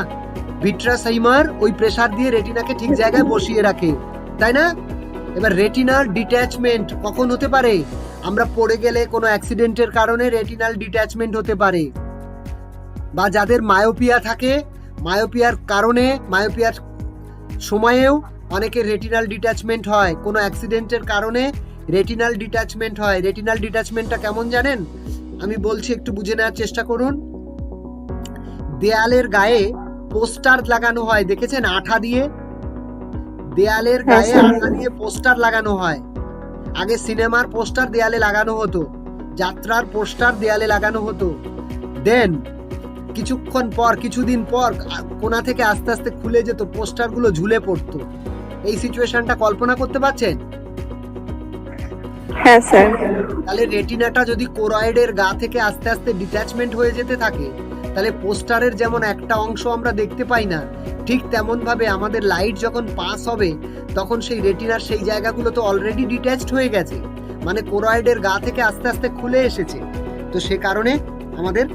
ভিট্রাস হাইমার ওই প্রেসার দিয়ে রেটিনাকে ঠিক জায়গায় বসিয়ে রাখে, তাই না? এবার রেটিনাল ডিট্যাচমেন্ট কখন হতে পারে? আমরা পড়ে গেলে কোনো অ্যাক্সিডেন্টের কারণে রেটিনাল ডিট্যাচমেন্ট হতে পারে, বা যাদের মায়োপিয়া থাকে, মায়োপিয়ার কারণে, মায়োপিয়ার সময়েও অনেকের রেটিনাল ডিট্যাচমেন্ট হয়, কোনো অ্যাক্সিডেন্টের কারণে রেটিনাল ডিট্যাচমেন্ট হয়। রেটিনাল ডিট্যাচমেন্টটা কেমন জানেন? আমি বলছি, একটু বুঝে নেওয়ার চেষ্টা করুন। দেয়ালের গায়ে পোস্টার লাগানো হয়, দেখেছেন? আঠা দিয়ে, দেয়ালের গায়ে আঠা দিয়ে পোস্টার লাগানো হয়। আগে সিনেমার পোস্টার দেয়ালে লাগানো হতো, যাত্রার পোস্টার দেয়ালে লাগানো হতো। দেন কিছুক্ষণ পর, কিছুদিন পর কোণা থেকে আস্তে আস্তে খুলে যেত, পোস্টারগুলো ঝুলে পড়তো। এই সিচুয়েশনটা কল্পনা করতে পারছেন? হ্যাঁ স্যার। তাহলে রেটিনাটা যদি কোরয়েডের গা থেকে আস্তে আস্তে ডিট্যাচমেন্ট হয়ে যেতে থাকে, তাহলে পোস্টারের যেমন একটা অংশ আমরা দেখতে পাই না, ঠিক তেমন ভাবে আমাদের লাইট যখন পাস হবে তখন সেই রেটিনার সেই জায়গাগুলো তো অলরেডি ডিট্যাচড হয়ে গেছে, মানে কোরয়েডের গা থেকে আস্তে আস্তে খুলে এসেছে। তো সে কারণে আমাদের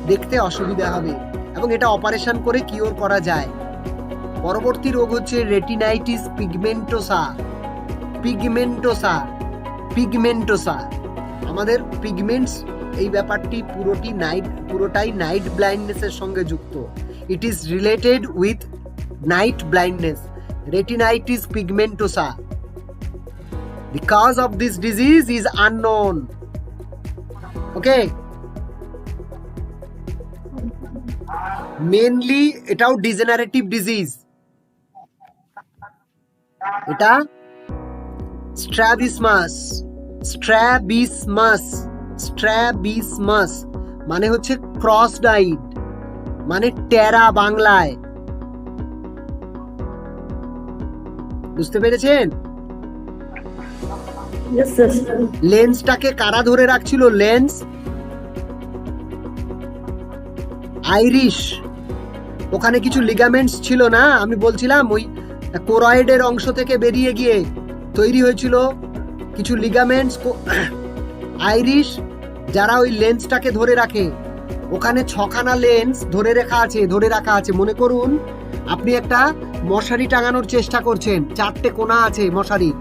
দেখতে অসুবিধা হবে এবং এটা অপারেশন করে কিওর করা যায়। পরবর্তী রোগ হচ্ছে রেটিনাইটিস পিগমেন্টোসা। পিগমেন্টোসা আমাদের পিগমেন্টস, এই ব্যাপারটি পুরোটাই নাইট ব্লাইন্ডনেসের সঙ্গে যুক্ত। It is related with night blindness, retinitis pigmentosa. The cause of this disease is unknown. Okay, mainly এটাও ডিজেনারেটিভ ডিজিজ। এটা স্ট্র্যাবিসমাস মানে হচ্ছে ক্রসড আইড, মানে টেরা বাংলায়। বুঝতে পেরেছেন? লেন্সটাকে কারা ধরে রাখছিল? লেন্স, আইরিশ, ওখানে কিছু লিগামেন্টস ছিল না, আমি বলছিলাম ওই কোরয়েডের অংশ থেকে বেরিয়ে গিয়ে তৈরি হয়েছিল কিছু লিগামেন্টস, আইরিশ যারা ওই লেন্সটাকে ধরে রাখে, ওখানে 6খানা লেন্স ধরে রাখা আছে। মনে করুন আপনি একটা মশারি টাঙানোর চেষ্টা করছেন, 4টে কোণা আছে মশারি।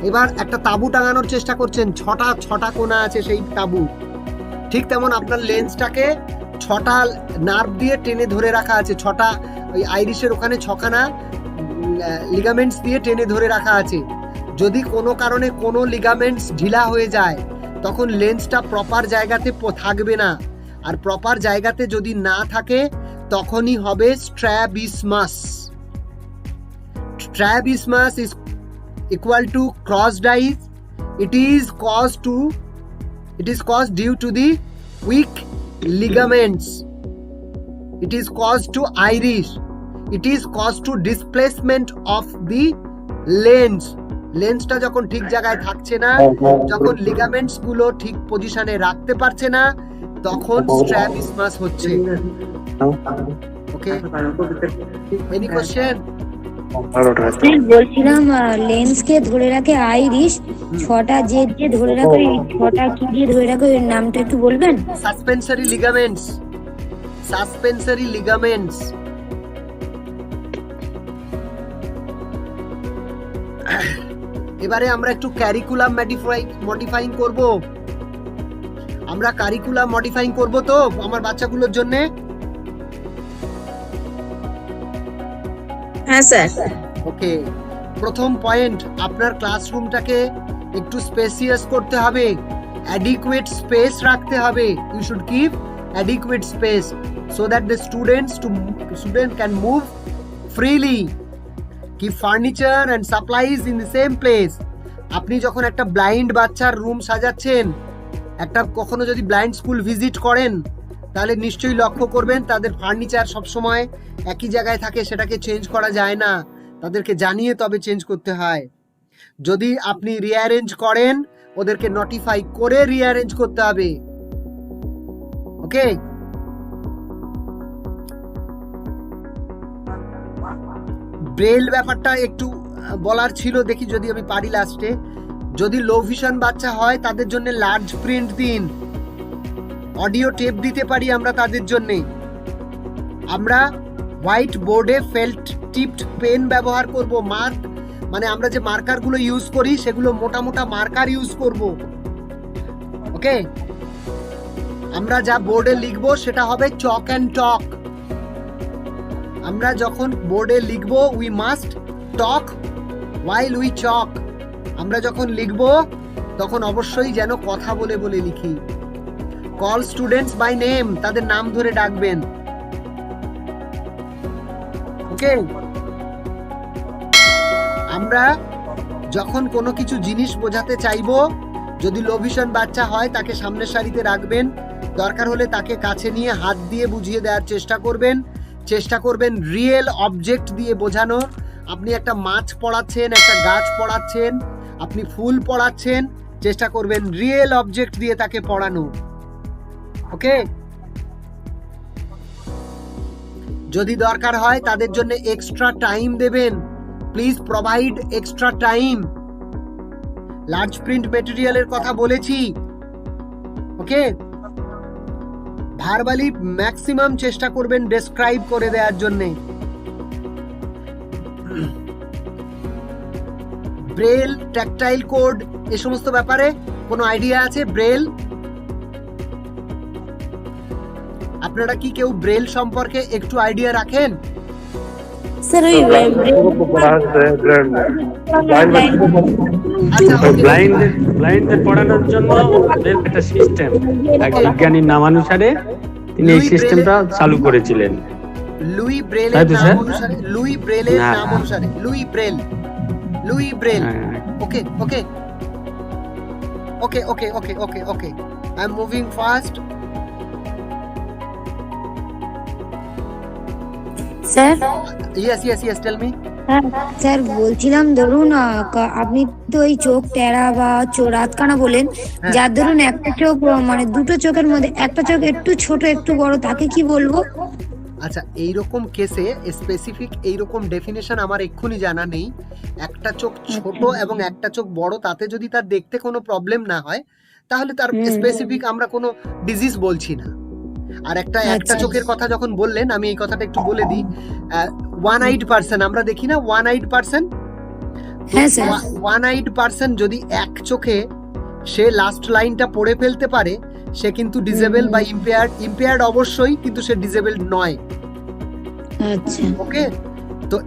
এবার একটা তাবু টাঙানোর চেষ্টা করছেন, 6টা কোণা আছে সেই তাবু। ঠিক তেমন আপনার লেন্সটাকে 6টা নার্ভ দিয়ে টেনে ধরে রাখা আছে, 6টা ওই আইরিশের ওখানে 6খানা লিগামেন্টস দিয়ে টেনে ধরে রাখা আছে। যদি কোনো কারণে কোনো লিগামেন্টস ঢিলা হয়ে যায়, তখন লেন্সটা প্রপার জায়গাতে থাকবে না। আর প্রপার জায়গাতে যদি না থাকে, তখনই হবে strabismus. Strabismus is equal to crossed eyes. It is caused due to the weak ligaments. It is caused to iris. It is caused to displacement of the lens. লেন্সটা যখন ঠিক জায়গায় থাকছে না, যখন লিগামেন্টস গুলো ঠিক পজিশনে রাখতে পারছে না, তখন স্ট্র্যাবিসমাস হচ্ছে। ওকে, এনি কোশ্চেন? বলছিলাম লেন্সকে ধরে রাখে আইরিশ, 6টা যে ধরে রাখে, 6টা কি দিয়ে ধরে রাখে এর নামটা একটু বলবেন? Suspensory ligaments. এবারে আমরা একটু কারিকুলাম মডিফাইং করব। আমরা কারিকুলাম মডিফাইং করব তো আমার বাচ্চাগুলোর জন্য। হ্যাঁ স্যার। ওকে, প্রথম পয়েন্ট, আপনার ক্লাসরুমটাকে একটু স্পেসিয়াস করতে হবে, অ্যাডিকুয়েট স্পেস রাখতে হবে। You should keep adequate space so that the student can move freely. Keep furniture and supplies in the same place. আপনি যখন একটা ব্লাইন্ড বাচ্চার রুম সাজাচ্ছেন, কখনো যদি ব্লাইন্ড স্কুল ভিজিট করেন, তাহলে নিশ্চয়ই লক্ষ্য করবেন তাদের ফার্নিচার সবসময় একই জায়গায় থাকে, সেটাকে চেঞ্জ করা যায় না, তাদেরকে জানিয়ে তবে চেঞ্জ করতে হয়। যদি আপনি রিঅ্যারেঞ্জ করেন, ওদেরকে নোটিফাই করে রিঅ্যারেঞ্জ করতে হবে। ওকে, ব্রেল ব্যাপারটা একটু বলার ছিল, দেখি যদি আমি পারি লাস্টে। যদি লো ভিশন বাচ্চা হয়, তাদের জন্য লার্জ প্রিন্ট দিন, অডিও টেপ দিতে পারি আমরা তাদের জন্য। আমরা হোয়াইট বোর্ডে ফেল্ট টিপড পেন ব্যবহার করব। মানে আমরা যে মার্কারগুলো ইউজ করি, সেগুলো মোটা মোটা মার্কার ইউজ করব। ওকে, আমরা যা বোর্ডে লিখবো সেটা হবে চক অ্যান্ড টক। আমরা যখন বোর্ডে লিখবো, we must talk while we chalk. আমরা যখন লিখবো তখন অবশ্যই যেন কথা বলে বলে লিখি। কল স্টুডেন্টস বাই নেম, তাদের নাম ধরে ডাকবেন। ওকে, আমরা যখন কোনো কিছু জিনিস বোঝাতে চাইবো, যদি লো ভিশন বাচ্চা হয়, তাকে সামনের সারিতে রাখবেন, দরকার হলে তাকে কাছে নিয়ে হাত দিয়ে বুঝিয়ে দেওয়ার চেষ্টা করবেন রিয়েল অবজেক্ট দিয়ে বোঝানোর। আপনি একটা মাছ পড়াচ্ছেন, একটা গাছ পড়াচ্ছেন, আপনি ফুল পড়াচ্ছেন, চেষ্টা করবেন রিয়েল অবজেক্ট দিয়ে তাকে পড়ানো। ওকে, যদি দরকার হয় তাদের জন্য এক্সট্রা টাইম দেবেন। Please provide extra time. Large print মেটেরিয়ালের কথা বলেছি। ওকে, ভার্বালি ম্যাক্সিমাম চেষ্টা করবেন ডেসক্রাইব করে দেওয়ার জন্য। ব্রেল, ট্যাকটাইল কোড, এই সমস্ত ব্যাপারে কোনো আইডিয়া আছে? ব্রেল, আপনারা কি কেউ ব্রেল সম্পর্কে একটু আইডিয়া রাখেন? স্যার ওই ব্লাইন্ডদের পড়ানোর জন্য একটা সিস্টেম, এক বিজ্ঞানীর নামানুসারে তিনি এই সিস্টেমটা চালু করেছিলেন। লুই ব্রেলের নাম অনুসারে, Louis Braille. Okay, I am moving fast. Sir, yes tell me. Sir বলছিলাম, ধরুন আপনি তো ওই চোখ টেরা বা রাতকানা বলেন, যার ধরুন একটা চোখ, মানে দুটো চোখের মধ্যে একটা চোখ একটু ছোট একটু বড়, তাকে কি বলবো? আচ্ছা, এইরকম কেসে স্পেসিফিক এইরকম ডেফিনেশন আমার এক্ষুনি জানা নেই। একটা চোখ ছোট এবং একটা চোখ বড়, তাতে যদি তার দেখতে কোনো প্রবলেম না হয়, তাহলে তার স্পেসিফিক আমরা কোনো ডিজিজ বলছি না। আর একটা চোখের কথা যখন বললেন, আমি এই কথাটা একটু বলে দিই। ওয়ান আইড পার্সন আমরা দেখি না, one eyed person, one eyed person যদি এক চোখে সে লাস্ট লাইনটা পড়ে ফেলতে পারে, সে কিন্তু ডিসেবল বা ইম্পেয়ার্ড অবশ্যই, কিন্তু সে ডিসেবলড নয়। আচ্ছা, ওকে, তো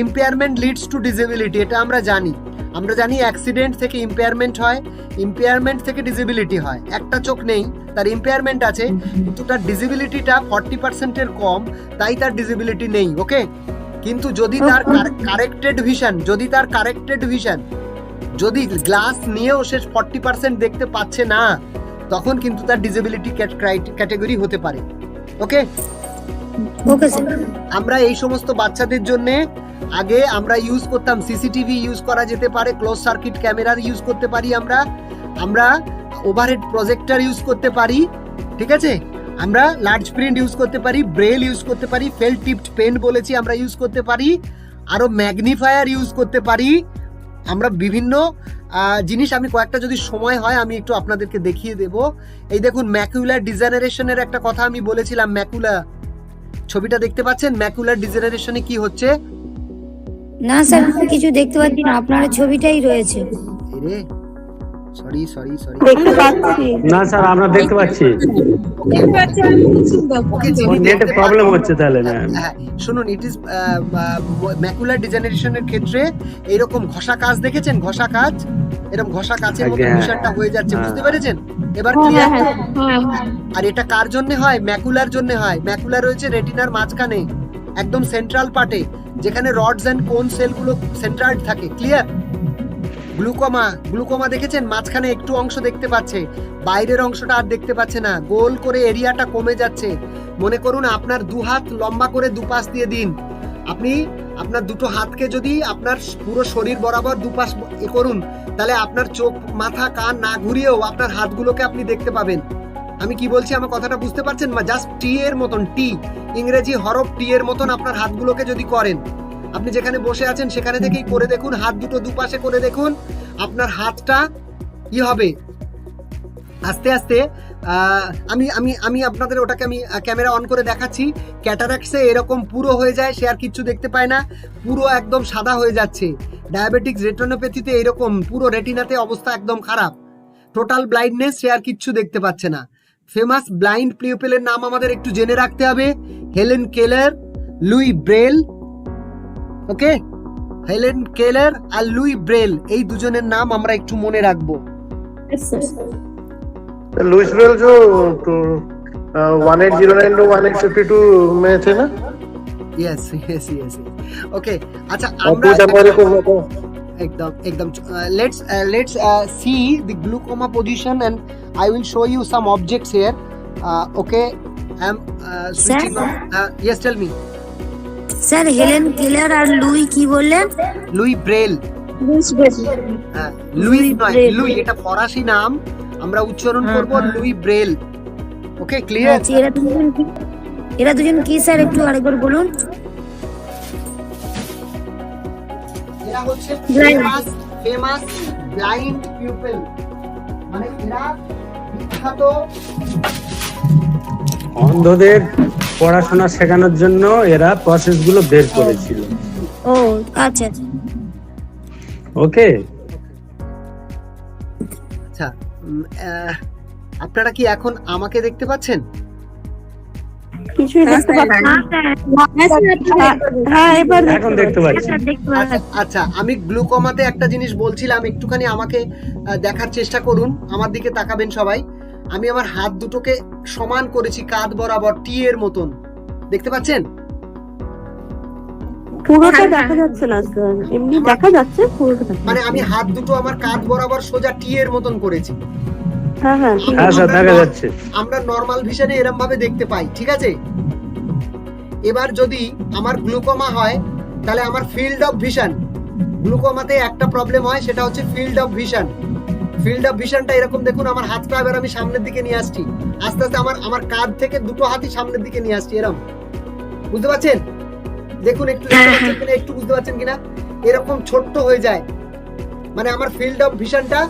ইম্পেয়ারমেন্ট লিডস টু ডিসেবিলিটি, এটা আমরা জানি। আমরা জানি অ্যাক্সিডেন্ট থেকে ইম্পেয়ারমেন্ট হয়, ইম্পেয়ারমেন্ট থেকে ডিসেবিলিটি হয়। একটা চোখ নেই, তার ইম্পেয়ারমেন্ট আছে, কিন্তু তার ডিসেবিলিটিটা 40%-এর কম, তাই তার ডিসেবিলিটি নেই। ওকে, কিন্তু যদি তার কারেক্টেড ভিশন, যদি গ্লাস নিয়েও সে 40% দেখতে পাচ্ছে না, তখন কিন্তু তার ডিসেবিলিটি ক্যাটাগরি হতে পারে। ওকে, আমরা এই সমস্ত বাচ্চাদের জন্য আগে আমরা ইউজ করতাম সিসিটিভি ইউজ করা যেতে পারে, ক্লোজ সার্কিট ক্যামেরা ইউজ করতে পারি, আমরা ওভারহেড প্রজেক্টর ইউজ করতে পারি, ঠিক আছে, আমরা লার্জ প্রিন্ট ইউজ করতে পারি, ব্রেল ইউজ করতে পারি, ফেল্ট টিপড পেন বলেছি আমরা ইউজ করতে পারি, আরো ম্যাগনিফায়ার ইউজ করতে পারি। আমরা বিভিন্ন জিনিস, আমি কয়েকটা যদি সময় হয় আমি একটু আপনাদেরকে দেখিয়ে দেব। এই দেখুন, ম্যাকুলার ডিজেনারেশনের একটা কথা আমি বলেছিলাম। ম্যাকুলার ছবিটা দেখতে পাচ্ছেন? ম্যাকুলার ডিজেনারেশনে কি হচ্ছে? না স্যার, কিছু দেখতে পাচ্ছি না, আপনার ছবিটাই রয়েছে। সরি দেখতে পাচ্ছি না স্যার, আমরা দেখতে পাচ্ছি, নেটে প্রবলেম হচ্ছে তাহলে না। শুনুন, ইট ইজ ম্যাকুলার ডিজেনারেশনের ক্ষেত্রে এইরকম ঘষা কাজ দেখেছেন? ঘষা কাজ, এরকম ঘষা কাচের মতো বিষয়টা হয়ে যাচ্ছে, বুঝতে পেরেছেন? এবার ক্লিয়ার? আর এটা কার জন্য হয়? ম্যাকুলার জন্য হয়। ম্যাকুলার রয়েছে রেটিনার মাঝখানে, একদম সেন্ট্রাল পার্টে, যেখানে রডস এন্ড কোন সেলগুলো সেন্ট্রার্ড থাকে। ক্লিয়ার? গ্লুকোমা দেখেছেন? মাঝখানে একটু অংশ দেখতে পাচ্ছে, বাইরের অংশটা আর দেখতে পাচ্ছে না, গোল করে এরিয়াটা কমে যাচ্ছে। মনে করুন আপনার দু হাত লম্বা করে দুপাশ দিয়ে দিন, আপনি আপনার দুটো হাতকে যদি আপনার পুরো শরীর বরাবর দুপাশ করুন, তাহলে আপনার চোখ, মাথা, কান না ঘুরিয়েও আপনার হাতগুলোকে আপনি দেখতে পাবেন। আমি কি বলছি, আমার কথাটা বুঝতে পারছেন? জাস্ট টি এর মতন, টি ইংরেজি হরফ টি এর মতন আপনার হাতগুলোকে যদি করেন, আপনি যেখানে বসে আছেন সেখানে থেকেই করে দেখুন, হাত দুটো দুপাশে করে দেখুন, আপনার হাতটা কি হবে আস্তে আস্তে। আমি আপনাদের ওটাকে আমি ক্যামেরা অন করে দেখাচ্ছি। ক্যাটারাক্টসে এরকম পুরো হয়ে যায়, সে আর কিচ্ছু দেখতে পায় না, পুরো একদম সাদা হয়ে যাচ্ছে। ডায়াবেটিক্স রেটিনোপ্যাথিতে এরকম পুরো রেটিনাতে অবস্থা একদম খারাপ, টোটাল ব্লাইন্ডনেস, সে আর কিচ্ছু দেখতে পাচ্ছে না। ফেমাস ব্লাইন্ড পিউপেলের নাম আমাদের একটু জেনে রাখতে হবে, হেলেন কেলার, লুই ব্রেল। ওকে, হেলেন কেলার আর লুই ব্রেল, এই দুজনের নাম আমরা একটু মনে রাখবো। लुइस ब्रेल जो 1809 to 1852 में थे ना? Yes. Okay, अच्छा আমরা एकदम let's see the glaucoma position and I will show you some objects here. Okay, I am switching on. Yes, tell me. Sir, Helen Keller আর লুই কি বললেন? Luis Braille. লুই এটা ফরাসি নাম, আমরা উচ্চারণ করব লুই ব্রেল। ওকে, ক্লিয়ার? এরা দুজন কি স্যার, একটু আরেকবার বলুন। এরা হচ্ছে ফেমাস ব্লাইন্ড পিপল, মানে এরা বিখ্যাত অন্ধদের পড়াশোনা শেখানোর জন্য এরা প্রসেসগুলো বের করেছিল। ও আচ্ছা, ওকে। আচ্ছা, আপনারা কি এখন আমাকে দেখতে পাচ্ছেন? কিছুই দেখতে পাচ্ছি না। হ্যাঁ, এবার এখন দেখতে পাচ্ছি। আচ্ছা, আমি গ্লুকোমাতে একটা জিনিস বলছিলাম, একটুখানি আমাকে দেখার চেষ্টা করুন, আমার দিকে তাকাবেন সবাই। আমি আমার হাত দুটোকে সমান করেছি কাঁধ বরাবর, টি এর মতন, দেখতে পাচ্ছেন? পুরোটা দেখা যাচ্ছে না স্যার, এমনি দেখা যাচ্ছে পুরোটা, মানে আমি হাত দুটো আমার কাঁধ বরাবর সোজা টি এর মতন করেছি। হ্যাঁ স্যার, দেখা যাচ্ছে। আমরা নরমাল ভিশনে এরকম ভাবে দেখতে পাই, ঠিক আছে? এবার যদি আমার গ্লুকোমা হয়, তাহলে আমার ফিল্ড অফ ভিশন, গ্লুকোমাতে একটা প্রবলেম হয়, সেটা হচ্ছে field of vision. Field of ভিশনটা এরকম দেখুন, আমার হাতটা এবার আমি সামনের দিকে নিয়ে আসছি, আস্তে আস্তে আমার কাঁধ থেকে দুটো হাতই সামনের দিকে নিয়ে আসছি, এরকম, বুঝতে পারছেন? দেখুন একটু বুঝতে পারছেন কিনা? এরকম ছোট্ট হয়ে যায়, মানে আমার ফিল্ড অফ ভিশনটা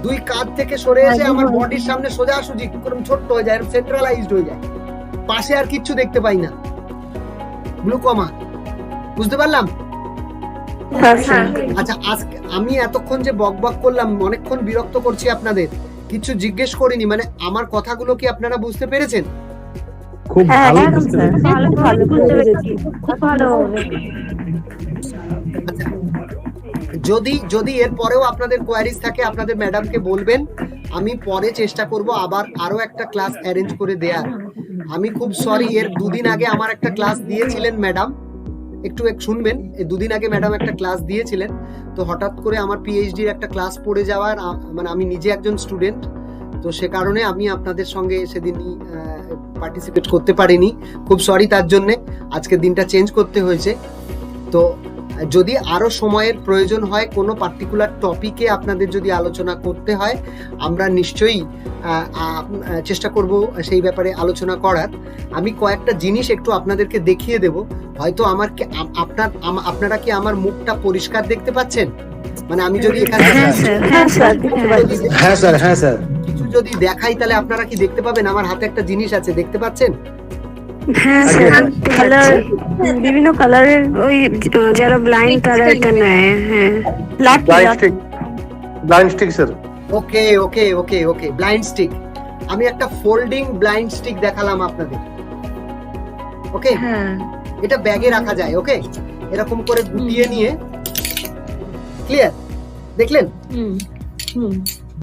দুই কাঁধ থেকে সরে এসে আমার বডির সামনে সোজাসুজি এরকম ছোট্ট হয়ে যায়, সেন্ট্রালাইজড হয়ে যায়, পাশে আর কিচ্ছু দেখতে পাই না, গ্লুকোমা। বুঝতে পারলাম? আচ্ছা, আজকে আমি এতক্ষণ যে বকবক করলাম, অনেকক্ষণ বিরক্ত করছি আপনাদের, কিছু জিজ্ঞেস করিনি, মানে আমার কথাগুলো কি আপনারা বুঝতে পেরেছেন? খুব ভালো বুঝতে পেরেছি। আচ্ছা, যদি এর পরেও আপনাদের কোয়ারিজ থাকে আপনাদের ম্যাডামকে বলবেন, আমি পরে চেষ্টা করব আবার আরো একটা ক্লাস অ্যারেঞ্জ করে দেওয়ার। আমি খুব সরি, এর দুদিন আগে আমার একটা ক্লাস দিয়েছিলেন ম্যাডাম, একটু শুনবেন। এই দুদিন আগে ম্যাডাম একটা ক্লাস দিয়েছিলেন, তো হঠাৎ করে আমার পিএইচডির একটা ক্লাস পড়ে যাওয়ার, মানে আমি নিজে একজন স্টুডেন্ট, তো সে কারণে আমি আপনাদের সঙ্গে সেদিনই পার্টিসিপেট করতে পারিনি। খুব সরি তার জন্যে, আজকের দিনটা চেঞ্জ করতে হয়েছে। তো যদি আরো সময়ের প্রয়োজন হয়, কোনো পার্টিকুলার টপিকে আপনাদের যদি আলোচনা করতে হয়, আমরা নিশ্চয়ই চেষ্টা করব সেই ব্যাপারে আলোচনা করার। আমি কয়েকটা জিনিস একটু আপনাদেরকে দেখিয়ে দেব। হয়তো আপনারা কি আমার মুখটা পরিষ্কার দেখতে পাচ্ছেন? মানে আমি যদি এখানে কিছু যদি দেখাই তাহলে আপনারা কি দেখতে পাবেন? আমার হাতে একটা জিনিস আছে, দেখতে পাচ্ছেন? বিভিন্ন কালারের, ওই যারা ব্লাইন্ড তারা এটা নেয়। হ্যাঁ, blind stick sir. Okay okay okay ওকে, ব্লাইন্ড স্টিক। আমি একটা ফোল্ডিং ব্লাইন্ড স্টিক দেখালাম আপনাদের। ওকে, এটা ব্যাগে রাখা যায়। ওকে, এরকম করে গুটিয়ে নিয়ে, ক্লিয়ার? দেখলেন?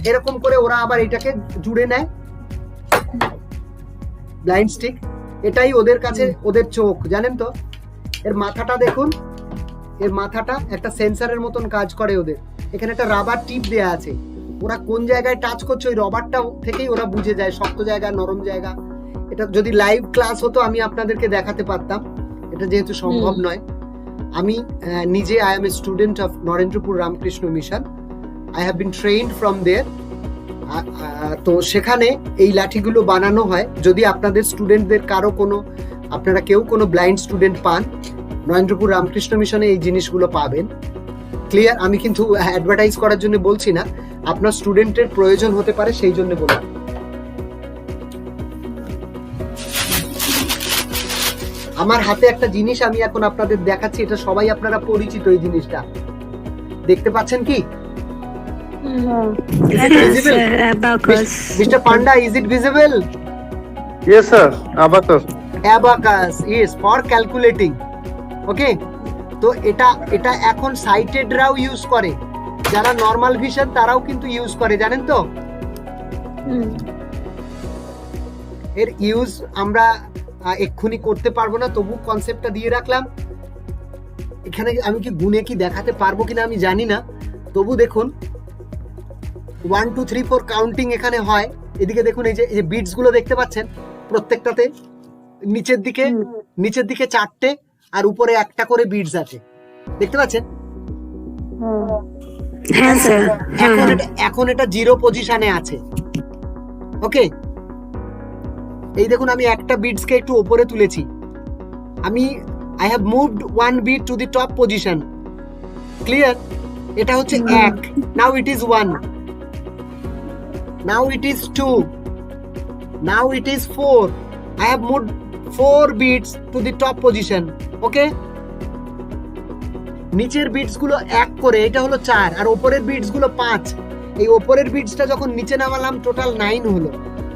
এরকম করে ওরা আবার এটাকে জুড়ে নেয়, ব্লাইন্ড স্টিক। এটাই ওদের কাছে ওদের চোখ, জানেন তো? এর মাথাটা দেখুন, এর মাথাটা একটা সেন্সরের মতন কাজ করে ওদের। এখানে একটা রাবার টিপ দেয়া আছে, ওরা কোন জায়গায় টাচ করছে ওই রাবারটা থেকেই ওরা বুঝে যায় শক্ত জায়গা, নরম জায়গা। এটা যদি লাইভ ক্লাস হতো আমি আপনাদেরকে দেখাতে পারতাম, এটা যেহেতু সম্ভব নয়। আমি নিজে I am a student of Narendrapur Ramakrishna Mission, I have been trained from there. তো সেখানে এই লাঠিগুলো বানানো হয়। যদি আপনাদের স্টুডেন্টদের কারো কোনো, আপনারা কেউ কোনো ব্লাইন্ড স্টুডেন্ট পান, নরেন্দ্রপুর রামকৃষ্ণ মিশনে এই জিনিসগুলো পাবেন। ক্লিয়ার? আমি কিন্তু অ্যাডভার্টাইজ করার জন্য বলছি না, আপনার স্টুডেন্টের প্রয়োজন হতে পারে সেই জন্য বললাম। আমার হাতে একটা জিনিস আমি এখন আপনাদের দেখাচ্ছি, এটা সবাই আপনারা পরিচিত। এই জিনিসটা দেখতে পাচ্ছেন কি? Mr. Panda, is it visible? Yes sir, abacus. Abacus, yes, for calculating. Okay, তো এটা এখন সাইটেডরাও ইউজ করে, যারা নর্মাল ভিশন তারাও কিন্তু ইউজ করে, জানেন তো? এর ইউজ আমরা এক্ষুনি করতে পারবো না, তবু কনসেপ্টটা দিয়ে রাখলাম। এখানে আমি কি গুনে কি দেখাতে পারবো কিনা আমি জানি না, তবু দেখুন 1 2 3 4 কাউন্টিং এখানে হয়। এদিকে দেখুন, এই যে বিটস গুলো দেখতে পাচ্ছেন, প্রত্যেকটাতে নিচের দিকে 4টে আর উপরে একটা করে বিটস আছে, দেখতে পাচ্ছেন? এখন এটা 0 পজিশনে আছে। ওকে, এই দেখুন আমি একটা বিটস কে একটু উপরে তুলেছি, আমি I have moved 1 bit to the top position. Clear? এটা হচ্ছে 1, now it is 1, now it is 2, now it is 4. I have moved 4 bits to the top position. Okay, নিচের বিটস গুলো 1 করে, এটা হলো 4, আর উপরের বিটস গুলো 5। এই উপরের বিটসটা যখন নিচে নামালাম টোটাল 9 হলো।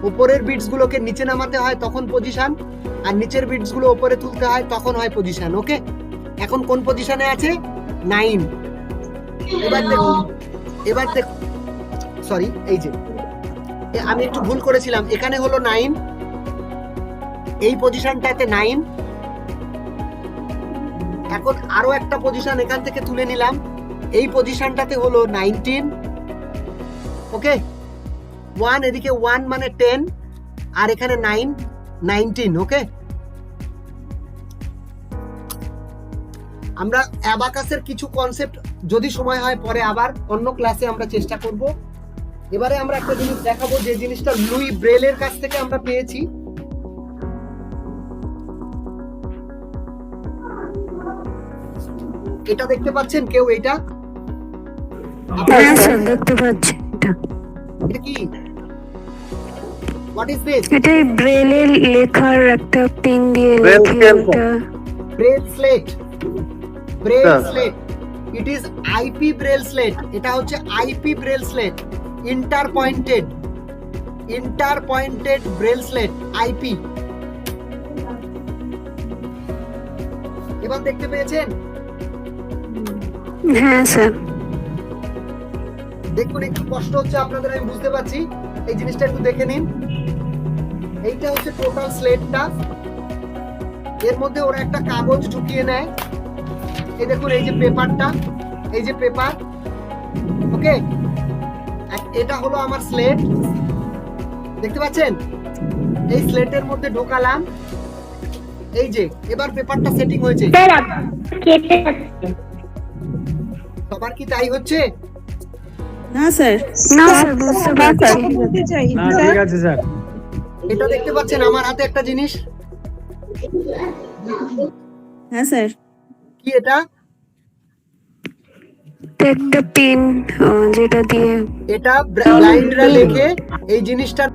উপরের বিটস গুলোকে নিচে নামাতে হয় তখন পজিশন, আর নিচের বিটস গুলো উপরে তুলতে হয় তখন হয় পজিশন। ওকে, এখন কোন পজিশনে আছে? 9। এবার দেখুন, সরি, এই যে আমি একটু ভুল করেছিলাম, এখানে হলো 9, এই পজিশনটাতে 9। এখন আরো একটা পজিশন এখান থেকে তুলে নিলাম, এই পজিশনটাতে হলো 19। ওকে, 1 এদিকে 1 মানে 10, আর এখানে 9 19। ওকে, আমরা অ্যাবাকাসের কিছু কনসেপ্ট যদি সময় হয় পরে আবার অন্য ক্লাসে আমরা চেষ্টা করব। এবারে আমরা একটা জিনিস দেখাবো, যে জিনিসটা লুই ব্রেলের কাছ থেকে আমরা পেয়েছি। এটা দেখতে পাচ্ছেন কেউ? এটা দেখতে পাচ্ছি। এটা কি? What is this? এটা ব্রেলে লেখার একটা পেন দিয়ে Braille লেখে scale ওটা। Braille slate. Braille হ্যাঁ। slate. It is IP Braille slate. এটা হচ্ছে IP Braille slate. Interpointed Braille slate. IP. এবার দেখতে পেয়েছেন? হ্যাঁ স্যার। দেখুন একটু কষ্ট হচ্ছে আপনাদের, আমি বুঝতে পারছি। এই জিনিসটা একটু দেখে নিন। এইটা হচ্ছে টোটাল স্লেটটা। এর মধ্যে ওরা একটা কাগজ ঢুকিয়ে নেয়। এই দেখুন, এই যে পেপারটা, এই যে পেপার, ওকে, এটা হলো আমার স্লেট, দেখতে পাচ্ছেন? এই স্লেটের মধ্যে ঢোকালাম, এই যে এবার পেপারটা সেটিং হয়েছে। সবার কি তাই হচ্ছে? না স্যার, না স্যার বুঝতে পারছি। না ঠিক আছে স্যার। এটা দেখতে পাচ্ছেন আমার হাতে একটা জিনিস? হ্যাঁ স্যার। কি এটা? একটা পেন যেটা দিয়ে এটা ব্লাইন্ডরা লেখে এই জিনিসটা।